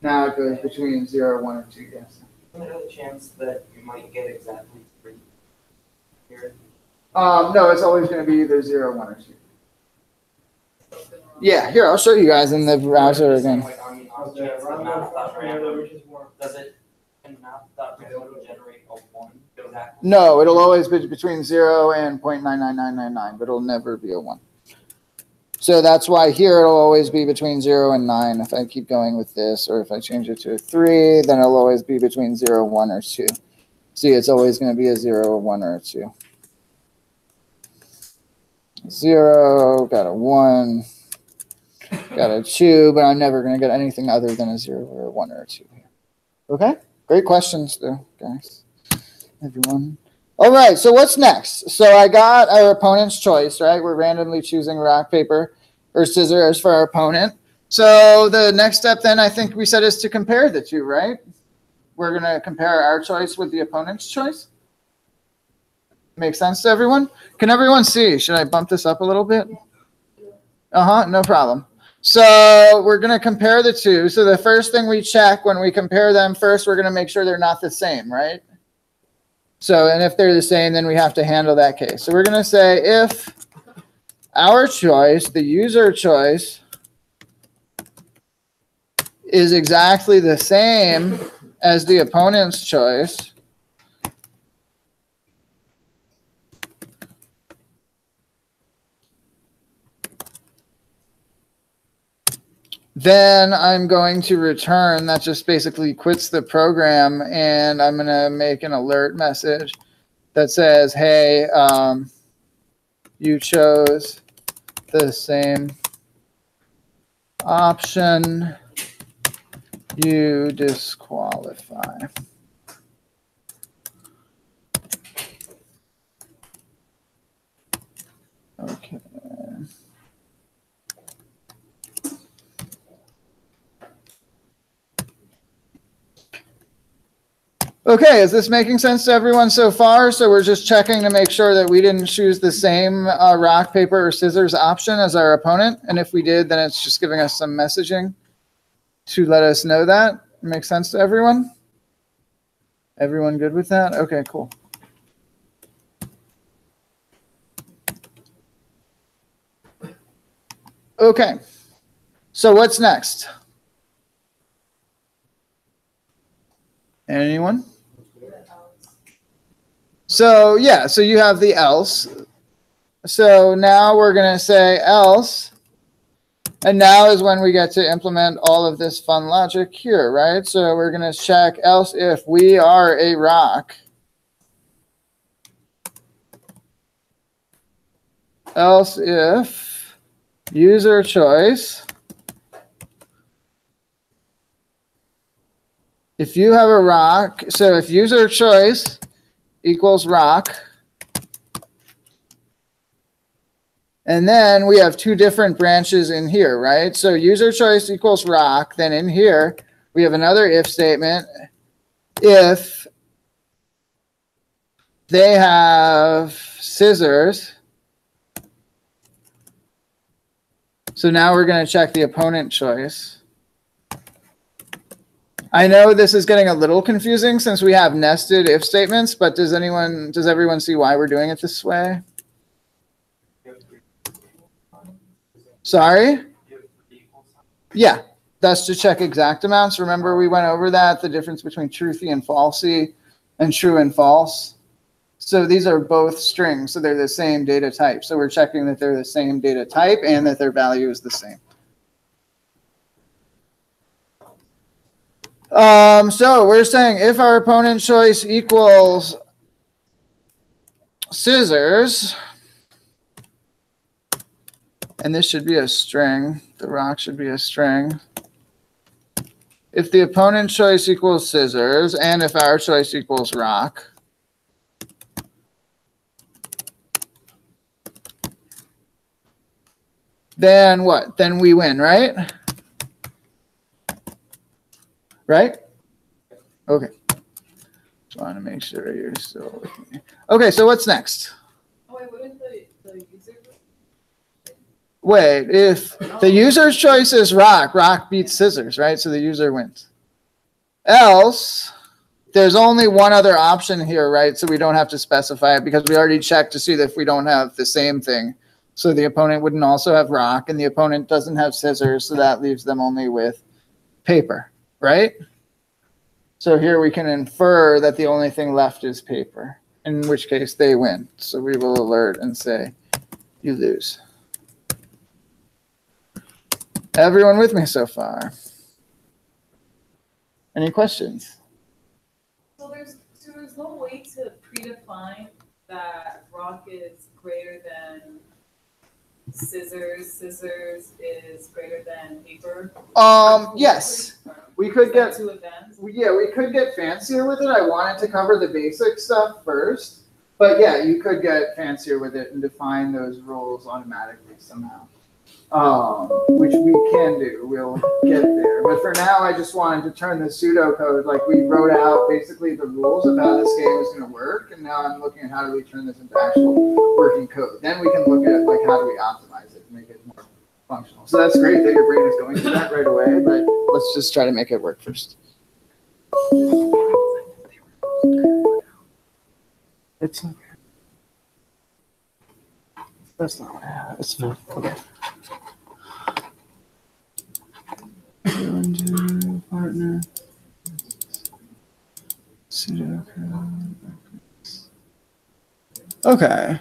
Now it goes between 0, 1, or 2, yes. Isn't there a chance that you might get exactly 3 here? No, it's always going to be either 0, 1, or 2. Yeah, here, I'll show you guys in the browser again. Does it in math.random generate a 1? No, it'll always be between 0 and 0.99999, but it'll never be a 1. So that's why here it'll always be between 0 and 9 if I keep going with this, or if I change it to a 3, then it'll always be between 0, 1, or 2. See, it's always going to be a 0, a 1, or a 2. 0, got a 1, got a 2, but I'm never going to get anything other than a 0 or a 1 or a 2 here. Okay? Great questions, though, guys. Everyone. All right, so what's next? So I got our opponent's choice, right? We're randomly choosing rock, paper, or scissors for our opponent. So the next step then, I think we said, is to compare the two, right? We're going to compare our choice with the opponent's choice. Make sense to everyone? Can everyone see? Should I bump this up a little bit? No problem. So we're going to compare the two. So the first thing we check when we compare them, first we're going to make sure they're not the same, right? So, and if they're the same, then we have to handle that case. So we're going to say if our choice, the user choice, is exactly the same as the opponent's choice, then I'm going to return. That just basically quits the program, and I'm going to make an alert message that says, hey, you chose the same option, you disqualify. Okay. Okay, is this making sense to everyone so far? So we're just checking to make sure that we didn't choose the same rock, paper, or scissors option as our opponent. And if we did, then it's just giving us some messaging to let us know that. Makes sense to everyone? Everyone good with that? Okay, cool. Okay, so what's next? Anyone? So yeah, so you have the else. So now we're going to say else. And now is when we get to implement all of this fun logic here, right? So we're going to check else if we are a rock. Else if user choice. If you have a rock, so if user choice equals rock, and then we have two different branches in here, right? So user choice equals rock. Then in here, we have another if statement. If they have scissors. So now we're going to check the opponent choice. I know this is getting a little confusing since we have nested if statements, but does everyone see why we're doing it this way? Sorry? Yeah, that's to check exact amounts. Remember we went over that, the difference between truthy and falsy and true and false. So these are both strings, so they're the same data type. So we're checking that they're the same data type and that their value is the same. So we're saying if our opponent choice equals scissors, and this should be a string, the rock should be a string. If the opponent choice equals scissors, and if our choice equals rock, then what? Then we win, right? Right? Okay. Just want to make sure you're still with me. Okay, so what's next? Oh, wait, wouldn't the user? Wait, if the user's choice is rock, rock beats scissors, right? So the user wins. Else, there's only one other option here, right? So we don't have to specify it because we already checked to see that if we don't have the same thing. So the opponent wouldn't also have rock, and the opponent doesn't have scissors, so that leaves them only with paper, right? So here we can infer that the only thing left is paper, in which case they win. So we will alert and say, you lose. Everyone with me so far? Any questions? So there's no way to predefine that rock is greater than scissors, scissors is greater than paper? Yes. We could get too advanced? Yeah, we could get fancier with it. I wanted to cover the basic stuff first. But yeah, you could get fancier with it and define those rules automatically somehow. Which we can do. We'll get there. But for now, I just wanted to turn the pseudocode, like we wrote out basically the rules of how this game is going to work. And now I'm looking at how do we turn this into actual working code. Then we can look at like how do we optimize it and make it more functional. So that's great that your brain is going to that right away, but let's just try to make it work first. It's okay. That's not what I have. It's not. Okay. Partner. Okay.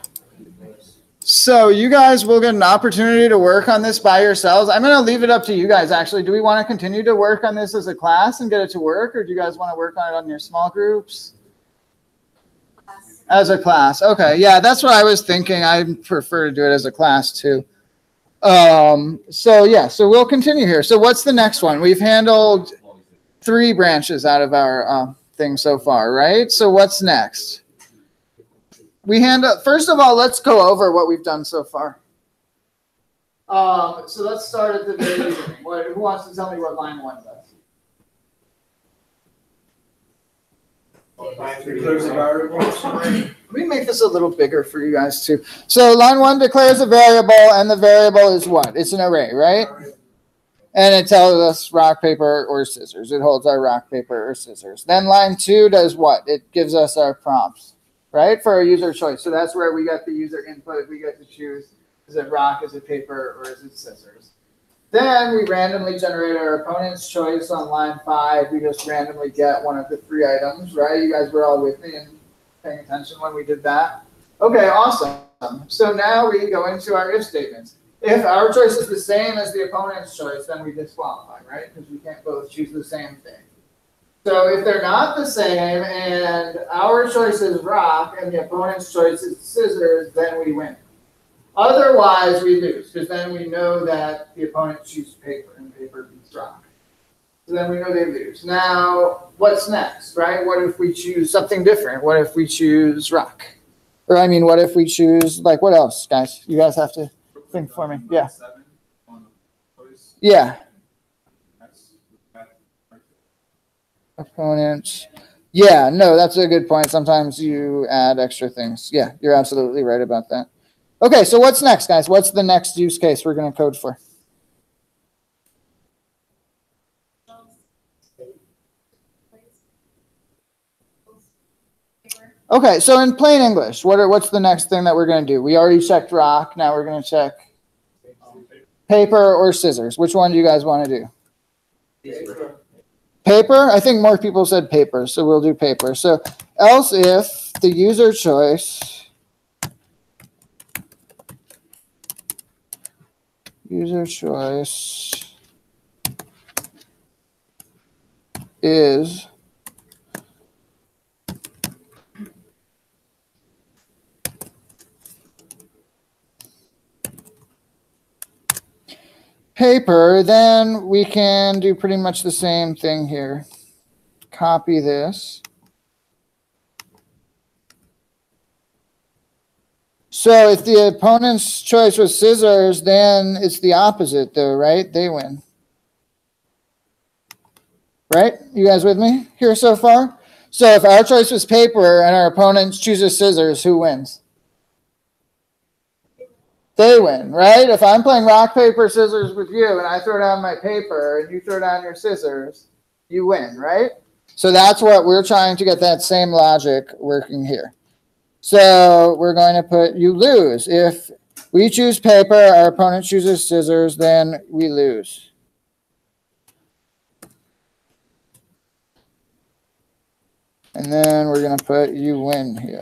So you guys will get an opportunity to work on this by yourselves. I'm going to leave it up to you guys, actually. Do we want to continue to work on this as a class and get it to work, or do you guys want to work on it on your small groups? As a class. Okay. Yeah, that's what I was thinking. I prefer to do it as a class, too. So we'll continue here. So what's the next one? We've handled 3 branches out of our thing so far, right? So what's next? First of all, let's go over what we've done so far. So let's start at the very beginning. Who wants to tell me what line 1 does? Declares a variable. Let me make this a little bigger for you guys too. So line 1 declares a variable, and the variable is what? It's an array, right? And it tells us rock, paper, or scissors. It holds our rock, paper, or scissors. Then line 2 does what? It gives us our prompts, right? For our user choice. So that's where we get the user input. We get to choose, is it rock, is it paper, or is it scissors? Then we randomly generate our opponent's choice on line 5. We just randomly get one of the 3 items, right? You guys were all with me and paying attention when we did that. Okay, awesome. So now we go into our if statements. If our choice is the same as the opponent's choice, then we disqualify, right? Because we can't both choose the same thing. So if they're not the same and our choice is rock and the opponent's choice is scissors, then we win. Otherwise, we lose, because then we know that the opponent chooses paper and paper beats rock. So then we know they lose. Now, what's next, right? What if we choose something different? What if we choose rock? Or I mean, what if we choose, like, what else, guys? You guys have to think for me. Yeah. Yeah. Opponents. Yeah, no, that's a good point. Sometimes you add extra things. Yeah, you're absolutely right about that. Okay, so what's next, guys? What's the next use case we're going to code for? Okay, so in plain English, what's the next thing that we're going to do? We already checked rock. Now we're going to check paper or scissors. Which one do you guys want to do? Paper. Paper? I think more people said paper, so we'll do paper. So else if the user choice is paper, then we can do pretty much the same thing here. Copy this. So if the opponent's choice was scissors, then it's the opposite though, right? They win. Right? You guys with me here so far? So if our choice was paper and our opponent chooses scissors, who wins? They win, right? If I'm playing rock, paper, scissors with you and I throw down my paper and you throw down your scissors, you win, right? So that's what we're trying to get that same logic working here. So we're going to put you lose. If we choose paper, our opponent chooses scissors, then we lose. And then we're going to put you win here.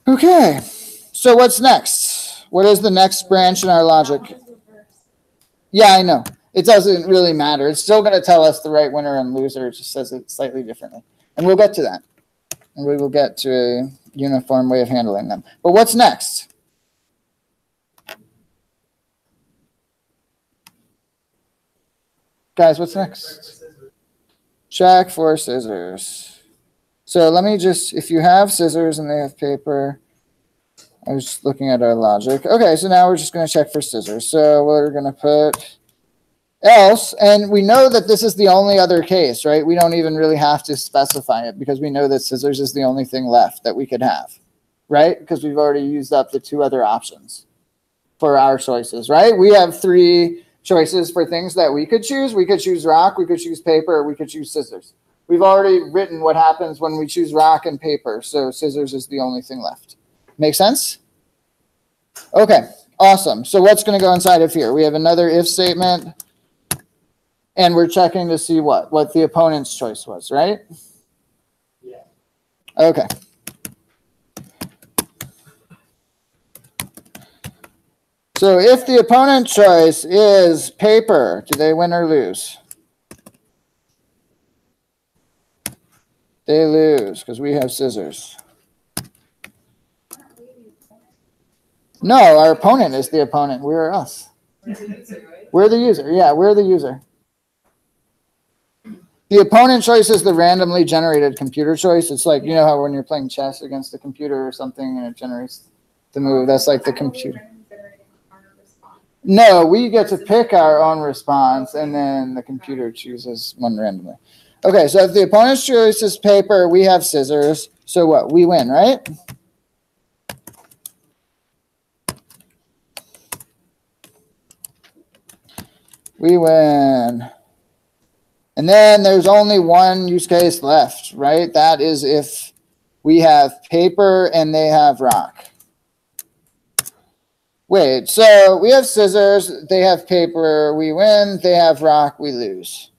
Okay, so what's next? What is the next branch in our logic? Yeah, I know. It doesn't really matter. It's still going to tell us the right winner and loser. It just says it slightly differently. And we'll get to that. And we will get to a uniform way of handling them. But what's next? Guys, what's next? Check for scissors. So let me just, if you have scissors and they have paper, I was just looking at our logic. Okay, so now we're just going to check for scissors. So we're going to put else, and we know that this is the only other case, right? We don't even really have to specify it because we know that scissors is the only thing left that we could have, right? Because we've already used up the 2 other options for our choices, right? We have 3 choices for things that we could choose. We could choose rock, we could choose paper, or we could choose scissors. We've already written what happens when we choose rock and paper, so scissors is the only thing left. Make sense? Okay, awesome. So what's going to go inside of here? We have another if statement. And we're checking to see what the opponent's choice was, right? Yeah. Okay. So if the opponent choice is paper, do they win or lose? They lose because we have scissors. No, our opponent is the opponent. We're us. We're the user. Yeah, we're the user. The opponent choice is the randomly generated computer choice. It's like, you know how when you're playing chess against a computer or something and it generates the move, that's like the computer. No, we get to pick our own response and then the computer chooses one randomly. Okay, so if the opponent's choice is paper, we have scissors. So what? We win, right? We win. And then there's only one use case left, right? That is if we have paper and they have rock. Wait, so we have scissors, they have paper, we win, they have rock, we lose.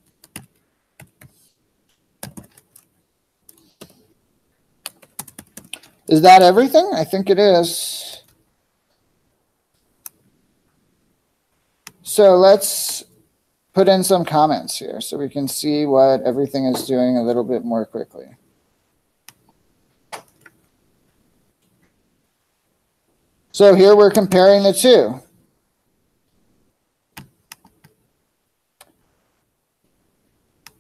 Is that everything? I think it is. So let's put in some comments here so we can see what everything is doing a little bit more quickly. So here we're comparing the two.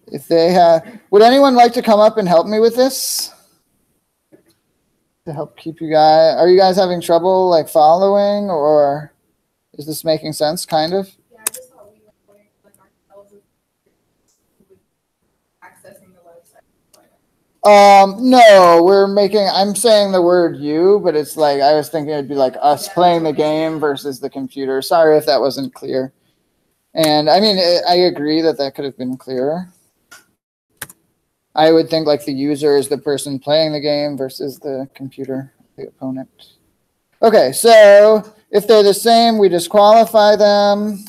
If they have, would anyone like to come up and help me with this? To help keep you guys, are you guys having trouble like following, or is this making sense kind of? Yeah, I just thought we were going like ourselves with accessing the website. No, I'm saying the word you, but it's like, I was thinking it'd be like us playing the game versus the computer. Sorry if that wasn't clear. And I mean, I agree that could have been clearer. I would think like the user is the person playing the game versus the computer, the opponent. Okay, so if they're the same, we disqualify them.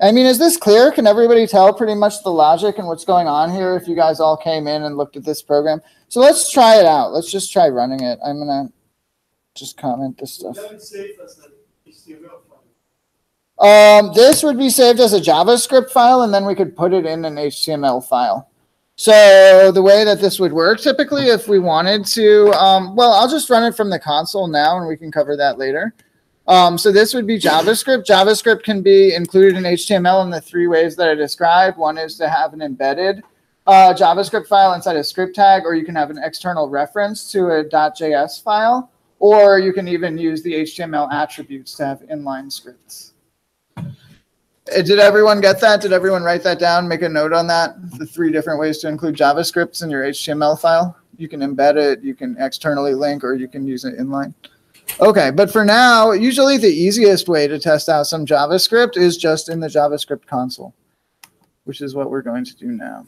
I mean, is this clear? Can everybody tell pretty much the logic and what's going on here if you guys all came in and looked at this program? So let's try it out. Let's just try running it. I'm going to just comment this stuff. This would be saved as a JavaScript file, and then we could put it in an HTML file. So the way that this would work, typically if we wanted to, well, I'll just run it from the console now, and we can cover that later. So this would be JavaScript. JavaScript can be included in HTML in the three ways that I described. One is to have an embedded JavaScript file inside a script tag, or you can have an external reference to a .js file, or you can even use the HTML attributes to have inline scripts. Did everyone get that? Did everyone write that down? Make a note on that? The three different ways to include JavaScripts in your HTML file. You can embed it, you can externally link, or you can use it inline. Okay, but for now, usually the easiest way to test out some JavaScript is just in the JavaScript console, which is what we're going to do now.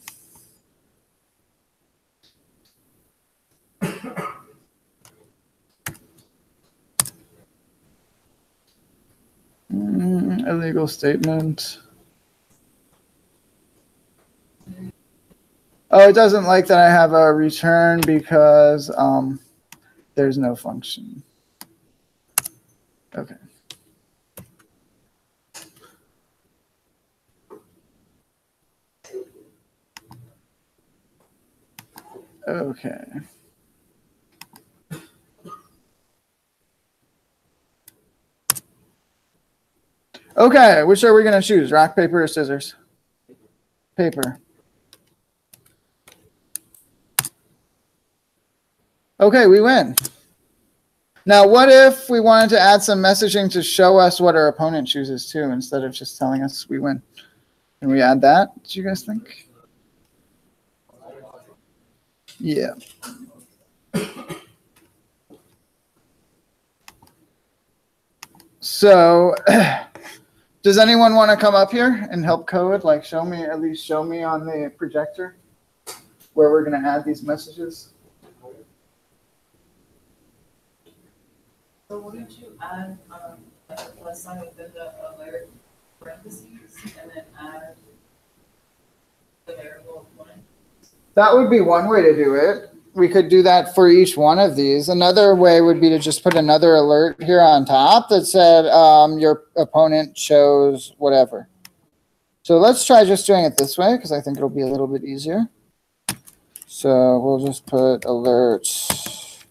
Illegal statement. Oh, it doesn't like that I have a return because there's no function. Okay. Okay. Okay, which are we going to choose? Rock, paper, or scissors? Paper. Okay, we win. Now, what if we wanted to add some messaging to show us what our opponent chooses too, instead of just telling us we win? Can we add that? Do you guys think? Yeah. So, does anyone want to come up here and help code? Like, show me, at least show me on the projector where we're going to add these messages. So wouldn't you add like a plus sign within the alert parentheses and then add That would be one way to do it. We could do that for each one of these. Another way would be to just put another alert here on top that said your opponent chose whatever. So let's try just doing it this way because I think it'll be a little bit easier. So we'll just put alerts.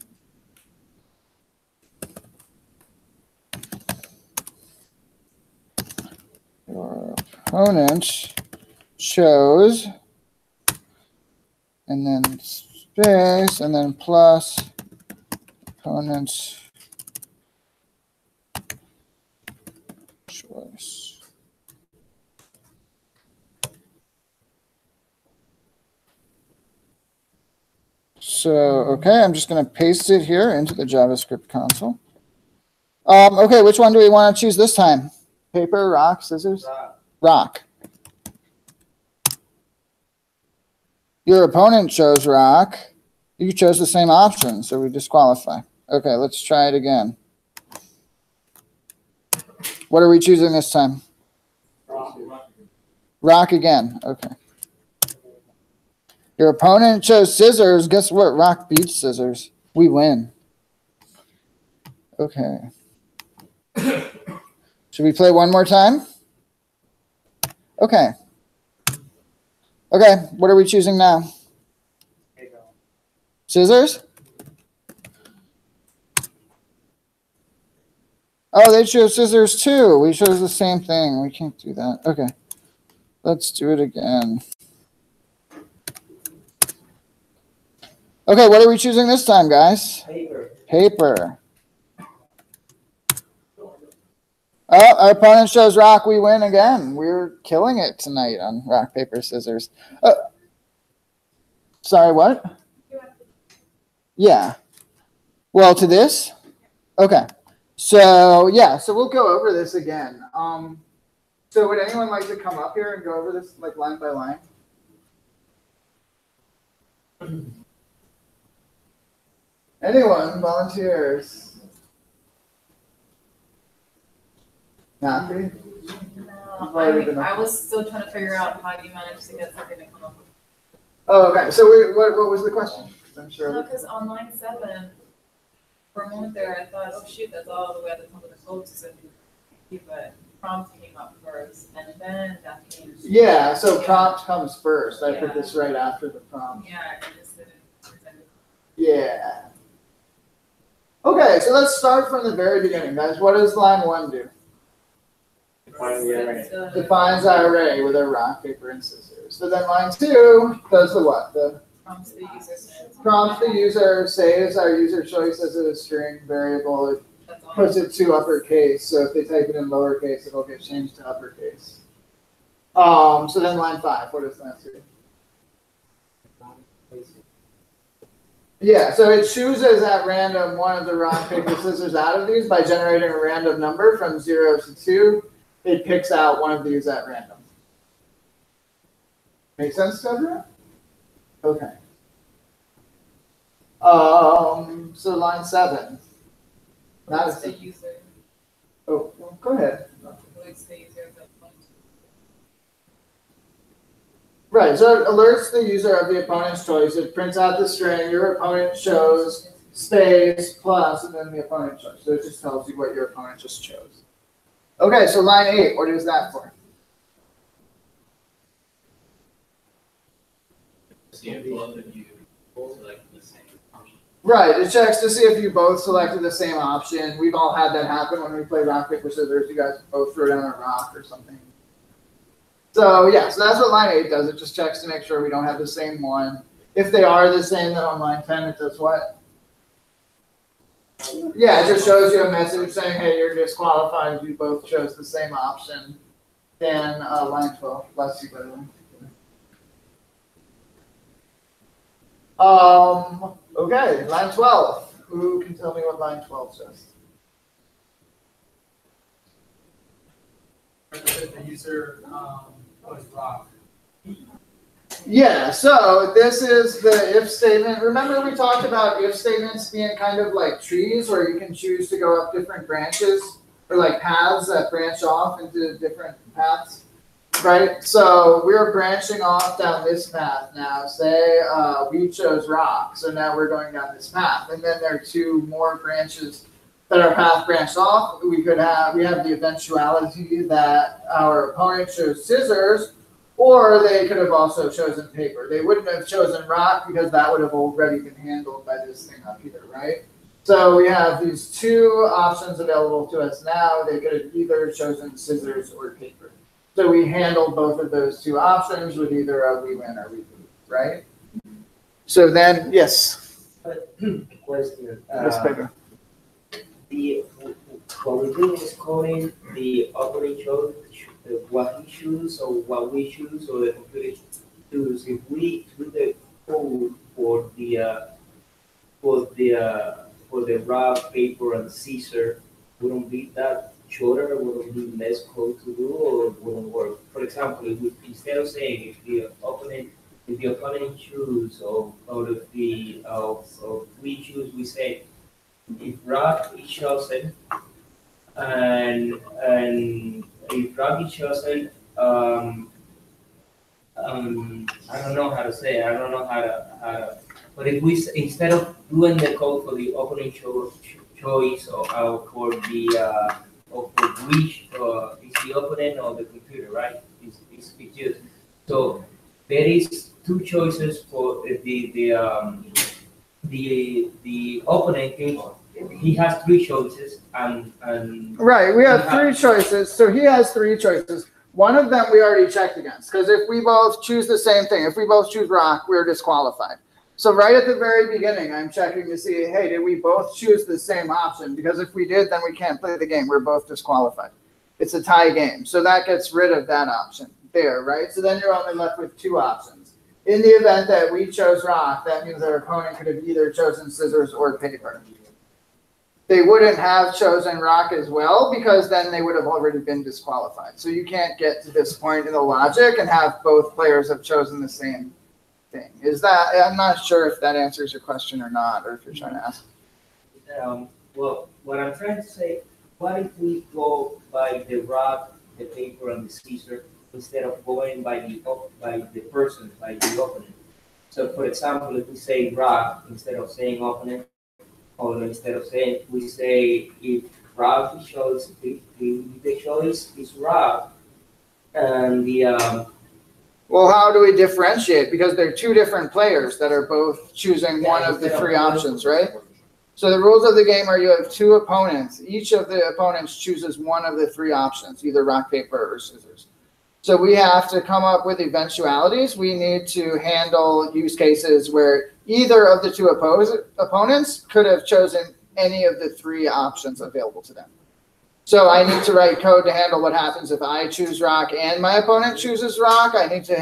Your opponent chose, and then space, and then plus opponent's choice. So, okay, I'm just going to paste it here into the JavaScript console. Okay, which one do we want to choose this time? Paper, rock, scissors? Rock. Your opponent chose rock. You chose the same option, so we disqualify. Okay, let's try it again. What are we choosing this time? Rock again. Okay. Your opponent chose scissors. Guess what? Rock beats scissors. We win. Okay. Should we play one more time? Okay. Okay, what are we choosing now? Scissors? Oh, they chose scissors too. We chose the same thing. We can't do that. Okay. Let's do it again. Okay, what are we choosing this time, guys? Paper. Paper. Oh, our opponent shows rock. We win again. We're killing it tonight on rock, paper, scissors. Sorry, what? Yeah. Well, to this? Okay. So, yeah, so we'll go over this again. So would anyone like to come up here and go over this like line by line? Anyone? Volunteers? Nothing? No, I was still trying to figure out how you managed to get something to come up with. Oh, okay. So what was the question? I'm sure. No, because on line 7, for a moment there, I thought, oh shoot, that's all the way at the top of the code to send you. But prompt came up first, and then that came. Yeah, so prompt comes first. I put this right after the prompt. Yeah, I just didn't pretend it. Yeah. Okay, so let's start from the very beginning, guys. What does line 1 do? Defines our array with a rock, paper, and scissors. So then line 2 does the what? Prompts the user, saves our user choice as a string variable. It puts it to uppercase. So if they type it in lowercase, it'll get changed to uppercase. So then line 5, what does that do? Yeah, so it chooses at random one of the rock, paper, scissors out of these by generating a random number from 0 to 2. It picks out one of these at random. Make sense to everyone? Okay. So line 7. What's the user? Oh, well, go ahead. What's the user of the point? Right, so it alerts the user of the opponent's choice. It prints out the string your opponent chose, space, plus, and then the opponent chose. So it just tells you what your opponent just chose. Okay, so line 8, what is that for? Right, it checks to see if you both selected the same option. We've all had that happen when we play rock, paper, scissors. You guys both throw down a rock or something. So yeah, so that's what line 8 does. It just checks to make sure we don't have the same one. If they are the same, then on line 10 it does what? Yeah, it just shows you a message saying, hey, you're disqualified. You both chose the same option. Then line 12, bless you, by the way. Okay, line 12. Who can tell me what line 12 says? The user was rock. Yeah, so this is the if statement. Remember we talked about if statements being kind of like trees where you can choose to go up different branches or like paths that branch off into different paths. right? So we're branching off down this path now. Say we chose rock, so now we're going down this path, and then there are two more branches that our path branched off. We have the eventuality that our opponent chose scissors, or they could have also chosen paper. They wouldn't have chosen rock because that would have already been handled by this thing up here, right? So we have these two options available to us now. They could have either chosen scissors or paper. So we handled both of those two options with either a we win or we lose, right? So then, yes. Question. Yes, paper. What we do is calling the operating code what he chooses or what we choose or the computer choose. If we do the code for the rock, paper, and scissor, wouldn't be that shorter, wouldn't be less code to do, or wouldn't work. For example, if we, instead of saying if the opponent choose or if we choose, we say if rock is chosen and if rock is chosen, I don't know how to say it. I don't know how to. But if we instead of doing the code for the opening choice or for the or for which is the opponent or the computer, right? It's used. So there is two choices for the opponent. He has three choices and right. We have three choices. So he has three choices. One of them we already checked against, because if we both choose the same thing, if we both choose rock, we're disqualified. So right at the very beginning, I'm checking to see, hey, did we both choose the same option? Because if we did, then we can't play the game. We're both disqualified. It's a tie game. So that gets rid of that option there, right? So then you're only left with two options. In the event that we chose rock, that means our opponent could have either chosen scissors or paper. They wouldn't have chosen rock as well, because then they would have already been disqualified. So you can't get to this point in the logic and have both players have chosen the same thing. I'm not sure if that answers your question or not, or if you're trying to ask. Well, what I'm trying to say, what if we go by the rock, the paper, and the scissor instead of going by the person, by the opponent? So, for example, if we say rock instead of saying opponent, or instead of saying, we say if rock choice, if the choice is rock, and the well, how do we differentiate? Because they're two different players that are both choosing one of the three options, right? So the rules of the game are you have two opponents. Each of the opponents chooses one of the three options, either rock, paper, or scissors. So we have to come up with eventualities. We need to handle use cases where either of the two opponents could have chosen any of the three options available to them. So I need to write code to handle what happens if I choose rock and my opponent chooses rock. I need to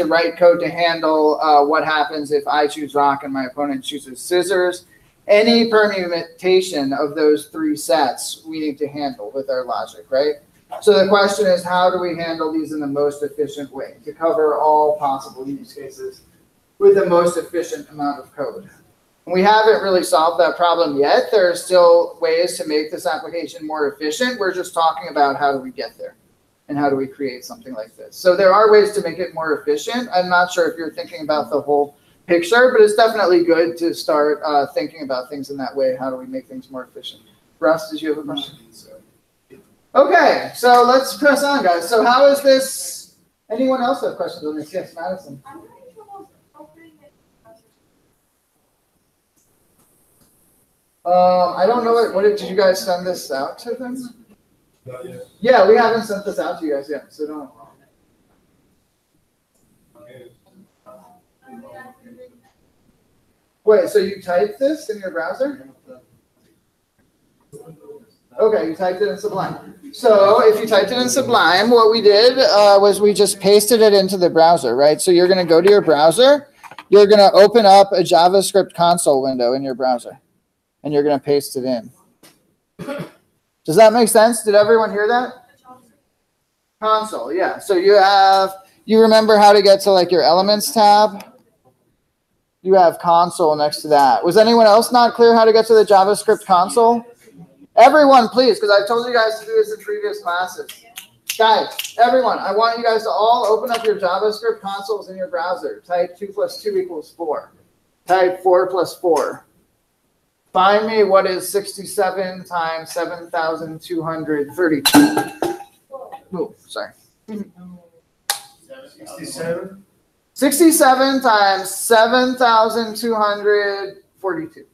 write code to handle what happens if I choose rock and my opponent chooses scissors. Any permutation of those three sets we need to handle with our logic, right? So the question is, how do we handle these in the most efficient way to cover all possible use cases with the most efficient amount of code? We haven't really solved that problem yet. There are still ways to make this application more efficient. We're just talking about how do we get there and how do we create something like this. So there are ways to make it more efficient. I'm not sure if you're thinking about the whole picture, but it's definitely good to start thinking about things in that way. How do we make things more efficient? Russ, did you have a question? Okay, so let's press on, guys. So how is this? Anyone else have questions on this? Yes, Madison. I don't know what did you guys send this out to them? Not yet. Yeah, we haven't sent this out to you guys yet, so don't. Wait, so you typed this in your browser? Okay, you typed it in Sublime. So if you typed it in Sublime, what we did was we just pasted it into the browser, right? So you're going to go to your browser. You're going to open up a JavaScript console window in your browser, and you're going to paste it in. Does that make sense? Did everyone hear that? Console, yeah. So you remember how to get to like your Elements tab? You have console next to that. Was anyone else not clear how to get to the JavaScript console? Everyone, please, because I've told you guys to do this in previous classes. Guys, everyone, I want you guys to all open up your JavaScript consoles in your browser. Type 2 + 2 = 4. Type 4 + 4. Find me what is 67 times 7,232. Oh, sorry. 67. 67 times 7,242.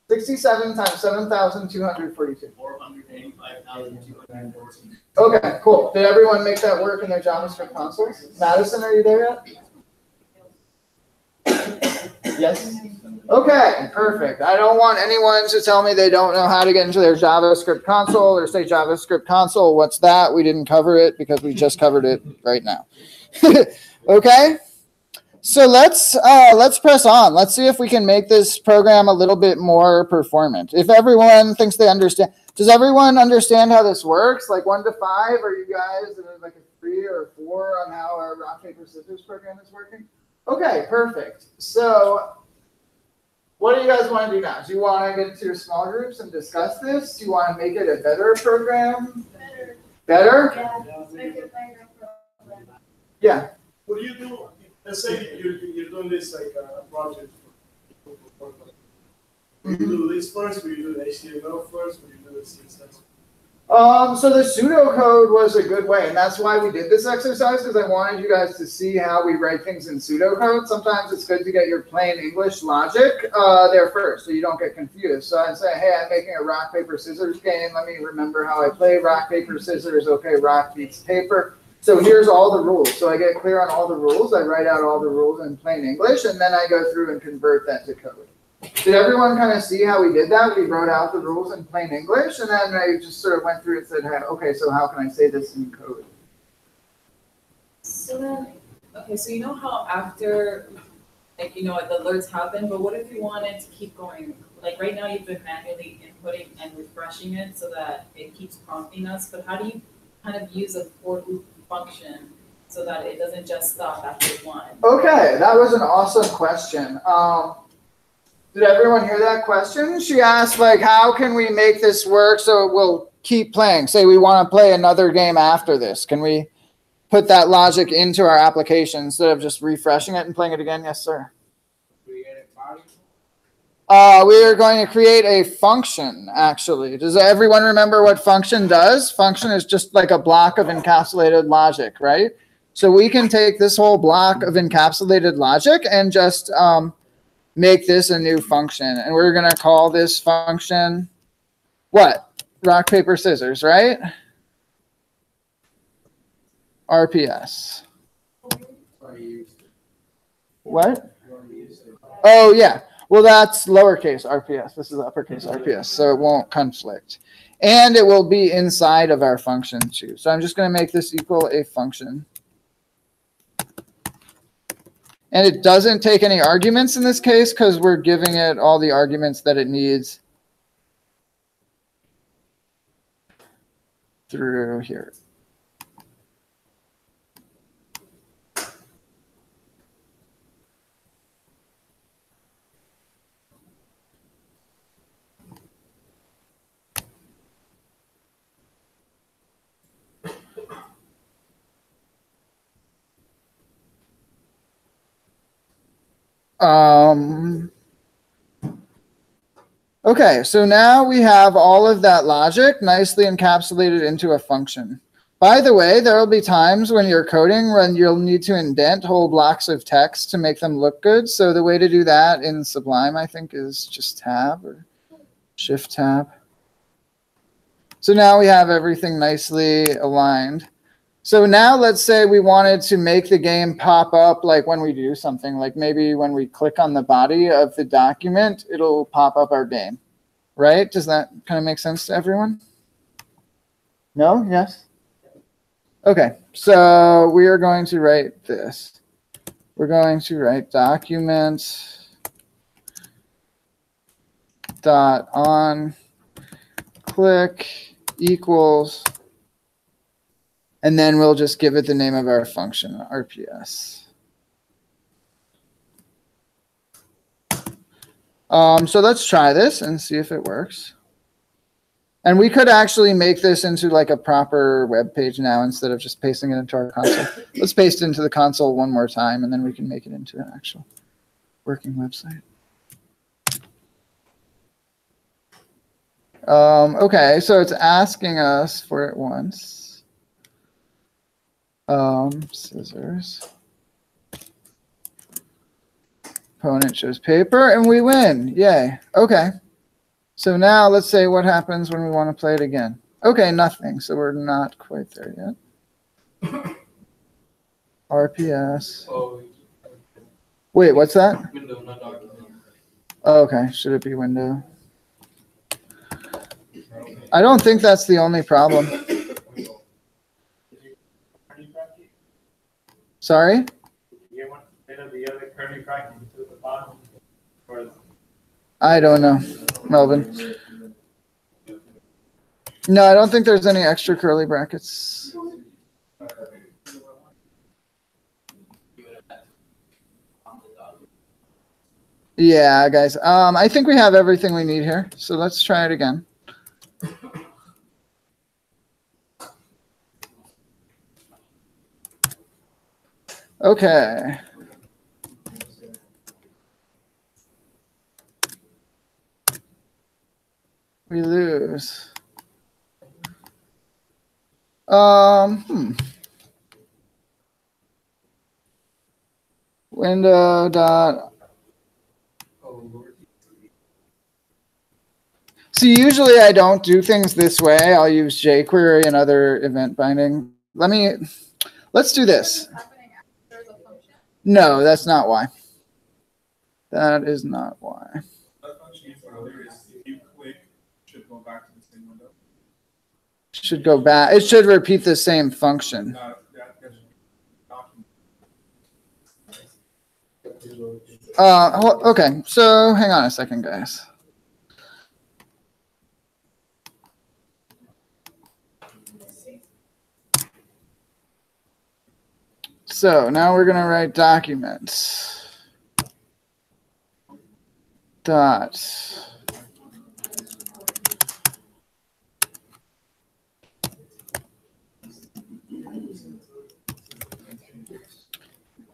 67 times 7,242. 485,214. Okay, cool. Did everyone make that work in their JavaScript consoles? Madison, are you there yet? Yes? Okay, perfect. I don't want anyone to tell me they don't know how to get into their JavaScript console or say JavaScript console. What's that? We didn't cover it because we just covered it right now. Okay? So let's press on. Let's see if we can make this program a little bit more performant. If everyone thinks they understand, does everyone understand how this works? Like 1 to 5, are you guys like a 3 or a 4 on how our rock, paper, scissors program is working? Okay, perfect. So what do you guys want to do now? Do you want to get into your small groups and discuss this? Do you want to make it a better program? Better? Yeah, make it a better program. Yeah. What do you do? Let's say you're doing this like a project. Will you do this first? Will you do the HTML first? Will you do the CSS? So the pseudocode was a good way, and that's why we did this exercise, because I wanted you guys to see how we write things in pseudocode. Sometimes it's good to get your plain English logic there first, so you don't get confused. So I'd say, hey, I'm making a rock, paper, scissors game. Let me remember how I play rock, paper, scissors. Okay, rock beats paper. So here's all the rules. So I get clear on all the rules. I write out all the rules in plain English, and then I go through and convert that to code. Did everyone kind of see how we did that? We wrote out the rules in plain English, and then I just sort of went through and said, hey, okay, so how can I say this in code? So then, okay, so you know how after, like, you know, the alerts happen, but what if you wanted to keep going? Like right now you've been manually inputting and refreshing it so that it keeps prompting us, but how do you kind of use a for loop function so that it doesn't just stop after 1? Okay, that was an awesome question. Did everyone hear that question? She asked, like, how can we make this work so it will keep playing? Say we want to play another game after this. Can we put that logic into our application instead of just refreshing it and playing it again? Yes, sir. We are going to create a function, actually. Does everyone remember what function does? Function is just like a block of encapsulated logic, right? So we can take this whole block of encapsulated logic and just make this a new function. And we're going to call this function what? Rock, paper, scissors, right? RPS. What? Oh, yeah. Well, that's lowercase RPS. This is uppercase RPS, so it won't conflict. And it will be inside of our function, too. So I'm just going to make this equal a function. And it doesn't take any arguments in this case because we're giving it all the arguments that it needs through here. Okay, so now we have all of that logic nicely encapsulated into a function. By the way, there will be times when you're coding when you'll need to indent whole blocks of text to make them look good. So the way to do that in Sublime, I think, is just tab or shift tab. So now we have everything nicely aligned. So now let's say we wanted to make the game pop up like when we do something, like maybe when we click on the body of the document, it'll pop up our game, right? Does that kind of make sense to everyone? No? Yes? Okay, so we are going to write this. We're going to write document dot on click equals, and then we'll just give it the name of our function, RPS. So let's try this and see if it works. And we could actually make this into like a proper web page now instead of just pasting it into our console. Let's paste it into the console one more time, and then we can make it into an actual working website. Okay, so it's asking us for it once. Scissors. Opponent shows paper, and we win. Yay. Okay. So now let's say what happens when we want to play it again. Okay, nothing. So we're not quite there yet. RPS. Oh, Wait, what's that? window, not document. Oh, okay, should it be window? I don't think that's the only problem. Sorry? I don't know, Melvin. No, I don't think there's any extra curly brackets. Yeah, guys. I think we have everything we need here. So let's try it again. Okay. We lose. Window dot. See, usually I don't do things this way. I'll use jQuery and other event binding. Let's do this. No, that's not why. That is not why. That function earlier is if you click, it should go back to the same window. Should go back. It should repeat the same function. Okay, so hang on a second, guys. So now we're going to write documents. Dot.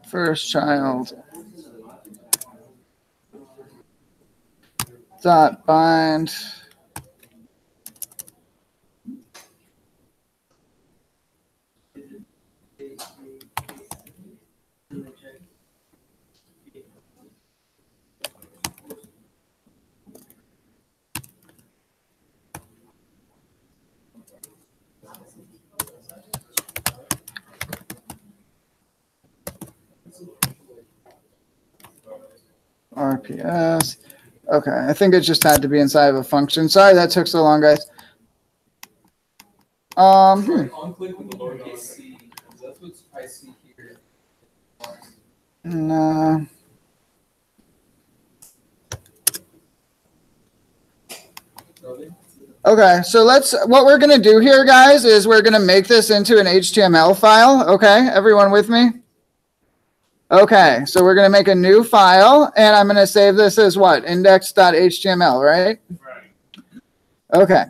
First child. Dot bind. RPS. Okay, I think it just had to be inside of a function. Sorry that took so long, guys. Unclick with the lowercase c, because that's what I see here. No. Okay, so what we're going to do here, guys, is we're going to make this into an HTML file. Okay, everyone with me? Okay, so we're going to make a new file, and I'm going to save this as what? Index.html, right? Right. Okay.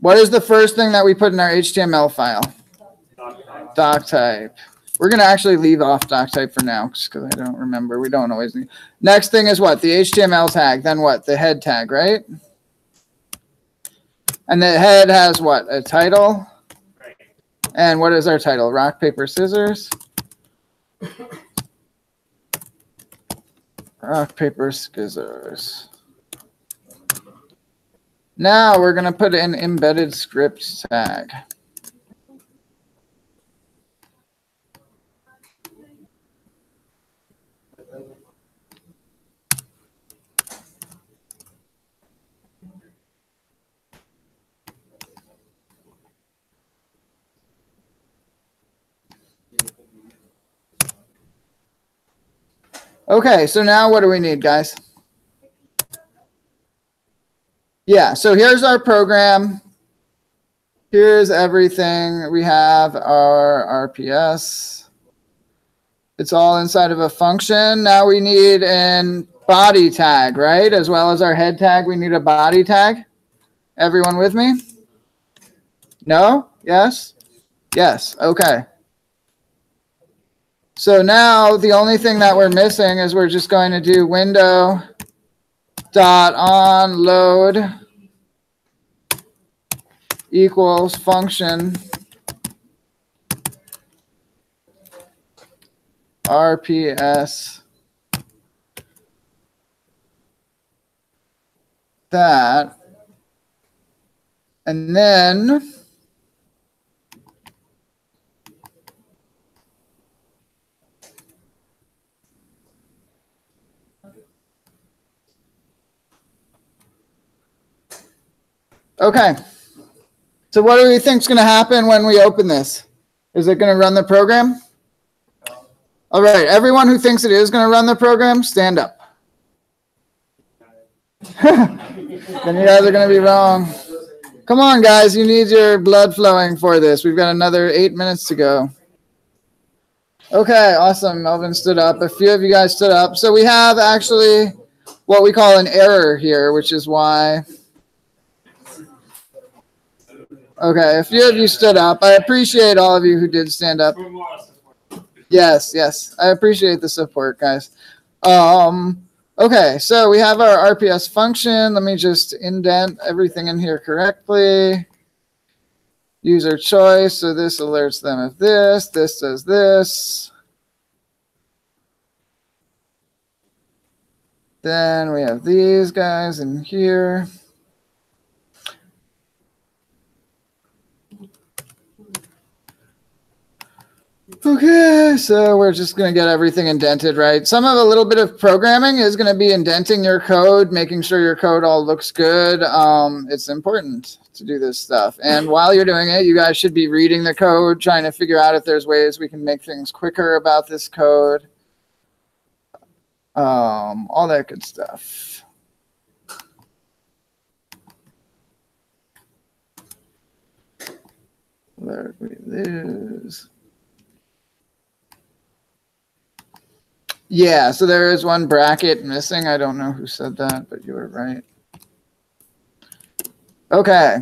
What is the first thing that we put in our HTML file? Doc type. We're going to actually leave off doc type for now because I don't remember. We don't always need. Next thing is what? The HTML tag. Then what? The head tag, right? And the head has what? A title. And what is our title? Rock, paper, scissors. Rock, paper, scissors. Now we're going to put an embedded script tag. Okay, so now what do we need, guys? Yeah, so here's our program. Here's everything. We have our RPS. It's all inside of a function. Now we need an body tag, right? As well as our head tag, we need a body tag. Everyone with me? No? Yes? Yes. Okay. So now the only thing that we're missing is we're just going to do window dot on load equals function RPS that, and then okay. So what do we think is going to happen when we open this? Is it going to run the program? All right, everyone who thinks it is going to run the program, stand up. Then you guys are going to be wrong. Come on, guys, you need your blood flowing for this. We've got another 8 minutes to go. Okay, awesome. Melvin stood up. A few of you guys stood up. So we have actually what we call an error here, which is why. Okay, a few of you stood up. I appreciate all of you who did stand up. Yes, yes. I appreciate the support, guys. Okay, so we have our RPS function. Let me just indent everything in here correctly. User choice, so this alerts them of this. This does this. Then we have these guys in here. Okay, so we're just going to get everything indented, right? Some of a little bit of programming is going to be indenting your code, making sure your code all looks good. It's important to do this stuff. And while you're doing it, you guys should be reading the code, trying to figure out if there's ways we can make things quicker about this code. All that good stuff. There we lose. Yeah, so there is one bracket missing. I don't know who said that, but you were right. Okay.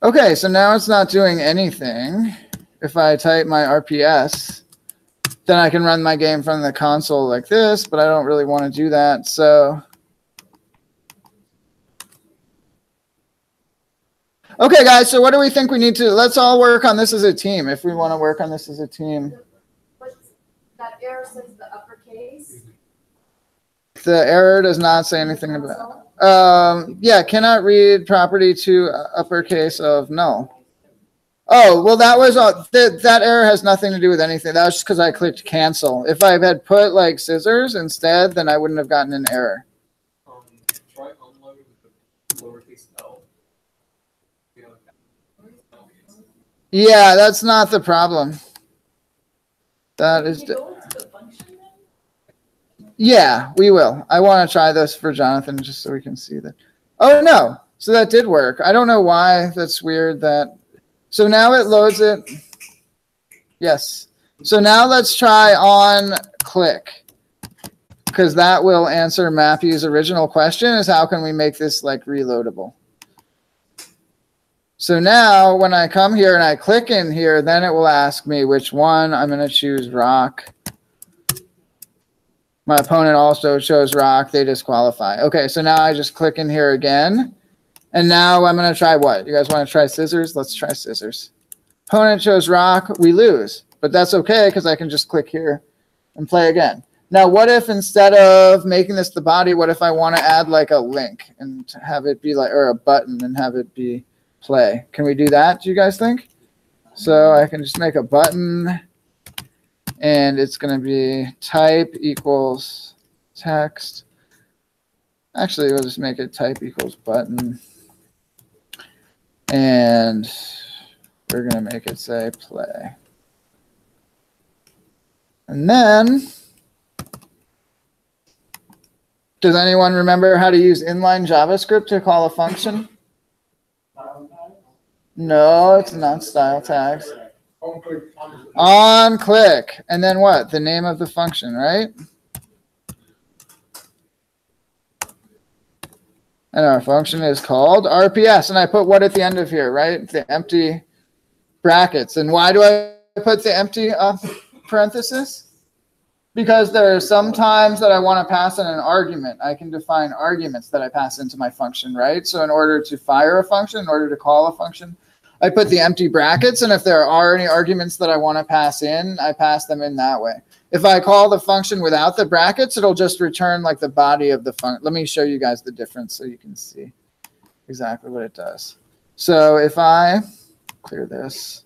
Okay, so now it's not doing anything. If I type my RPS, then I can run my game from the console like this, but I don't really want to do that, so. Okay, guys, so what do we think we need to, let's all work on this as a team, if we want to work on this as a team. That error says the uppercase. The error does not say anything about, yeah, cannot read property to uppercase of null. Oh, well, that was, that error has nothing to do with anything. That was just because I clicked cancel. If I had put like scissors instead, then I wouldn't have gotten an error. Try unload with the lowercase l. Yeah, that's not the problem. That is. Yeah, we will. I want to try this for Jonathan just so we can see that. Oh, no. So that did work. I don't know why. That's weird that. So now it loads it. Yes. So now let's try on click, because that will answer Matthew's original question, is how can we make this like reloadable? So now when I come here and I click in here, then it will ask me which one. I'm going to choose rock. My opponent also chose rock. They disqualify. Okay, so now I just click in here again. And now I'm going to try what? You guys want to try scissors? Let's try scissors. Opponent chose rock. We lose. But that's okay because I can just click here and play again. Now, what if instead of making this the body, what if I want to add like a link and have it be like, or a button and have it be play? Can we do that, do you guys think? So I can just make a button, and it's going to be type equals text. Actually, we'll just make it type equals button. And we're going to make it say play. And then, does anyone remember how to use inline JavaScript to call a function? No, it's not style tags. On click. On click. And then what? The name of the function, right? And our function is called RPS. And I put what at the end of here, right? The empty brackets. And why do I put the empty parenthesis? Because there are some times that I want to pass in an argument. I can define arguments that I pass into my function, right? So in order to fire a function, in order to call a function, I put the empty brackets. And if there are any arguments that I want to pass in, I pass them in that way. If I call the function without the brackets, it'll just return like the body of the function. Let me show you guys the difference so you can see exactly what it does. So if I clear this,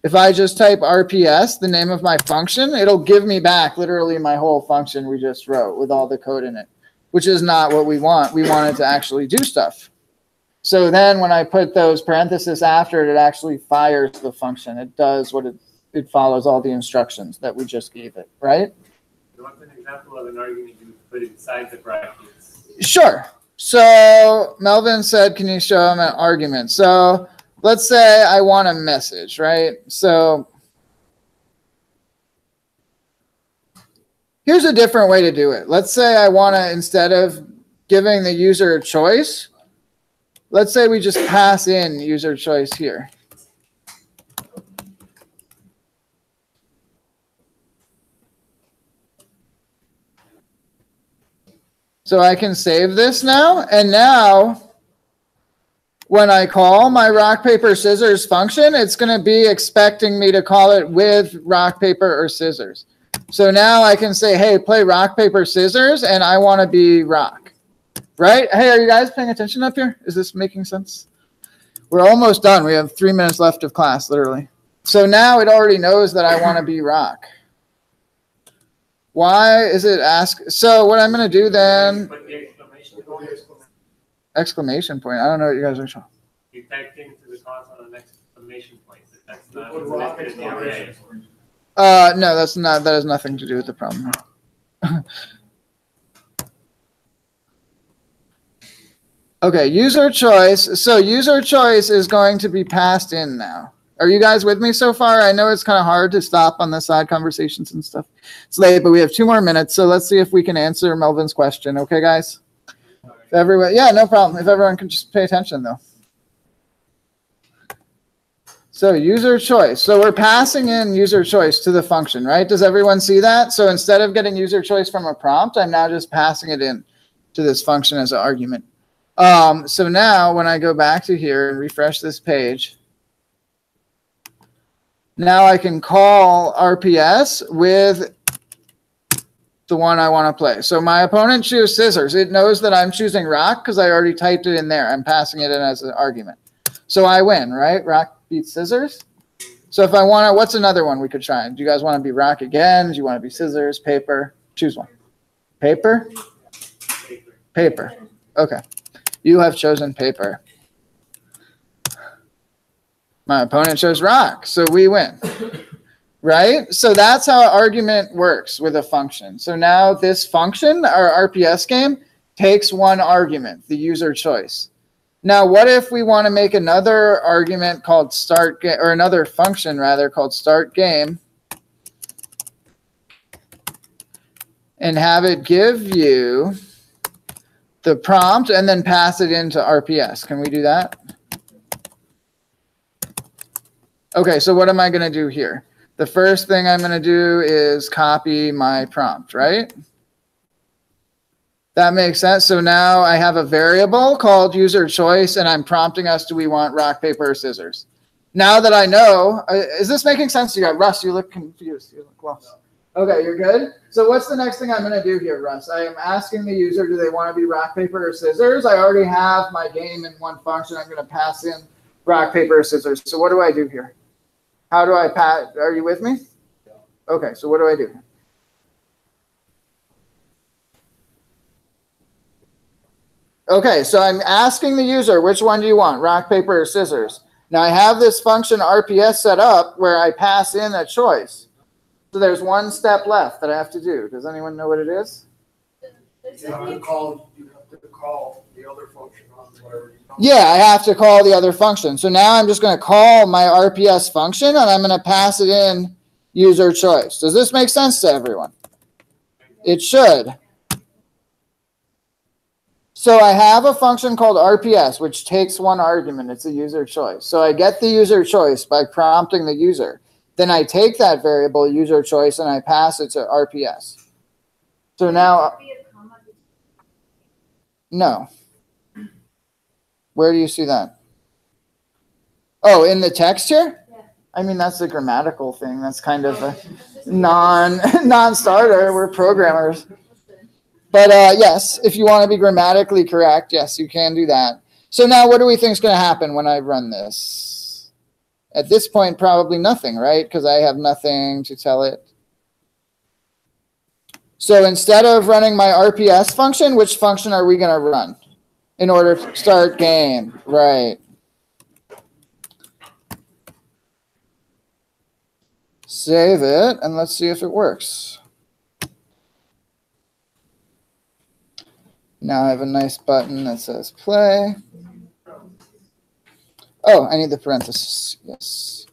if I just type RPS, the name of my function, it'll give me back literally my whole function we just wrote with all the code in it, which is not what we want. We want it to actually do stuff. So then when I put those parentheses after it, it actually fires the function. It does what it follows all the instructions that we just gave it, right? You want an example of an argument you put inside the brackets? Sure. So Melvin said, can you show him an argument? So let's say I want a message, right? So here's a different way to do it. Let's say I want to, instead of giving the user a choice, let's say we just pass in user choice here. So I can save this now. And now when I call my rock, paper, scissors function, it's going to be expecting me to call it with rock, paper, or scissors. So now I can say, hey, play rock, paper, scissors, and I want to be rock. Right? Hey, are you guys paying attention up here? Is this making sense? We're almost done. We have 3 minutes left of class, literally. So now it already knows that I want to be rock. Why is it ask? So what I'm going to do then, exclamation point. I don't know what you guys are showing. You typed into the console an exclamation point. That's not listed in the array. No, that's not. That has nothing to do with the problem. Okay, user choice. So user choice is going to be passed in now. Are you guys with me so far? I know it's kind of hard to stop on the side conversations and stuff. It's late, but we have 2 more minutes. So let's see if we can answer Melvin's question. Okay, guys? If everyone, yeah, no problem. If everyone can just pay attention, though. So user choice. So we're passing in user choice to the function, right? Does everyone see that? So instead of getting user choice from a prompt, I'm now just passing it in to this function as an argument. So now when I go back to here and refresh this page, now I can call RPS with the one I want to play. So my opponent chooses scissors. It knows that I'm choosing rock because I already typed it in there. I'm passing it in as an argument. So I win, right? Rock beats scissors. So if I want to, what's another one we could try? Do you guys want to be rock again? Do you want to be scissors, paper? Choose one. Paper? Paper. Okay. You have chosen paper. My opponent chose rock, so we win. Right? So that's how an argument works with a function. So now this function, our RPS game, takes one argument, the user choice. Now, what if we want to make another argument called start game, or another function rather called start game, and have it give you the prompt and then pass it into RPS? Can we do that? Okay, so what am I going to do here? The first thing I'm going to do is copy my prompt, right? That makes sense. So now I have a variable called user choice, and I'm prompting us, do we want rock, paper, or scissors? Now that I know, is this making sense to you guys? Russ, you look confused. You look lost. Okay, you're good? So what's the next thing I'm going to do here, Russ? I am asking the user, do they want to be rock, paper, or scissors? I already have my game in one function. I'm going to pass in rock, paper, or scissors. So what do I do here? How do I pass? Are you with me? Okay, so what do I do? Okay, so I'm asking the user, which one do you want, rock, paper, or scissors? Now I have this function RPS set up where I pass in a choice. So there's one step left that I have to do. Does anyone know what it is? You have to call call the other function on whatever you call. Yeah, I have to call the other function. So now I'm just going to call my RPS function, and I'm going to pass it in user choice. Does this make sense to everyone? It should. So I have a function called RPS, which takes one argument. It's a user choice. So I get the user choice by prompting the user. Then I take that variable user choice and I pass it to RPS. So now, no. Where do you see that? Oh, in the text here? Yeah. I mean, that's a grammatical thing. That's kind of a non-starter. We're programmers. But yes, if you want to be grammatically correct, yes, you can do that. So now what do we think is going to happen when I run this? At this point, probably nothing, right? Because I have nothing to tell it. So instead of running my RPS function, which function are we going to run in order to start game? Right. Save it, and let's see if it works. Now I have a nice button that says play. Oh, I need the parentheses. Yes.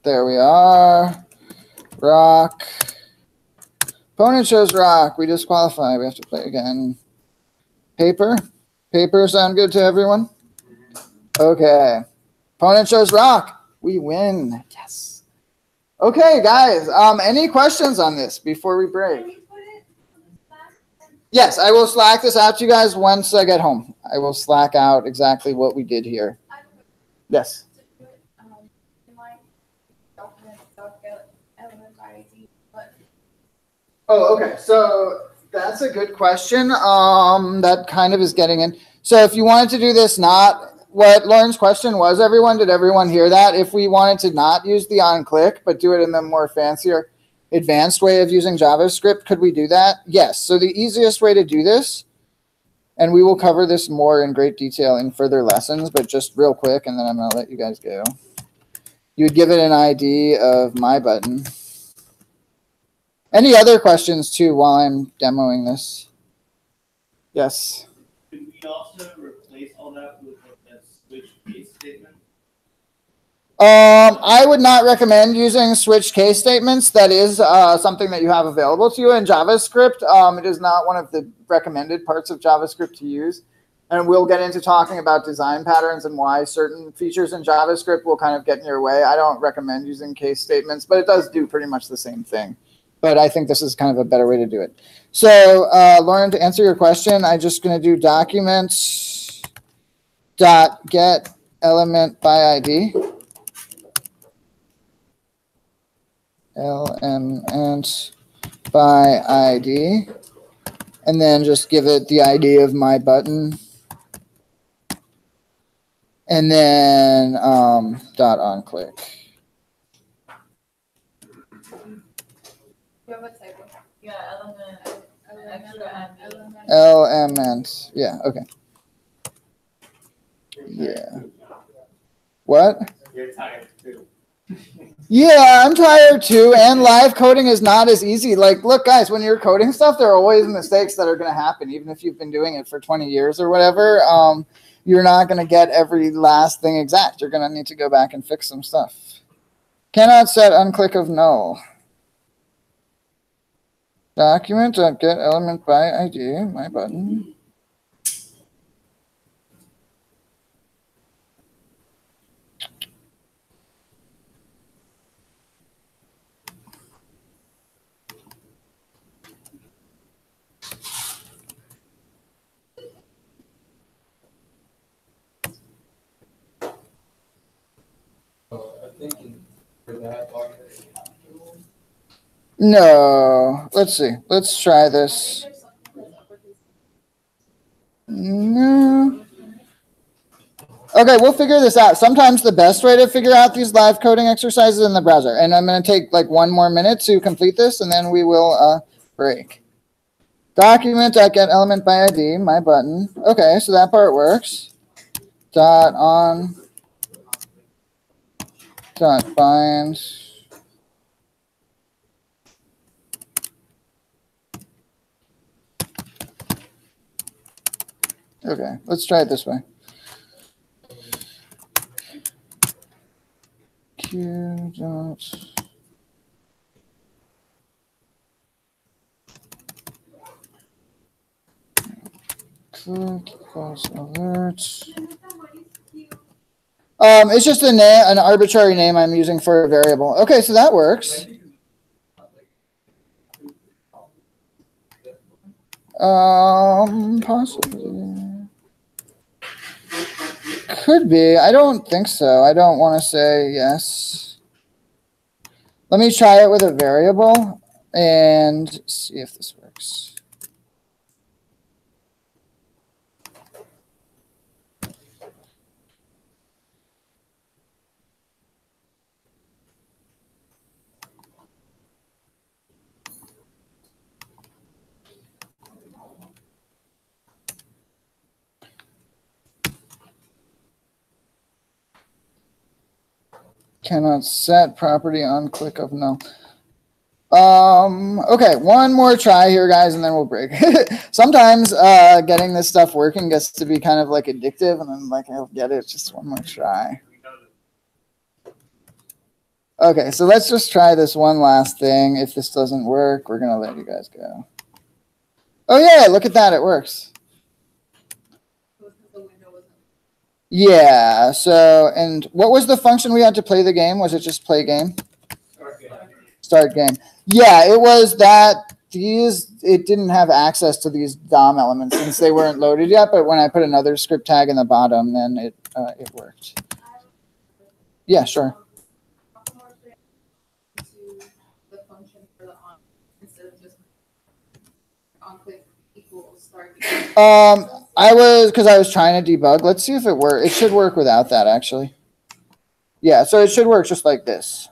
There we are. Rock. Opponent shows rock. We disqualify. We have to play again. Paper. Paper sound good to everyone? Okay. Opponent shows rock. We win. Yes. Okay, guys. Any questions on this before we break? Yes, I will Slack this out to you guys once I get home. I will Slack out exactly what we did here. Yes. Oh, okay. So that's a good question. That kind of is getting in. So if you wanted to do this, not what Lauren's question was, everyone, did everyone hear that? If we wanted to not use the on-click, but do it in the more fancier, advanced way of using JavaScript, could we do that? Yes. So the easiest way to do this, and we will cover this more in great detail in further lessons, but just real quick, and then I'm going to let you guys go. You would give it an ID of my button. Any other questions, too, while I'm demoing this? Yes? Could we also replace all that with a switch case statement? I would not recommend using switch case statements. That is something that you have available to you in JavaScript. It is not one of the recommended parts of JavaScript to use. And we'll get into talking about design patterns and why certain features in JavaScript will kind of get in your way. I don't recommend using case statements, but it does do pretty much the same thing. But I think this is kind of a better way to do it. So, Lauren, to answer your question, I'm just going to do documents.get element by ID. Element by ID. And then just give it the ID of my button. And then dot on click. Yeah, Element. Yeah, okay. Yeah. What? You're tired too. Yeah, I'm tired too. And live coding is not as easy. Like, look, guys, when you're coding stuff, there are always mistakes that are going to happen, even if you've been doing it for 20 years or whatever. You're not going to get every last thing exact. You're going to need to go back and fix some stuff. Cannot set unclick of null. Document.get element by ID, my button. No, let's see. Let's try this. No. Okay, we'll figure this out. Sometimes the best way to figure out these live coding exercises in the browser. And I'm going to take like 1 more minute to complete this, and then we will break. Document.get element by ID, my button. Okay, so that part works. Dot on. Dot bind. Okay, let's try it this way. Q dot. Click equals alert. It's just a name, an arbitrary name I'm using for a variable. Okay, so that works. Possibly. Could be. I don't think so. I don't want to say yes. Let me try it with a variable and see if this works. Cannot set property on click of no. Okay, one more try here, guys, and then we'll break. Sometimes getting this stuff working gets to be kind of like addictive, and then like I'll get it. Just one more try. Okay, so let's just try this one last thing. If this doesn't work, we're gonna let you guys go. Oh yeah, look at that, it works. Yeah, so, and what was the function we had to play the game? Was it just play game? Start game. Yeah, it was that it didn't have access to these DOM elements since they weren't loaded yet, but when I put another script tag in the bottom, then it worked. Yeah, sure. Because I was trying to debug. Let's see if it works. It should work without that, actually. Yeah, so it should work just like this.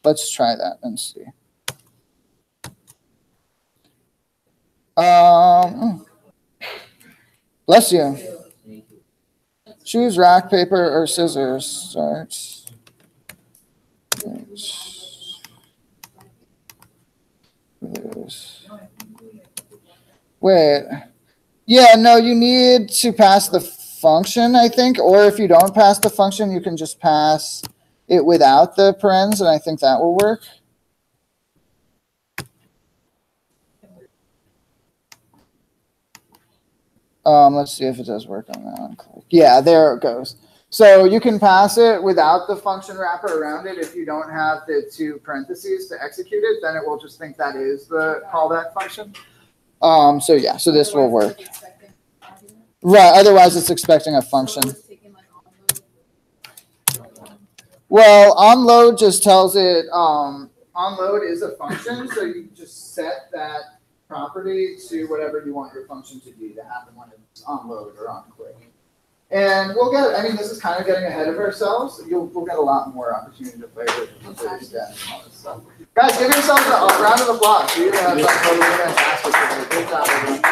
Let's try that and see. Bless you. Choose rock, paper, or scissors. Start. Wait. Yeah, no, you need to pass the function, I think. Or if you don't pass the function, you can just pass it without the parens, and I think that will work. Let's see if it does work on that one. Yeah, there it goes. So you can pass it without the function wrapper around it. If you don't have the two parentheses to execute it, then it will just think that is the callback function. So yeah, so this will work. Right, otherwise it's expecting a function. Well, onload just tells it, onload is a function, so you just set that property to whatever you want your function to be to happen when it's on load or on click. And we'll get, I mean, this is kind of getting ahead of ourselves. We'll get a lot more opportunity to play with this and all this stuff. Guys, give yourselves a round of applause. You have done totally fantastic. Good job, everyone.